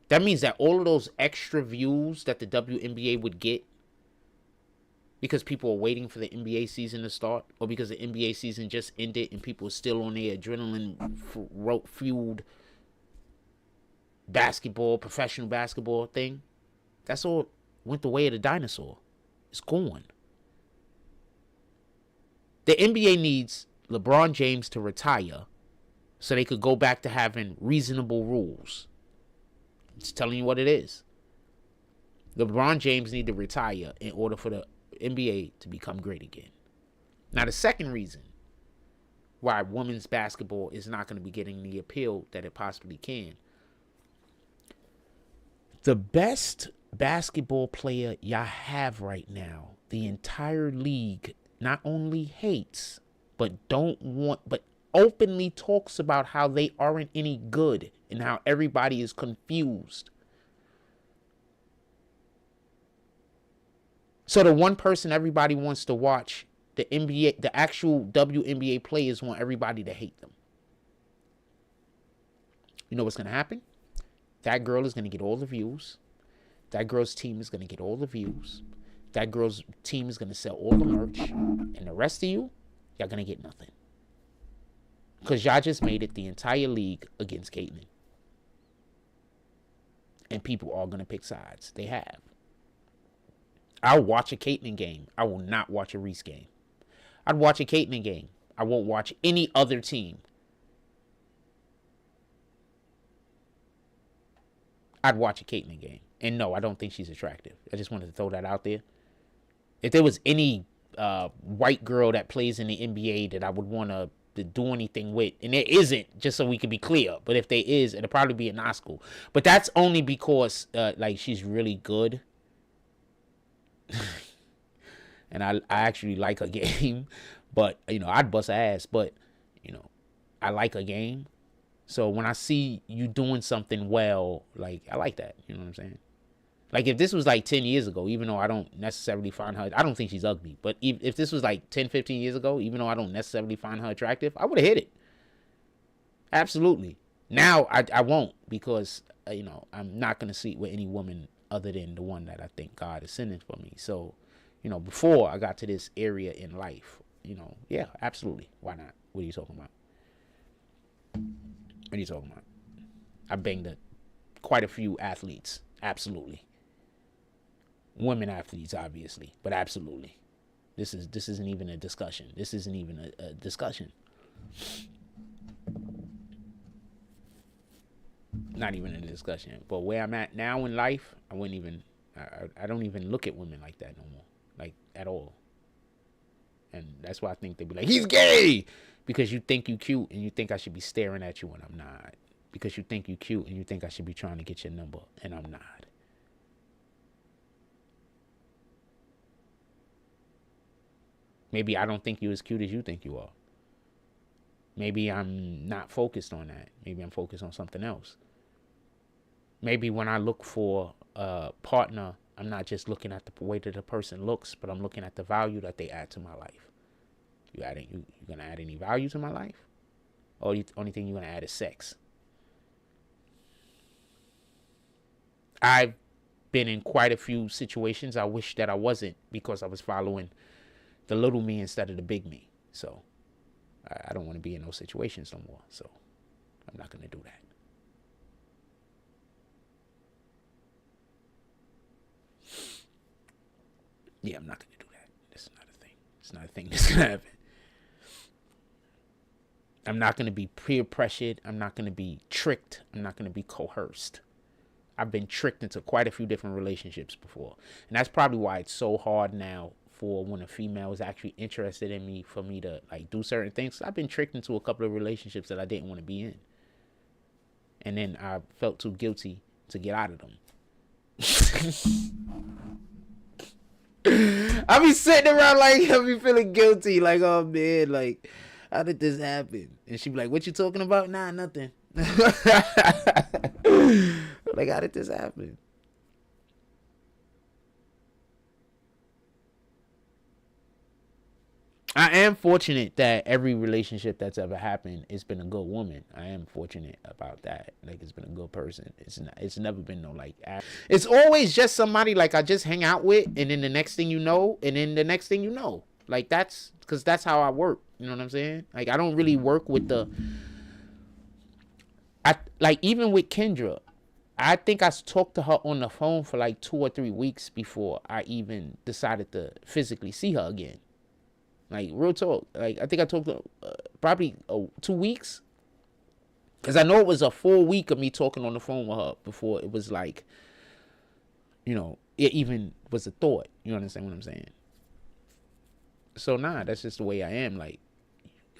that means that all of those extra views that the WNBA would get because people are waiting for the NBA season to start, or because the NBA season just ended and people are still on their adrenaline-fueled basketball, professional basketball thing, that's all went the way of the dinosaur. It's gone. The NBA needs LeBron James to retire so they could go back to having reasonable rules. It's telling you what it is. LeBron James need to retire in order for the NBA to become great again. Now, the second reason why women's basketball is not going to be getting the appeal that it possibly can. The best basketball player y'all have right now, the entire league not only hates, but openly talks about how they aren't any good and how everybody is confused. So the one person everybody wants to watch, the NBA, the actual WNBA players, want everybody to hate them. You know what's going to happen? That girl is going to get all the views. That girl's team is going to get all the views. That girl's team is going to sell all the merch. And the rest of you, y'all going to get nothing. Because y'all just made it the entire league against Caitlyn. And people are going to pick sides. They have. I'll watch a Caitlyn game. I will not watch a Reese game. I'd watch a Caitlyn game. I won't watch any other team. I'd watch a Caitlyn game. And no, I don't think she's attractive. I just wanted to throw that out there. If there was any white girl that plays in the NBA that I would want to do anything with, and there isn't, just so we can be clear, but if there is, it'll probably be in high school. But that's only because like she's really good. And I actually like her game. But, you know, I'd bust her ass. But, you know, I like her game. So when I see you doing something well, like, I like that. You know what I'm saying? Like, if this was like 10 years ago, even though I don't necessarily find her, I don't think she's ugly. But if this was like 10, 15 years ago, even though I don't necessarily find her attractive, I would have hit it. Absolutely. Now I won't, because, you know, I'm not going to sleep with any woman other than the one that I think God is sending for me. So, you know, before I got to this area in life, you know, yeah, absolutely. Why not? What are you talking about? What are you talking about? I banged quite a few athletes. Absolutely. Women athletes, obviously, but absolutely. This isn't even a discussion. This isn't even a discussion. Not even a discussion. But where I'm at now in life, I don't even look at women like that no more. Like, at all. And that's why I think they'd be like, he's gay! Because you think you cute and you think I should be staring at you, and I'm not. Because you think you cute and you think I should be trying to get your number, and I'm not. Maybe I don't think you as cute as you think you are. Maybe I'm not focused on that. Maybe I'm focused on something else. Maybe when I look for a partner, I'm not just looking at the way that the person looks, but I'm looking at the value that they add to my life. You gonna add any value to my life? Or the only thing you're gonna add is sex? I've been in quite a few situations I wish that I wasn't, because I was following the little me instead of the big me. So I don't want to be in those situations no more. So I'm not gonna do that. Yeah, I'm not going to do that. This is not a thing. It's not a thing that's going to happen. I'm not going to be peer pressured. I'm not going to be tricked. I'm not going to be coerced. I've been tricked into quite a few different relationships before. And that's probably why it's so hard now for when a female is actually interested in me, for me to like do certain things. I've been tricked into a couple of relationships that I didn't want to be in. And then I felt too guilty to get out of them. I be sitting around like, I be feeling guilty, like, oh man, like, how did this happen? And she be like, what you talking about? Nah, nothing. Like, how did this happen? I am fortunate that every relationship that's ever happened, it's been a good woman. I am fortunate about that. Like, it's been a good person. It's never been no like. It's always just somebody like I just hang out with, and then the next thing you know, and then the next thing you know, like that's because that's how I work. You know what I'm saying? Like, I don't really work with like even with Kendra, I think I talked to her on the phone for like 2 or 3 weeks before I even decided to physically see her again. Like, real talk. Like, I think I talked probably 2 weeks. Because I know it was a full week of me talking on the phone with her before it was like, you know, it even was a thought. You understand what I'm saying? So, nah, that's just the way I am. Like,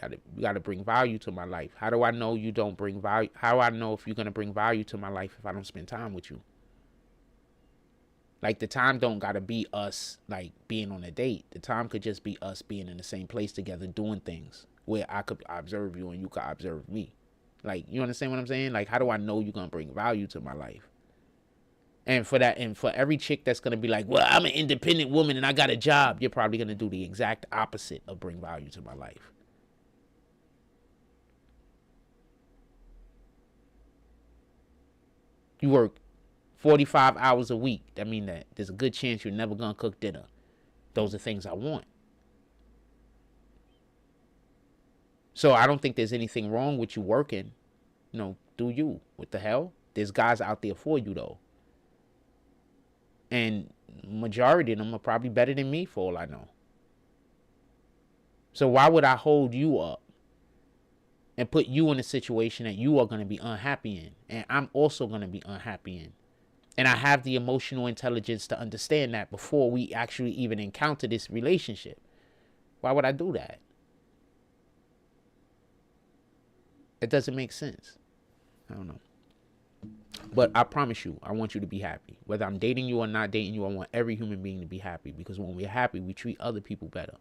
you gotta bring value to my life. How do I know you don't bring value? How do I know if you're going to bring value to my life if I don't spend time with you? Like, the time don't got to be us, like, being on a date. The time could just be us being in the same place together doing things where I could observe you and you could observe me. Like, you understand what I'm saying? Like, how do I know you're going to bring value to my life? And for that, and for every chick that's going to be like, well, I'm an independent woman and I got a job, you're probably going to do the exact opposite of bring value to my life. You work 45 hours a week. That means that there's a good chance you're never going to cook dinner. Those are things I want. So I don't think there's anything wrong with you working. You know, do you. What the hell? There's guys out there for you, though. And majority of them are probably better than me for all I know. So why would I hold you up and put you in a situation that you are going to be unhappy in, and I'm also going to be unhappy in? And I have the emotional intelligence to understand that before we actually even encounter this relationship. Why would I do that? It doesn't make sense. I don't know. But I promise you, I want you to be happy. Whether I'm dating you or not dating you, I want every human being to be happy. Because when we're happy, we treat other people better.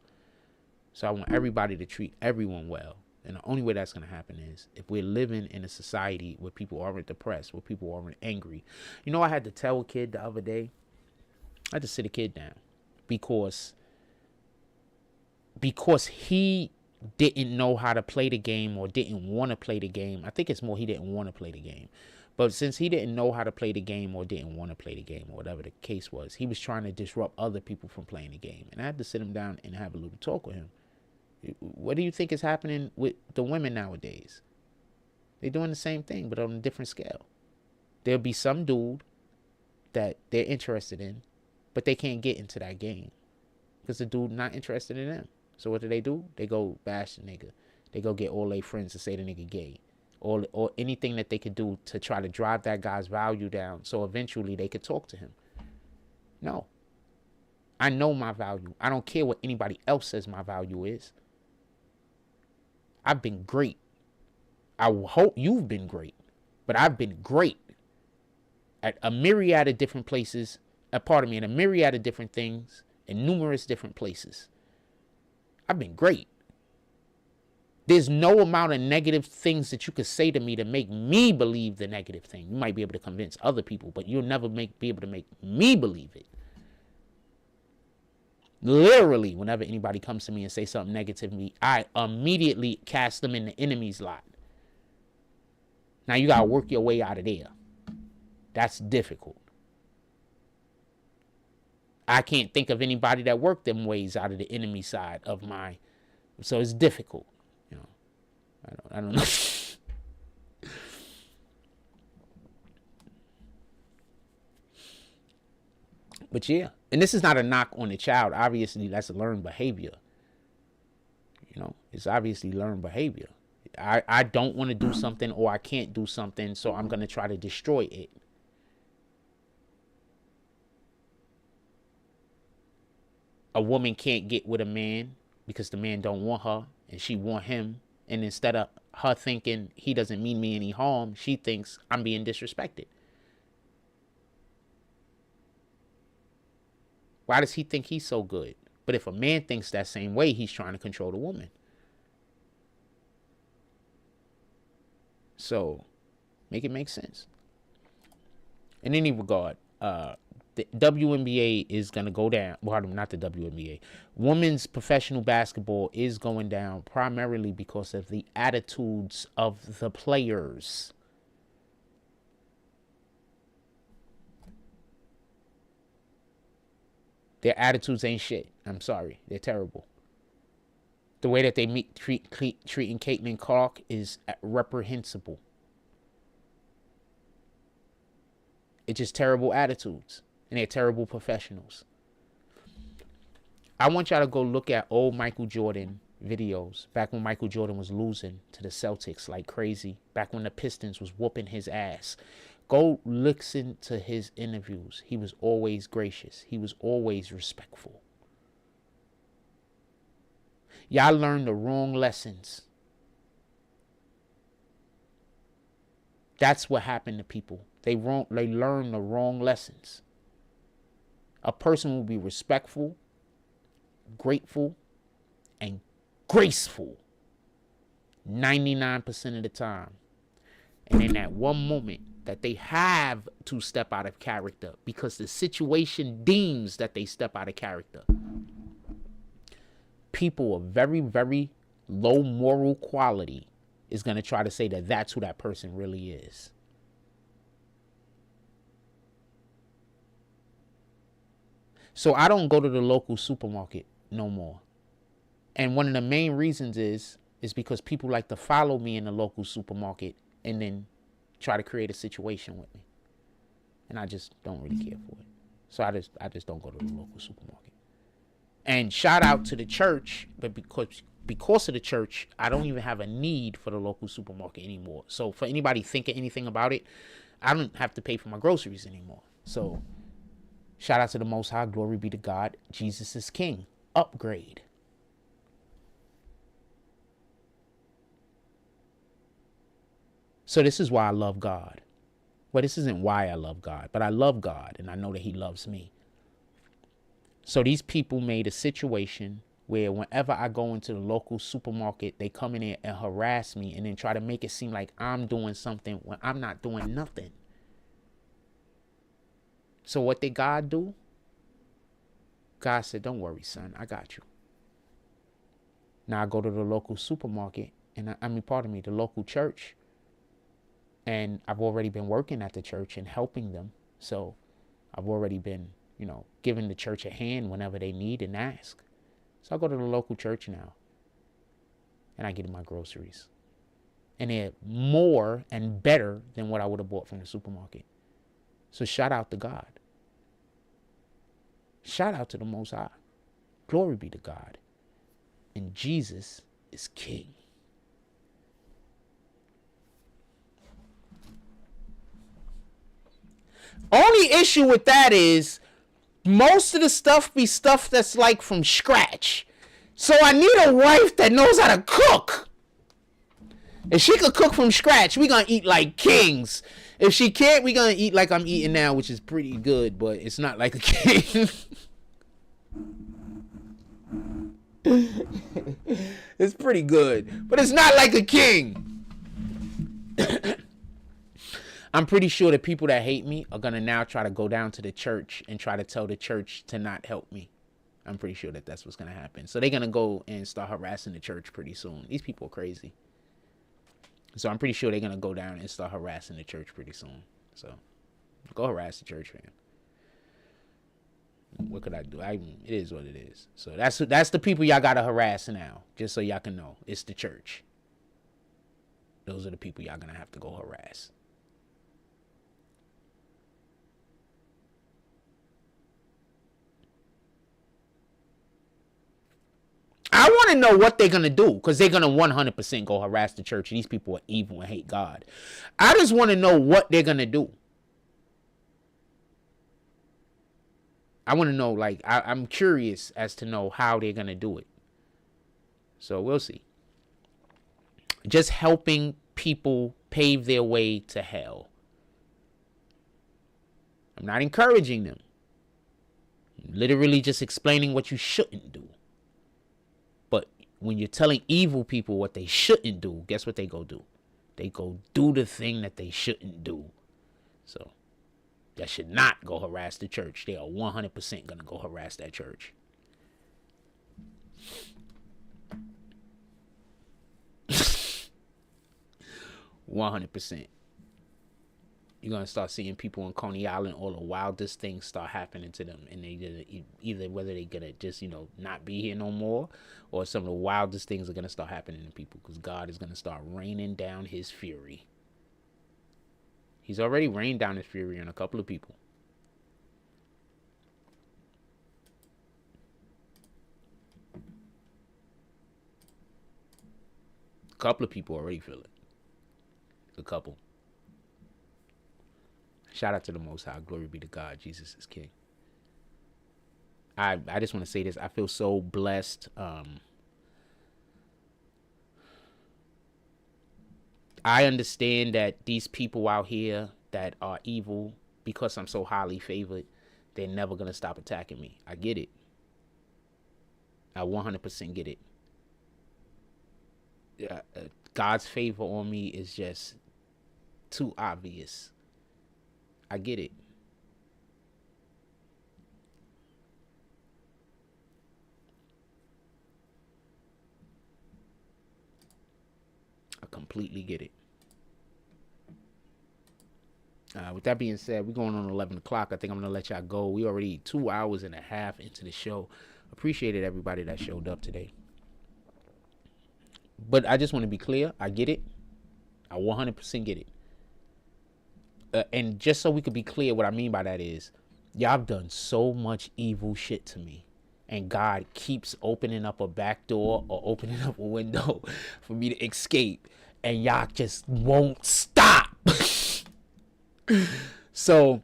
So I want everybody to treat everyone well. And the only way that's going to happen is if we're living in a society where people aren't depressed, where people aren't angry. You know, I had to tell a kid the other day, I had to sit a kid down because he didn't know how to play the game or didn't want to play the game. I think it's more he didn't want to play the game. But since he didn't know how to play the game or didn't want to play the game or whatever the case was, he was trying to disrupt other people from playing the game. And I had to sit him down and have a little talk with him. What do you think is happening with the women nowadays? They're doing the same thing, but on a different scale. There'll be some dude that they're interested in, but they can't get into that game because the dude not interested in them. So what do? They go bash the nigga. They go get all their friends to say the nigga gay. Or anything that they could do to try to drive that guy's value down so eventually they could talk to him. No. I know my value. I don't care what anybody else says my value is. I've been great. I hope you've been great. But I've been great at a myriad of different places. In a myriad of different things in numerous different places. I've been great. There's no amount of negative things that you could say to me to make me believe the negative thing. You might be able to convince other people, but you'll never be able to make me believe it. Literally, whenever anybody comes to me and say something negative to me, I immediately cast them in the enemy's lot. Now you gotta work your way out of there. That's difficult. I can't think of anybody that worked them ways out of the enemy side of my, so it's difficult. You know, I don't know. But yeah, and this is not a knock on the child. Obviously, that's a learned behavior. You know, it's obviously learned behavior. I don't want to do something or I can't do something, so I'm going to try to destroy it. A woman can't get with a man because the man don't want her and she want him. And instead of her thinking he doesn't mean me any harm, she thinks I'm being disrespected. Why does he think he's so good? But if a man thinks that same way, he's trying to control the woman. So, make it make sense. In any regard, the WNBA is going to go down. Well, not the WNBA. Women's professional basketball is going down primarily because of the attitudes of the players. Their attitudes ain't shit. I'm sorry. They're terrible. The way that they treating Caitlin Clark is reprehensible. It's just terrible attitudes. And they're terrible professionals. I want y'all to go look at old Michael Jordan videos back when Michael Jordan was losing to the Celtics like crazy, back when the Pistons was whooping his ass. Go listen to his interviews. He was always gracious. He was always respectful. Y'all learned the wrong lessons. That's what happened to people. They learn the wrong lessons. A person will be respectful, grateful, and graceful 99% of the time. And in that one moment that they have to step out of character because the situation deems that they step out of character, people of very, very low moral quality is going to try to say that that's who that person really is. So I don't go to the local supermarket no more. And one of the main reasons is because people like to follow me in the local supermarket and then try to create a situation with me. And I just don't really care for it. So I just don't go to the local supermarket. And shout out to the church, but because of the church, I don't even have a need for the local supermarket anymore. So for anybody thinking anything about it, I don't have to pay for my groceries anymore. So shout out to the Most High. Glory be to God. Jesus is King. Upgrade. So this is why I love God. Well, this isn't why I love God, but I love God and I know that he loves me. So these people made a situation where whenever I go into the local supermarket, they come in there and harass me and then try to make it seem like I'm doing something when I'm not doing nothing. So what did God do? God said, don't worry, son, I got you. Now I go to the local supermarket and the local church. And I've already been working at the church and helping them. So I've already been, giving the church a hand whenever they need and ask. So I go to the local church now and I get my groceries. And they're more and better than what I would have bought from the supermarket. So shout out to God. Shout out to the Most High. Glory be to God. And Jesus is King. Only issue with that is most of the stuff be stuff that's like from scratch. So I need a wife that knows how to cook. If she could cook from scratch, we gonna eat like kings. If she can't, we gonna eat like I'm eating now, which is pretty good, but it's not like a king. It's pretty good, but it's not like a king. I'm pretty sure the people that hate me are going to now try to go down to the church and try to tell the church to not help me. I'm pretty sure that that's what's going to happen. So they're going to go and start harassing the church pretty soon. These people are crazy. So I'm pretty sure they're going to go down and start harassing the church pretty soon. So go harass the church, man. What could I do? It is what it is. So that's the people y'all got to harass now, just so y'all can know. It's the church. Those are the people y'all going to have to go harass. I want to know what they're going to do, because they're going to 100% go harass the church. These people are evil and hate God. I just want to know what they're going to do. I want to know, I'm curious as to know how they're going to do it. So we'll see. Just helping people pave their way to hell. I'm not encouraging them. I'm literally just explaining what you shouldn't do. When you're telling evil people what they shouldn't do, guess what they go do? They go do the thing that they shouldn't do. So that should not go harass the church. They are 100% going to go harass that church. 100%. You're going to start seeing people in Coney Island, all the wildest things start happening to them. And they either whether they're going to just, not be here no more, or some of the wildest things are going to start happening to people, because God is going to start raining down his fury. He's already rained down his fury on a couple of people. couple of people already feel it. A couple. Shout out to the Most High. Glory be to God. Jesus is King. I just want to say this. I feel so blessed. I understand that these people out here that are evil, because I'm so highly favored, they're never going to stop attacking me. I get it. I 100% get it. God's favor on me is just too obvious. I get it. I completely get it. With that being said, we're going on 11 o'clock. I think I'm going to let y'all go. We already 2 hours and a half into the show. Appreciated everybody that showed up today. But I just want to be clear. I get it. I 100% get it. And just so we could be clear, what I mean by that is, y'all have done so much evil shit to me. And God keeps opening up a back door or opening up a window for me to escape. And y'all just won't stop. So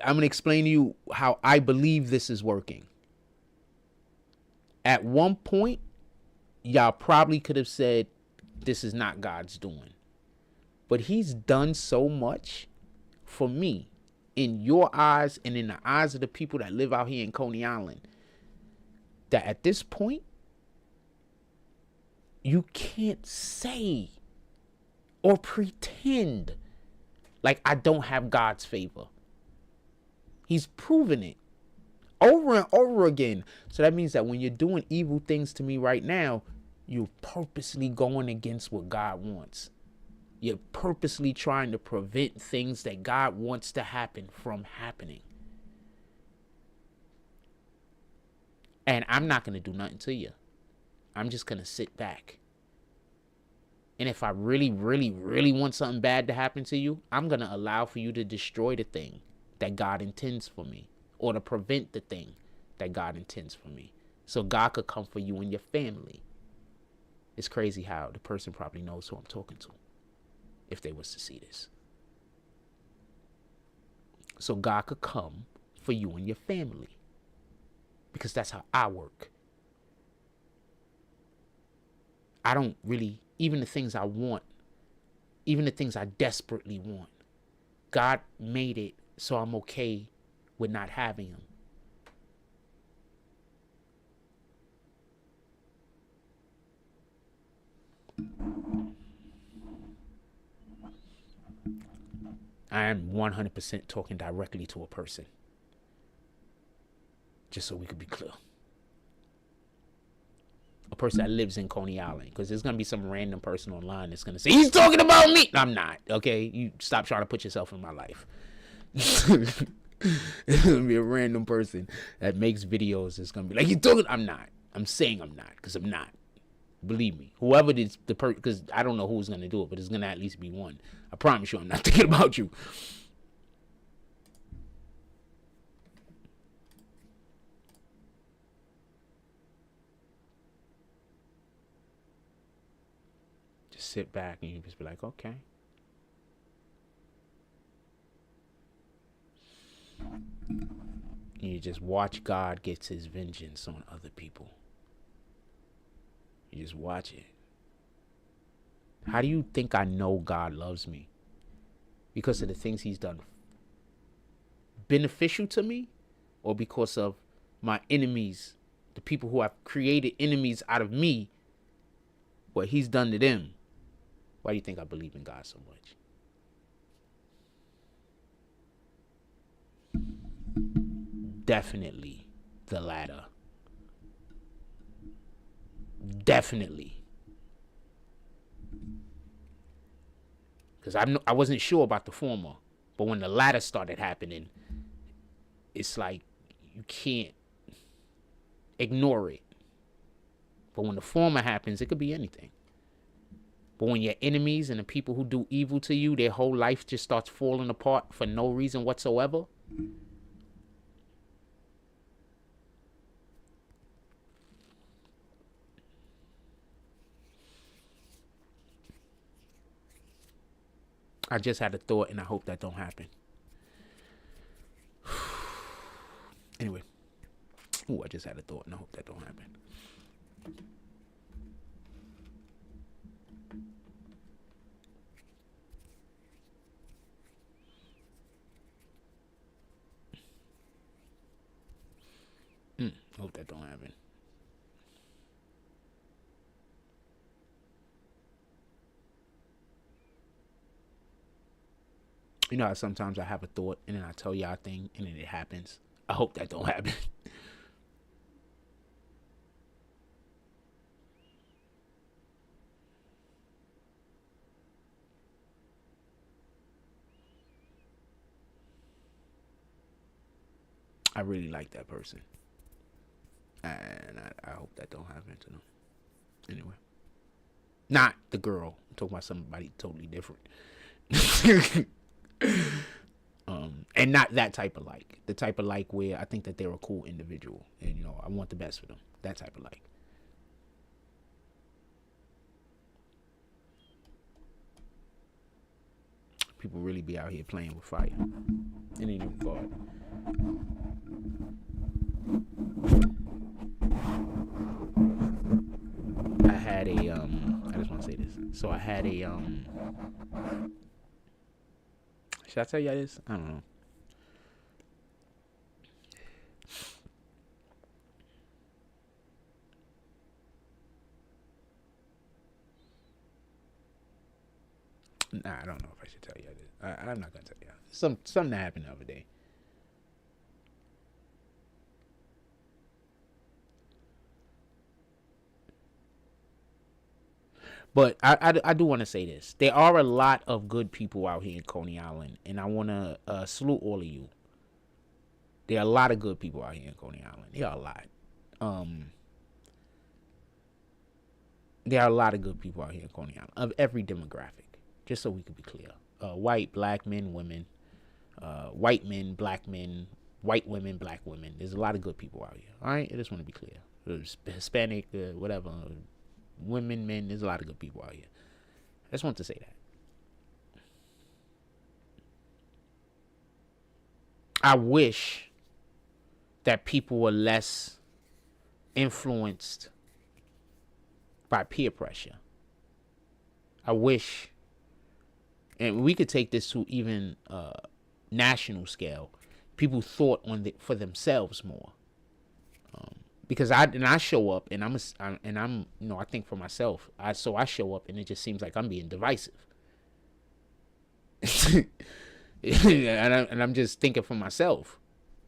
I'm going to explain to you how I believe this is working. At one point, y'all probably could have said, this is not God's doing. But he's done so much for me in your eyes and in the eyes of the people that live out here in Coney Island, that at this point, you can't say or pretend like I don't have God's favor. He's proven it over and over again. So that means that when you're doing evil things to me right now, you're purposely going against what God wants. You're purposely trying to prevent things that God wants to happen from happening. And I'm not going to do nothing to you. I'm just going to sit back. And if I really, really, really want something bad to happen to you, I'm going to allow for you to destroy the thing that God intends for me, or to prevent the thing that God intends for me, so God could come for you and your family. It's crazy how the person probably knows who I'm talking to if they was to see this. So God could come for you and your family, because that's how I work. I don't really, even the things I want, even the things I desperately want, God made it so I'm okay with not having them. I am 100% talking directly to a person. Just so we could be clear. A person that lives in Coney Island. Because there's going to be some random person online that's going to say, he's talking about me. I'm not. Okay? You stop trying to put yourself in my life. There's going to be a random person that makes videos that's going to be like, he's talking. I'm not. I'm saying I'm not. Because I'm not. Believe me. Whoever is the person. Because I don't know who's going to do it. But there's going to at least be one. I promise you I'm not thinking about you. Sit back and you just be like, okay. And you just watch God gets his vengeance on other people. You just watch it. How do you think I know God loves me? Because of the things he's done beneficial to me, or because of my enemies, the people who have created enemies out of me, what he's done to them? Why do you think I believe in God so much? Definitely the latter. Definitely. Because I wasn't sure about the former. But when the latter started happening, it's like you can't ignore it. But when the former happens, it could be anything. But when your enemies and the people who do evil to you, their whole life just starts falling apart for no reason whatsoever. I just had a thought, and I hope that don't happen. Anyway. Ooh, I just had a thought, and I hope that don't happen. Hope that don't happen. You know how sometimes I have a thought and then I tell y'all a thing and then it happens. I hope that don't happen. I really like that person. And I hope that don't happen to them. Anyway. Not the girl. I'm talking about somebody totally different. And not that type of like. The type of like where I think that they're a cool individual. And, you know, I want the best for them. That type of like. People really be out here playing with fire. It ain't even God. I had a I just want to say this. So I had a should I tell y'all this? I don't know. Nah, I don't know if I should tell y'all this. I'm not gonna tell y'all. Something that happened the other day. But I do want to say this. There are a lot of good people out here in Coney Island, and I want to salute all of you. There are a lot of good people out here in Coney Island. There are a lot. There are a lot of good people out here in Coney Island of every demographic, just so we can be clear. White, black men, women, white men, black men, white women, black women. There's a lot of good people out here. All right? I just want to be clear. Hispanic, whatever. Women, men, there's a lot of good people out here. I just want to say that. I wish that people were less influenced by peer pressure. I wish, and we could take this to even national scale, people thought for themselves more. Because I show up and I'm you know, I think for myself. I show up and it just seems like I'm being divisive. and I'm just thinking for myself.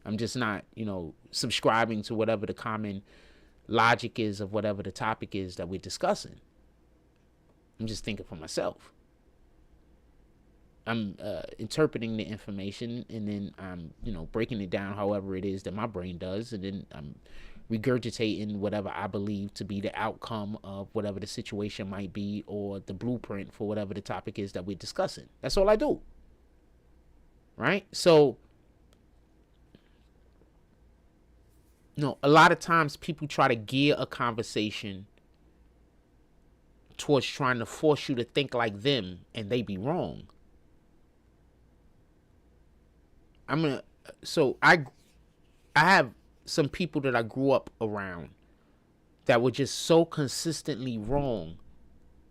I'm just not, you know, subscribing to whatever the common logic is of whatever the topic is that we're discussing. I'm just thinking for myself. I'm interpreting the information and then I'm, you know, breaking it down however it is that my brain does, and then I'm regurgitating whatever I believe to be the outcome of whatever the situation might be, or the blueprint for whatever the topic is that we're discussing. That's all I do. Right? So, you know, a lot of times people try to gear a conversation towards trying to force you to think like them, and they be wrong. I have some people that I grew up around that were just so consistently wrong,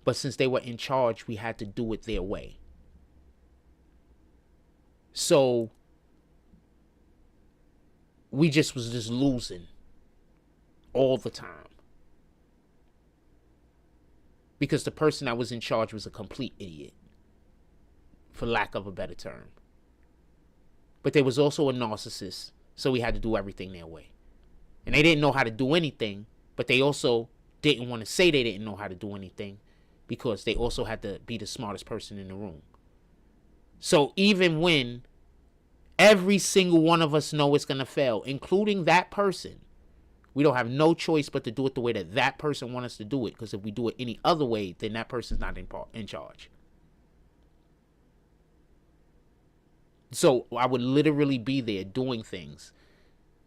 but since they were in charge, we had to do it their way. So we was just losing all the time. Because the person that was in charge was a complete idiot, for lack of a better term. But they was also a narcissist, so we had to do everything their way. And they didn't know how to do anything, but they also didn't want to say they didn't know how to do anything because they also had to be the smartest person in the room. So even when every single one of us know it's going to fail, including that person, we don't have no choice but to do it the way that that person wants us to do it, because if we do it any other way, then that person's not in charge. So I would literally be there doing things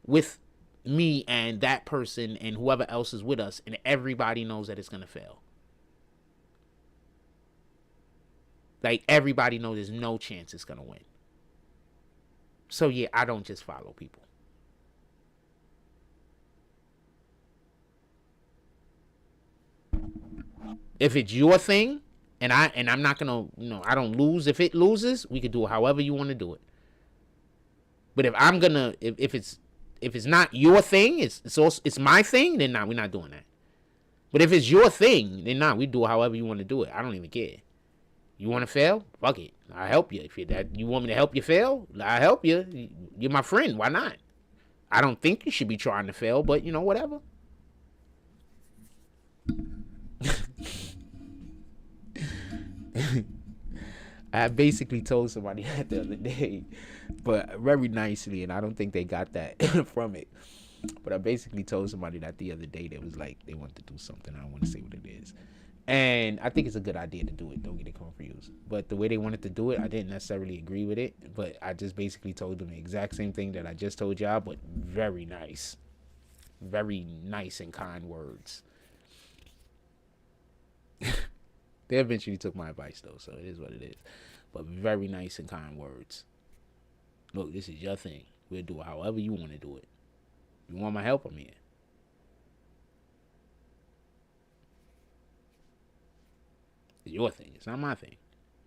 with me and that person and whoever else is with us, and everybody knows that it's going to fail. Like, everybody knows there's no chance it's going to win. So, yeah, I don't just follow people. If it's your thing, and I'm not going to, I don't lose. If it loses, we could do it however you want to do it. But if I'm going to, if it's not your thing, it's my thing, then we're not doing that. But if it's your thing, then we do it however you want to do it. I don't even care. You want to fail? Fuck it. I'll help you. If you want me to help you fail, I'll help you. You're my friend. Why not? I don't think you should be trying to fail, but, whatever. I basically told somebody that the other day, but very nicely, and I don't think they got that from it. But I basically told somebody that the other day that was like, they want to do something. I don't want to say what it is. And I think it's a good idea to do it. Don't get it confused. But the way they wanted to do it, I didn't necessarily agree with it. But I just basically told them the exact same thing that I just told y'all, but very nice. Very nice and kind words. They eventually took my advice, though, so it is what it is. But very nice and kind words. Look, this is your thing. We'll do it however you want to do it. You want my help? I'm here. It's your thing. It's not my thing.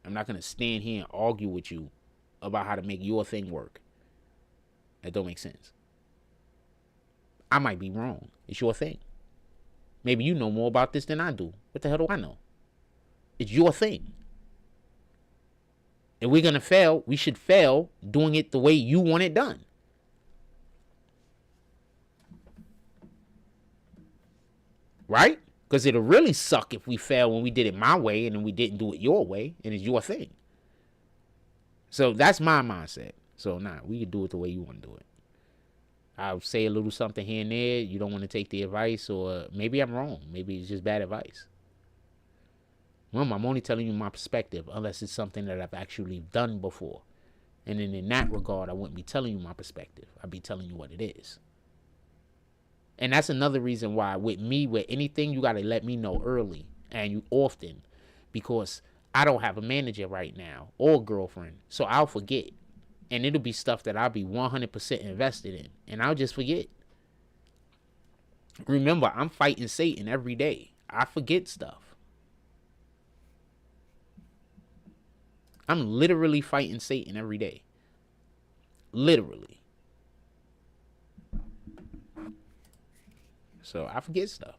I'm not going to stand here and argue with you about how to make your thing work. That don't make sense. I might be wrong. It's your thing. Maybe you know more about this than I do. What the hell do I know? It's your thing. If we're going to fail, we should fail doing it the way you want it done. Right? Because it'll really suck if we fail when we did it my way and then we didn't do it your way and it's your thing. So that's my mindset. So we can do it the way you want to do it. I'll say a little something here and there. You don't want to take the advice, or maybe I'm wrong. Maybe it's just bad advice. Remember, I'm only telling you my perspective unless it's something that I've actually done before. And then in that regard, I wouldn't be telling you my perspective. I'd be telling you what it is. And that's another reason why with me, with anything, you got to let me know early and you often, because I don't have a manager right now or girlfriend. So I'll forget. And it'll be stuff that I'll be 100% invested in. And I'll just forget. Remember, I'm fighting Satan every day. I forget stuff. I'm literally fighting Satan every day. Literally. So I forget stuff.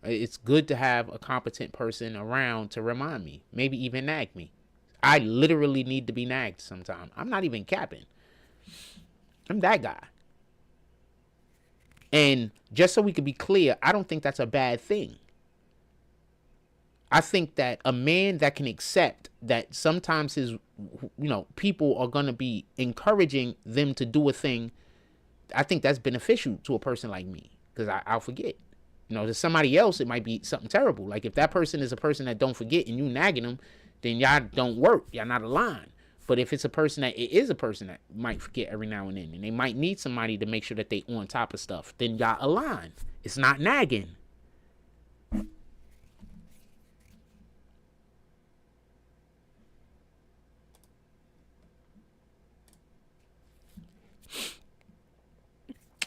It's good to have a competent person around to remind me. Maybe even nag me. I literally need to be nagged sometime. I'm not even capping. I'm that guy. And just so we can be clear, I don't think that's a bad thing. I think that a man that can accept that sometimes his, people are going to be encouraging them to do a thing, I think that's beneficial to a person like me, because I'll forget. To somebody else, it might be something terrible. Like if that person is a person that don't forget and you nagging them, then y'all don't work. Y'all not aligned. But if it's a person that might forget every now and then, and they might need somebody to make sure that they on top of stuff, then y'all align. It's not nagging.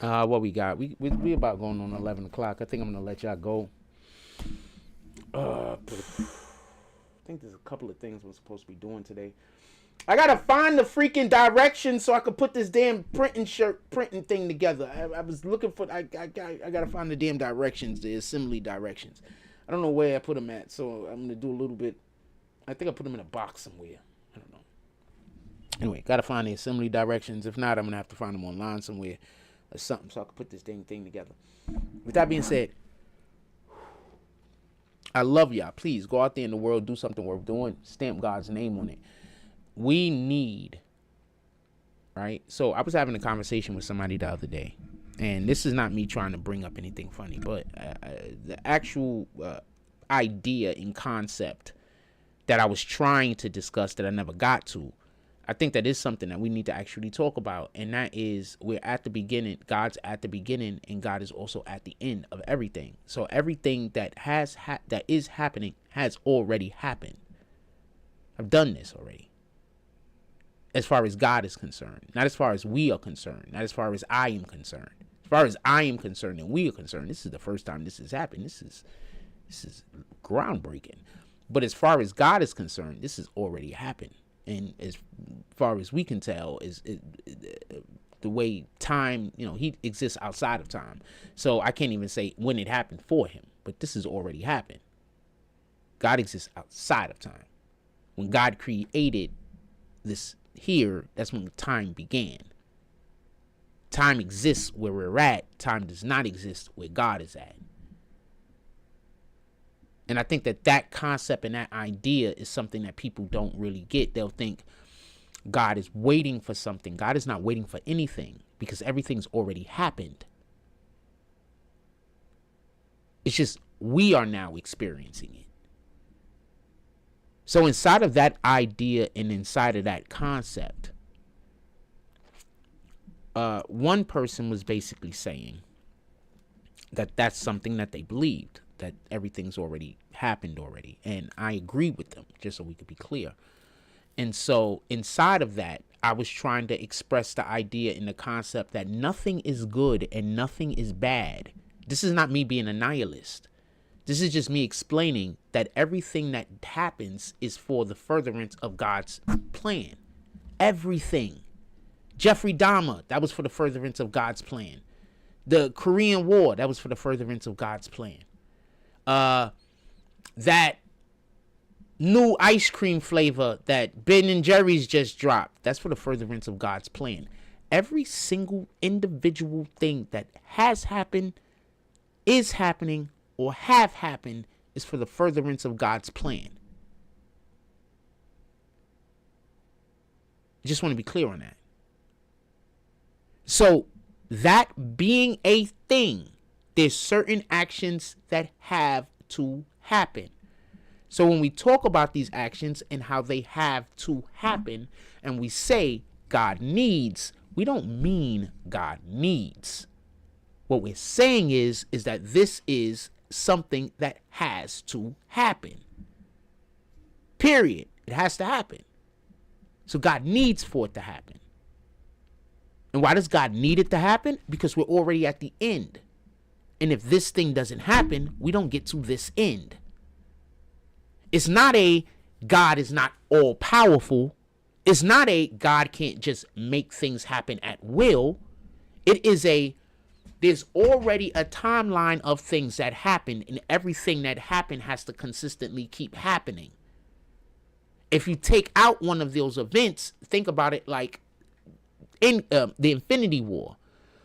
What we got? We about going on 11 o'clock. I think I'm gonna let y'all go. I think there's a couple of things we're supposed to be doing today. I gotta find the freaking directions so I could put this damn printing thing together. I was looking for. I gotta find the damn directions, the assembly directions. I don't know where I put them at, so I'm gonna do a little bit. I think I put them in a box somewhere. I don't know. Anyway, gotta find the assembly directions. If not, I'm gonna have to find them online somewhere or something so I can put this dang thing together. With that being said, I love y'all. Please go out there in the world, do something worth doing. Stamp God's name on it. We need, right? So I was having a conversation with somebody the other day, and this is not me trying to bring up anything funny, but the actual idea and concept that I was trying to discuss that I never got to, I think that is something that we need to actually talk about, and that is we're at the beginning. God's at the beginning, and God is also at the end of everything. So everything that that is happening has already happened. I've done this already. As far as God is concerned, not as far as we are concerned, not as far as I am concerned. As far as I am concerned and we are concerned, this is the first time this has happened. This is groundbreaking. But as far as God is concerned, this has already happened. And as far as we can tell, the way time, he exists outside of time. So I can't even say when it happened for him, but this has already happened. God exists outside of time. When God created this here, that's when time began. Time exists where we're at. Time does not exist where God is at. And I think that concept and that idea is something that people don't really get. They'll think God is waiting for something. God is not waiting for anything because everything's already happened. It's just we are now experiencing it. So inside of that idea and inside of that concept, one person was basically saying that that's something that they believed, that everything's already happened already. And I agree with them, just so we could be clear. And so inside of that, I was trying to express the idea and the concept that nothing is good and nothing is bad. This is not me being a nihilist. This is just me explaining that everything that happens is for the furtherance of God's plan. Everything. Jeffrey Dahmer, that was for the furtherance of God's plan. The Korean War, that was for the furtherance of God's plan. That new ice cream flavor that Ben and Jerry's just dropped, that's for the furtherance of God's plan. Every single individual thing that has happened, is happening, or have happened is for the furtherance of God's plan. I just want to be clear on that. So that being a thing, there's certain actions that have to happen. So when we talk about these actions and how they have to happen, and we say God needs, we don't mean God needs. What we're saying is that this is something that has to happen. Period. It has to happen. So God needs for it to happen. And why does God need it to happen? Because we're already at the end. And if this thing doesn't happen, we don't get to this end. It's not a God is not all powerful. It's not a God can't just make things happen at will. It is there's already a timeline of things that happen, and everything that happened has to consistently keep happening. If you take out one of those events, think about it like in the Infinity War,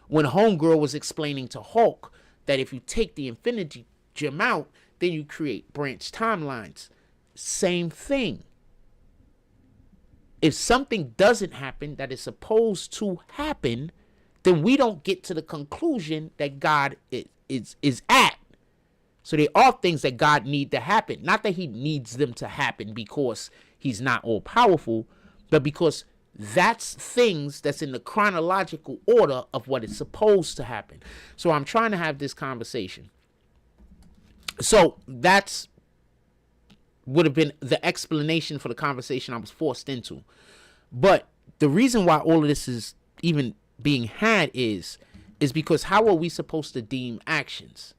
when Homegirl was explaining to Hulk that if you take the Infinity Gem out, then you create branch timelines. Same thing. If something doesn't happen that is supposed to happen, then we don't get to the conclusion that God is at. So there are things that God needs to happen. Not that he needs them to happen because he's not all powerful, but because that's things that's in the chronological order of what is supposed to happen. So I'm trying to have this conversation. So that's would have been the explanation for the conversation I was forced into. But the reason why all of this is even being had is because how are we supposed to deem actions?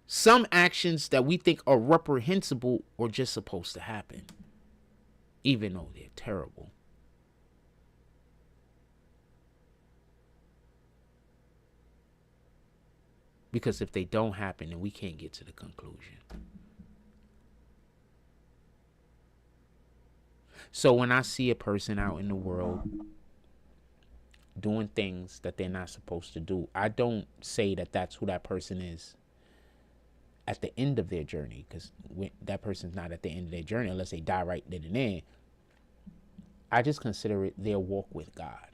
Some actions that we think are reprehensible are just supposed to happen, even though they're terrible. Because if they don't happen, then we can't get to the conclusion. So when I see a person out in the world doing things that they're not supposed to do, I don't say that that's who that person is at the end of their journey, because that person's not at the end of their journey unless they die right then and there. I just consider it their walk with God.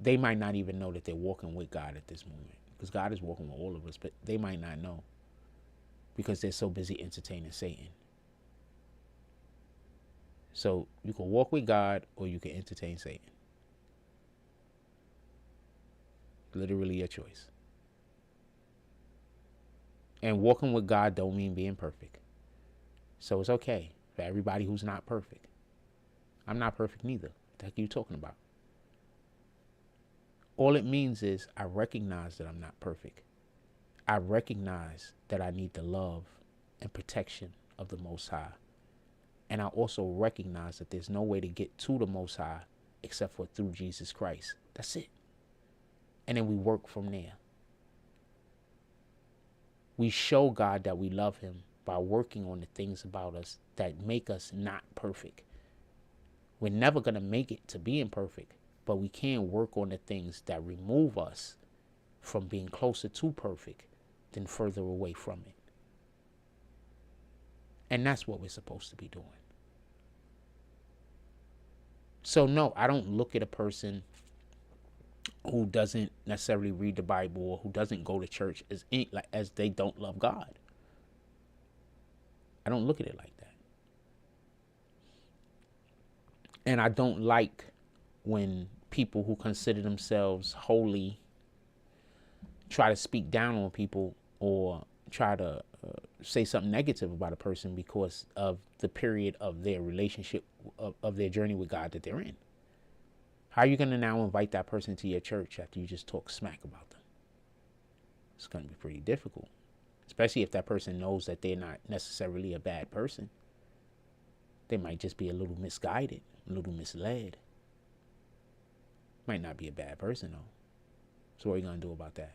They might not even know that they're walking with God at this moment, because God is walking with all of us, but they might not know because they're so busy entertaining Satan. So you can walk with God or you can entertain Satan. Literally your choice. And walking with God don't mean being perfect. So it's okay for everybody who's not perfect. I'm not perfect neither. What the heck are you talking about? All it means is I recognize that I'm not perfect. I recognize that I need the love and protection of the Most High. And I also recognize that there's no way to get to the Most High except for through Jesus Christ. That's it. And then we work from there. We show God that we love him by working on the things about us that make us not perfect. We're never going to make it to being perfect, but we can work on the things that remove us from being closer to perfect than further away from it. And that's what we're supposed to be doing. So no, I don't look at a person who doesn't necessarily read the Bible or who doesn't go to church as they don't love God. I don't look at it like that. And I don't like when people who consider themselves holy try to speak down on people or try to say something negative about a person because of the period of their relationship, of their journey with God that they're in. How are you going to now invite that person to your church after you just talk smack about them? It's going to be pretty difficult, especially if that person knows that they're not necessarily a bad person. They might just be a little misguided, a little misled. Might not be a bad person, though. So what are you going to do about that?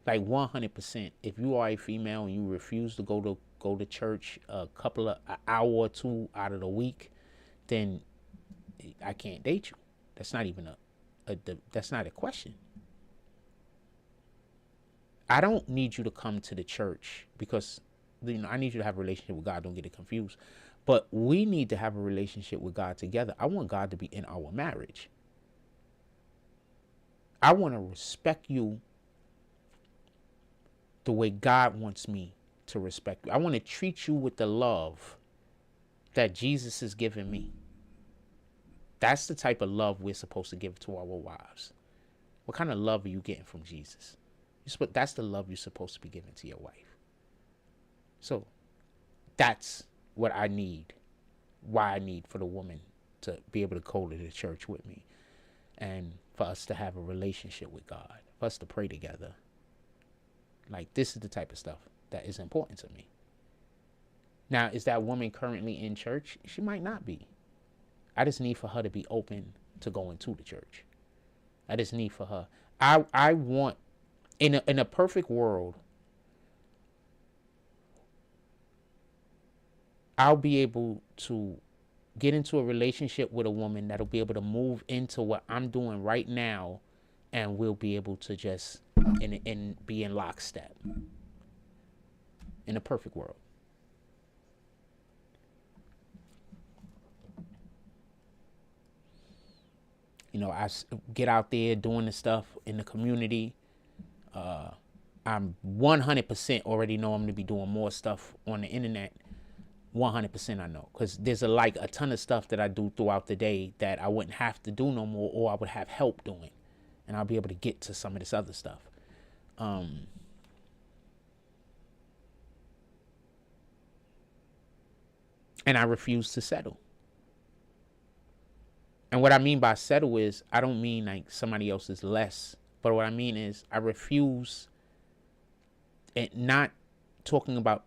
Like 100%, if you are a female and you refuse to go to church an hour or two out of the week, then I can't date you. That's not even that's not a question. I don't need you to come to the church because I need you to have a relationship with God. Don't get it confused. But we need to have a relationship with God together. I want God to be in our marriage. I want to respect you the way God wants me to respect you. I want to treat you with the love that Jesus has given me. That's the type of love we're supposed to give to our wives. What kind of love are you getting from Jesus? That's the love you're supposed to be giving to your wife. So that's what I need, why I need for the woman to be able to go to the church with me and for us to have a relationship with God, for us to pray together. Like, this is the type of stuff that is important to me. Now, is that woman currently in church? She might not be. I just need for her to be open to going to the church. I just need for her. I want, in a perfect world, I'll be able to get into a relationship with a woman that'll be able to move into what I'm doing right now, and we'll be able to just and be in lockstep. In a perfect world. I get out there doing the stuff in the community. I'm 100% already know I'm going to be doing more stuff on the internet. 100% I know. Because there's a ton of stuff that I do throughout the day that I wouldn't have to do no more, or I would have help doing. And I'll be able to get to some of this other stuff. And I refuse to settle. And what I mean by settle is, I don't mean like somebody else is less. But what I mean is, I refuse, and not talking about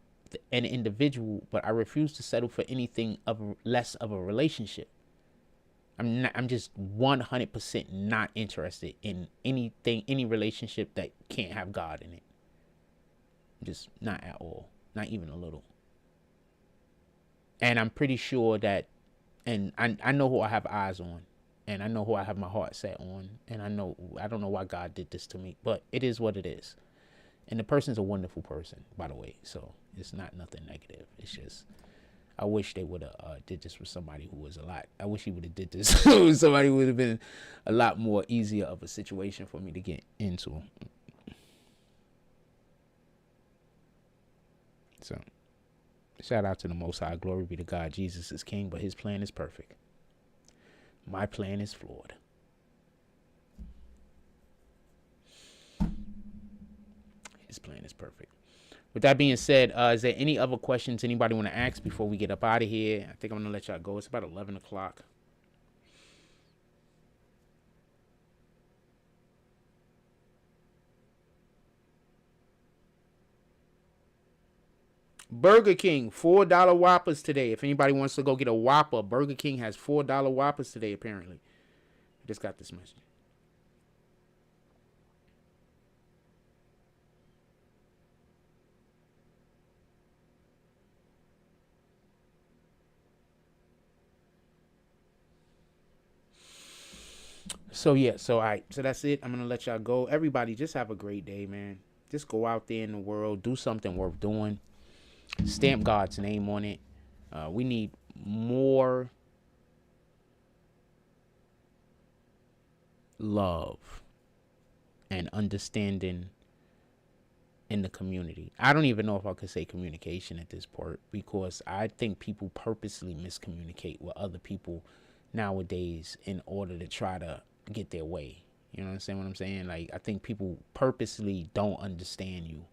an individual, but I refuse to settle for anything less of a relationship. I'm just 100% not interested in any relationship that can't have God in it. Just not at all. Not even a little. And I'm pretty sure that, and I know who I have eyes on, and I know who I have my heart set on, and I don't know why God did this to me, but it is what it is. And the person's a wonderful person, by the way, so it's not nothing negative. It's just, I wish they would have did this with somebody who was I wish he would have did this with somebody who would have been a lot more easier of a situation for me to get into. So, shout out to the Most High. Glory be to God. Jesus is King, but his plan is perfect. My plan is flawed. This plan is perfect. With that being said, is there any other questions anybody want to ask before we get up out of here? I think I'm going to let y'all go. It's about 11 o'clock. Burger King, $4 Whoppers today. If anybody wants to go get a Whopper, Burger King has $4 Whoppers today, apparently. I just got this message. So yeah, so all right, so that's it. I'm gonna let y'all go. Everybody, just have a great day, man. Just go out there in the world, do something worth doing. Stamp God's name on it. We need more love and understanding in the community. I don't even know if I could say communication at this point, because I think people purposely miscommunicate with other people nowadays in order to try to get their way. You know what I'm saying? Like, I think people purposely don't understand you.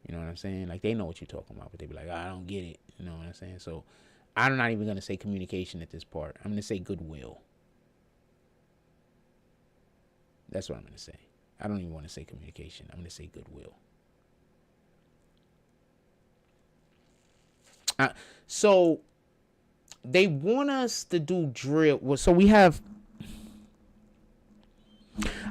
You know what I'm saying? Like, they know what you're talking about, but they be like, I don't get it. You know what I'm saying? So I'm not even going to say communication at this part. I'm going to say goodwill. That's what I'm going to say. I don't even want to say communication. I'm going to say goodwill. So they want us to do drill. Well, so we have,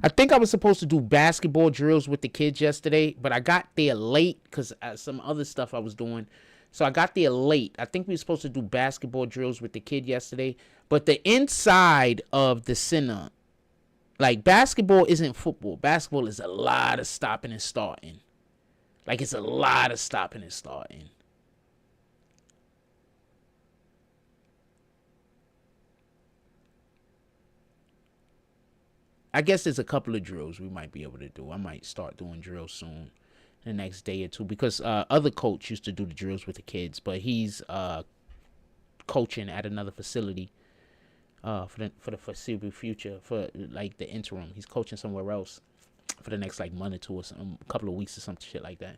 I think I was supposed to do basketball drills with the kids yesterday, but I got there late because some other stuff I was doing. So I got there late. I think we were supposed to do basketball drills with the kid yesterday, but the inside of the center, like, basketball isn't football. Basketball is a lot of stopping and starting. Like, it's a lot of stopping and starting. I guess there's a couple of drills we might be able to do. I might start doing drills soon, the next day or two, because other coach used to do the drills with the kids, but he's coaching at another facility for the foreseeable future, for like the interim. He's coaching somewhere else for the next like month or two or some couple of weeks or some shit like that.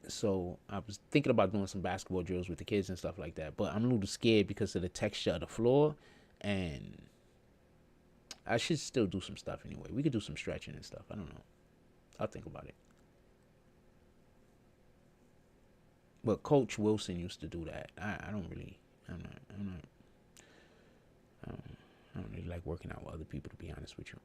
So I was thinking about doing some basketball drills with the kids and stuff like that, but I'm a little scared because of the texture of the floor, and I should still do some stuff anyway. We could do some stretching and stuff. I don't know. I'll think about it. But Coach Wilson used to do that. I don't really like working out with other people, to be honest with you.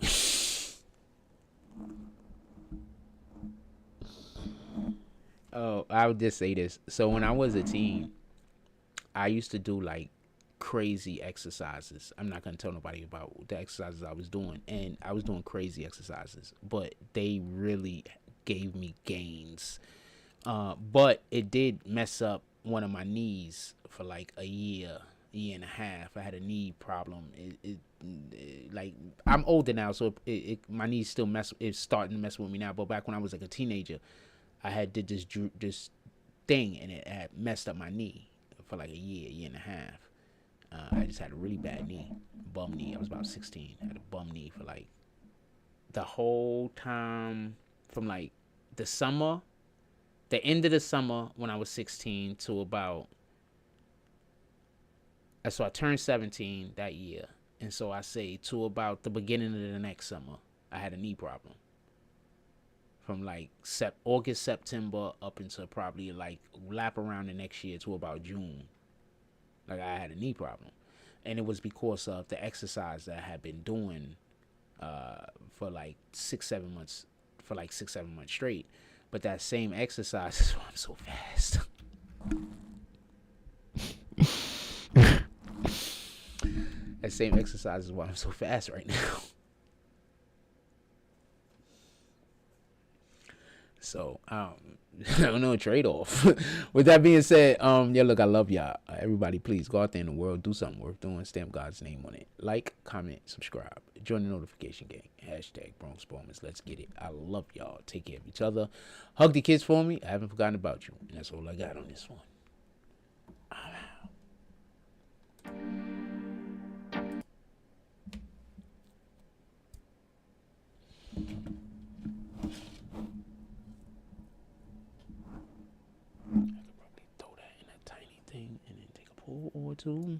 Oh, I would just say this. So when I was a teen, I used to do like crazy exercises. I'm not gonna tell nobody about the exercises I was doing, and I was doing crazy exercises, but they really gave me gains. But it did mess up one of my knees for like a year and a half. I had a knee problem. It like, I'm older now, so my knees still it's starting to mess with me now. But back when I was like a teenager, I had did this thing, and it had messed up my knee for like a year and a half. I just had a really bad knee, bum knee. I was about 16. I had a bum knee for like the whole time from like the summer, the end of the summer when I was 16 to about, so I turned 17 that year. And so I say to about the beginning of the next summer, I had a knee problem. From like August, September up until probably like lap around the next year to about June. Like, I had a knee problem, and it was because of the exercise that I had been doing for like 6-7 months straight. But that same exercise is why I'm so fast. That same exercise is why I'm so fast right now. So, no trade-off. With that being said, yeah, look, I love y'all. Everybody, please go out there in the world, do something worth doing. Stamp God's name on it. Like, comment, subscribe. Join the notification gang. Hashtag Bronx Bowmans. Let's get it. I love y'all. Take care of each other. Hug the kids for me. I haven't forgotten about you. And that's all I got on this one. I'm out. or two.